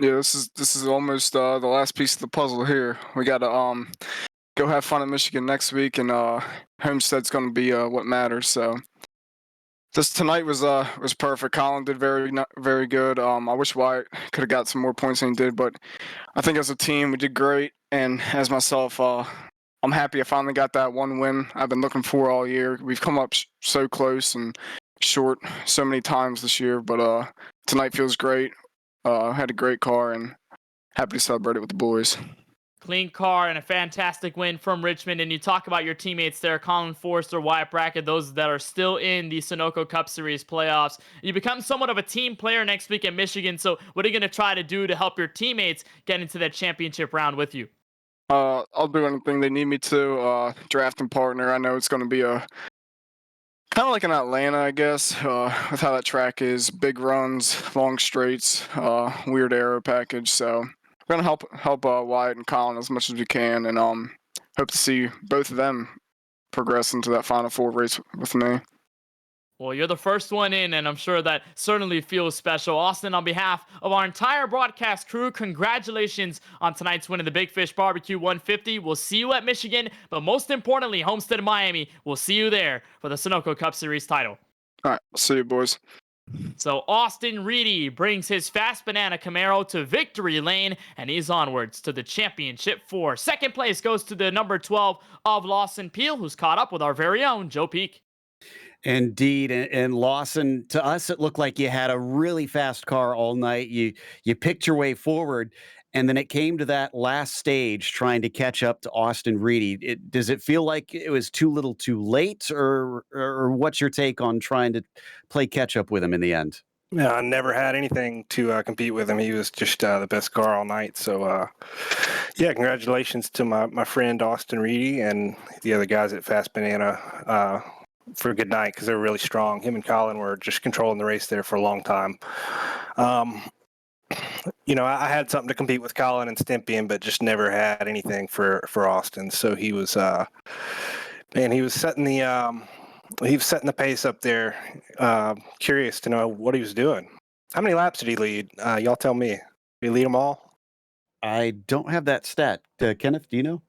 Yeah, this is almost the last piece of the puzzle here. We got to go have fun in Michigan next week, and Homestead's going to be what matters. So this tonight was perfect. Colin did very good. I wish Wyatt could have got some more points than he did, but I think as a team we did great. And as myself, I'm happy I finally got that one win I've been looking for all year. We've come up so close and short so many times this year, but tonight feels great. Had a great car and happy to celebrate it with the boys. Clean car and a fantastic win from Richmond. And you talk about your teammates there, Colin Forrester, Wyatt Brackett, those that are still in the Sunoco Cup Series playoffs. You become somewhat of a team player next week at Michigan. So what are you going to try to do to help your teammates get into that championship round with you? I'll do anything they need me to. Draft and partner. I know it's going to be a kind of like in Atlanta, I guess, with how that track is. Big runs, long straights, weird aero package. So we're gonna help Wyatt and Colin as much as we can, and hope to see both of them progress into that Final Four race with me. Well, you're the first one in, and I'm sure that certainly feels special. Austin, on behalf of our entire broadcast crew, congratulations on tonight's win of the Big Fish BBQ 150. We'll see you at Michigan, but most importantly, Homestead Miami. We'll see you there for the Sunoco Cup Series title. All right, see you, boys. So Austin Reedy brings his Fast Banana Camaro to victory lane, and he's onwards to the championship four. Second place goes to the number 12 of Lawson Peel, who's caught up with our very own Joe Peak. Indeed, and Lawson, to us, it looked like you had a really fast car all night. You picked your way forward, and then it came to that last stage trying to catch up to Austin Reedy. Does it feel like it was too little too late, or what's your take on trying to play catch up with him in the end? Yeah, I never had anything to compete with him. He was just the best car all night. So, yeah, congratulations to my friend Austin Reedy and the other guys at Fast Banana for a good night, because they were really strong. Him and Colin were just controlling the race there for a long time. You know, I had something to compete with Colin and Stympian, but just never had anything for Austin. So he was, he was setting the pace up there. Curious to know what he was doing. How many laps did he lead? Y'all tell me. Did he lead them all? I don't have that stat. Kenneth, do you know?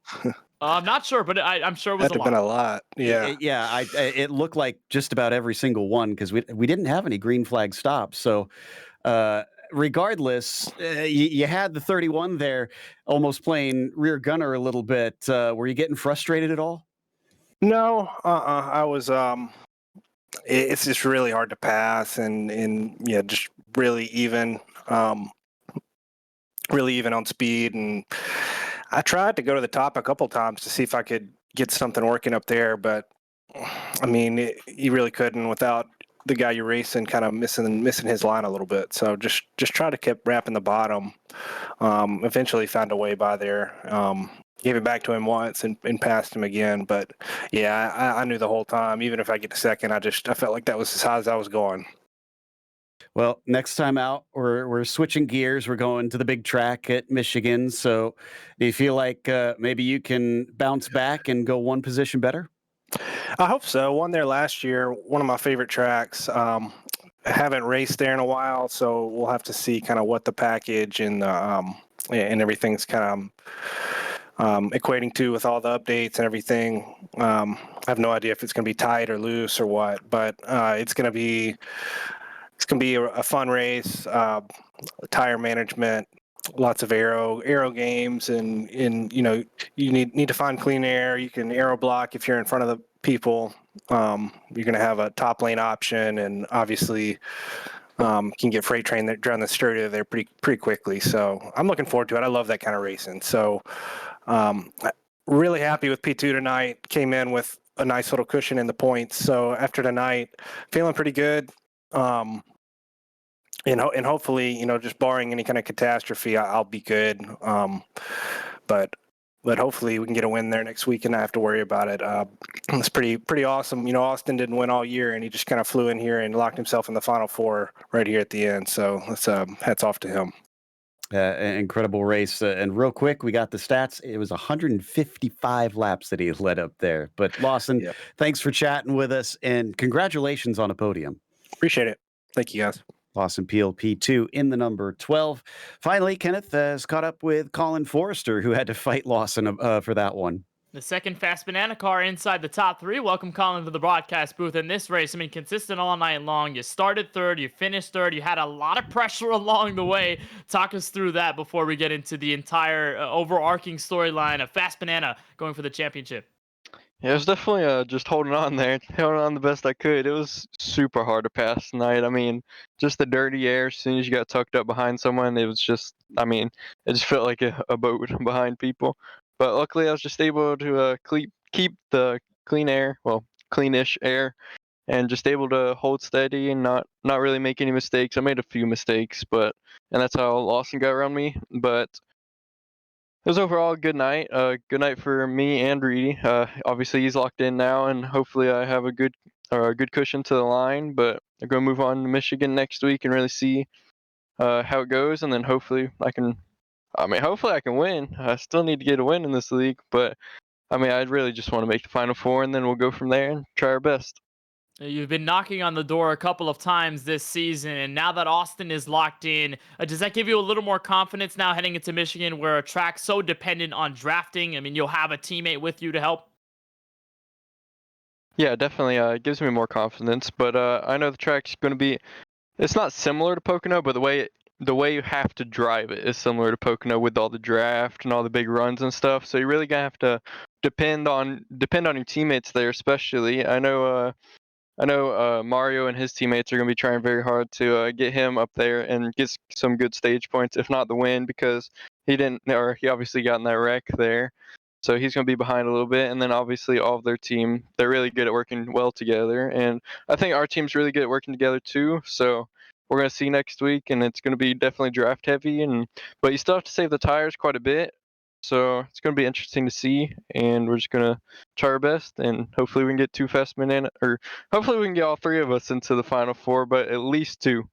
I'm not sure, but I'm sure it was That'd have been a lot. Yeah. It looked like just about every single one, because we didn't have any green flag stops. So regardless, you had the 31 there, almost playing rear gunner a little bit. Were you getting frustrated at all? No, I was. It's just really hard to pass, and yeah, just really even on speed. And I tried to go to the top a couple times to see if I could get something working up there, but I mean, you really couldn't without the guy you're racing kind of missing his line a little bit. So just try to keep wrapping the bottom. Eventually found a way by there. Gave it back to him once and passed him again. But yeah, I knew the whole time, even if I get to second, I felt like that was as high as I was going. Well, next time out, we're switching gears. We're going to the big track at Michigan. So do you feel like maybe you can bounce back and go one position better? I hope so. Won there last year. One of my favorite tracks. I haven't raced there in a while, so we'll have to see kind of what the package and everything's kind of equating to with all the updates and everything. I have no idea if it's going to be tight or loose or what, but it's going to be it's going to be a fun race, tire management, lots of aero games, and you need to find clean air. You can aero block if you're in front of the people. You're going to have a top lane option, and obviously can get freight train around the straight there pretty quickly. So I'm looking forward to it. I love that kind of racing. So really happy with P2 tonight. Came in with a nice little cushion in the points. So after tonight, feeling pretty good. And hopefully, just barring any kind of catastrophe, I'll be good. But hopefully we can get a win there next week and not have to worry about it. It's pretty awesome. Austin didn't win all year, and he just kind of flew in here and locked himself in the Final Four right here at the end. So let's hats off to him. Incredible race. And real quick, we got the stats. It was 155 laps that he led up there. But Lawson, thanks for chatting with us, and congratulations on a podium. Appreciate it. Thank you, guys. Lawson Peel, P2 in the number 12. Finally, Kenneth has caught up with Colin Forrester, who had to fight Lawson for that one. The second fast banana car inside the top three. Welcome, Colin, to the broadcast booth. In this race, consistent all night long. You started third, you finished third. You had a lot of pressure along the way. Talk us through that before we get into the entire overarching storyline of Fast Banana going for the championship. Yeah, it was definitely just holding on there, holding on the best I could. It was super hard to pass tonight. Just the dirty air. As soon as you got tucked up behind someone, it was just, it just felt like a boat behind people. But luckily, I was just able to keep the cleanish air, and just able to hold steady and not really make any mistakes. I made a few mistakes, and that's how Lawson got around me. But it was overall a good night. Good night for me and Reedy. Obviously, he's locked in now, and hopefully, I have a good cushion to the line. But I'm going to move on to Michigan next week and really see how it goes, and then hopefully I can win. I still need to get a win in this league, but I really just want to make the Final Four, and then we'll go from there and try our best. You've been knocking on the door a couple of times this season, and now that Austin is locked in, does that give you a little more confidence now heading into Michigan, where a track's so dependent on drafting? You'll have a teammate with you to help. Yeah, definitely. It gives me more confidence, but I know the track's going to be. It's not similar to Pocono, but the way you have to drive it is similar to Pocono with all the draft and all the big runs and stuff. So you're really gonna have to depend on your teammates there, especially. I know Mario and his teammates are gonna be trying very hard to get him up there and get some good stage points, if not the win, because he obviously got in that wreck there. So he's going to be behind a little bit. And then obviously all of their team, they're really good at working well together. And I think our team's really good at working together too. So we're going to see next week, and it's going to be definitely draft heavy. But you still have to save the tires quite a bit. So it's going to be interesting to see. And we're just going to try our best. And hopefully we can get hopefully we can get all three of us into the Final Four, but at least two.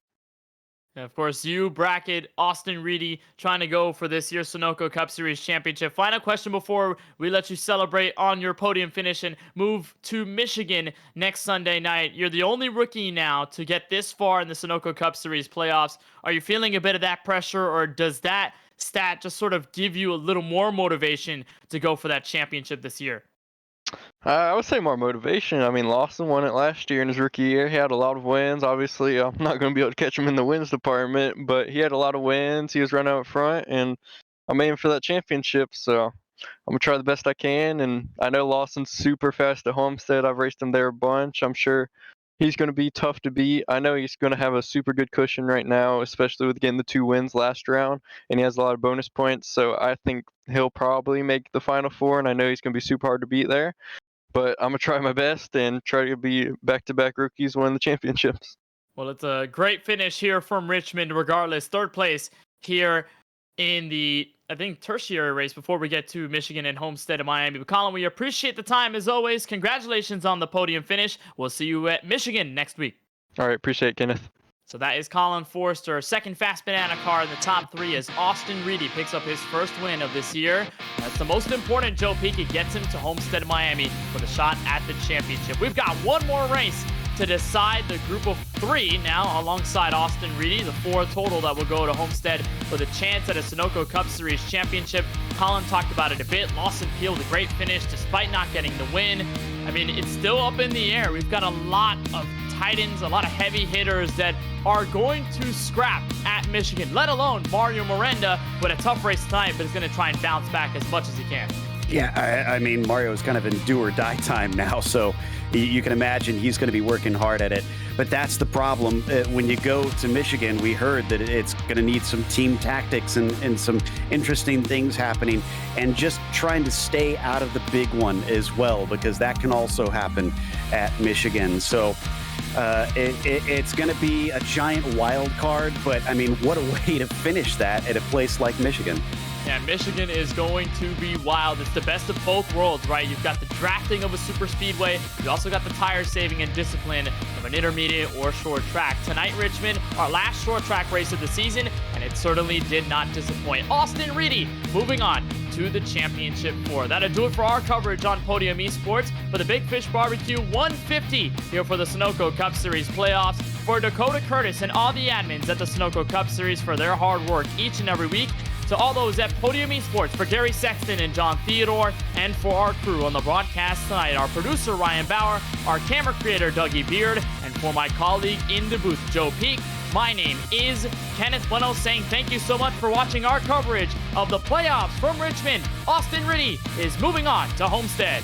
And of course, you bracket Austin Reedy trying to go for this year's Sunoco Cup Series Championship. Final question before we let you celebrate on your podium finish and move to Michigan next Sunday night. You're the only rookie now to get this far in the Sunoco Cup Series playoffs. Are you feeling a bit of that pressure, or does that stat just sort of give you a little more motivation to go for that championship this year? I would say more motivation. Lawson won it last year in his rookie year. He had a lot of wins. Obviously, I'm not going to be able to catch him in the wins department, but he had a lot of wins. He was running out front, and I'm aiming for that championship. So I'm going to try the best I can. And I know Lawson's super fast at Homestead. I've raced him there a bunch. I'm sure he's going to be tough to beat. I know he's going to have a super good cushion right now, especially with getting the 2 wins last round, and he has a lot of bonus points. So I think he'll probably make the Final Four, and I know he's going to be super hard to beat there. But I'm going to try my best and try to be back-to-back rookies winning the championships. Well, it's a great finish here from Richmond, regardless. 3rd place here in the, I think, tertiary race before we get to Michigan and Homestead and Miami. But Colin, we appreciate the time as always. Congratulations on the podium finish. We'll see you at Michigan next week. All right, appreciate it, Kenneth. So that is Colin Forrester. Second fast banana car in the top 3 as Austin Reedy picks up his first win of this year. That's the most important, Joe Peak. It gets him to Homestead, Miami with a shot at the championship. We've got one more race to decide the group of 3 now alongside Austin Reedy, the 4 total that will go to Homestead with a chance at a Sunoco Cup Series championship. Colin talked about it a bit. Lawson Peel with a great finish despite not getting the win. It's still up in the air. We've got a lot of titans, a lot of heavy hitters that are going to scrap at Michigan, let alone Mario Miranda with a tough race tonight, but is going to try and bounce back as much as he can. Yeah, I mean, Mario's kind of in do or die time now, so you can imagine he's going to be working hard at it. But that's the problem. When you go to Michigan, we heard that it's going to need some team tactics and some interesting things happening, and just trying to stay out of the big one as well, because that can also happen at Michigan. So it's going to be a giant wild card, but I mean, what a way to finish that at a place like Michigan. Yeah, Michigan is going to be wild. It's the best of both worlds, right? You've got the drafting of a super speedway. You also got the tire saving and discipline of an intermediate or short track. Tonight, Richmond, our last short track race of the season, and it certainly did not disappoint. Austin Reedy moving on to the championship four. That'll do it for our coverage on Podium Esports for the Big Fish Barbecue 150 here for the Sunoco Cup Series playoffs. For Dakota Curtis and all the admins at the Sunoco Cup Series for their hard work each and every week. To all those at Podium Esports, for Gary Sexton and John Theodore, and for our crew on the broadcast tonight, our producer Ryan Bauer, our camera creator Dougie Beard, and for my colleague in the booth, Joe Peak, my name is Kenneth Bueno, saying thank you so much for watching our coverage of the playoffs from Richmond. Austin Ritty is moving on to Homestead.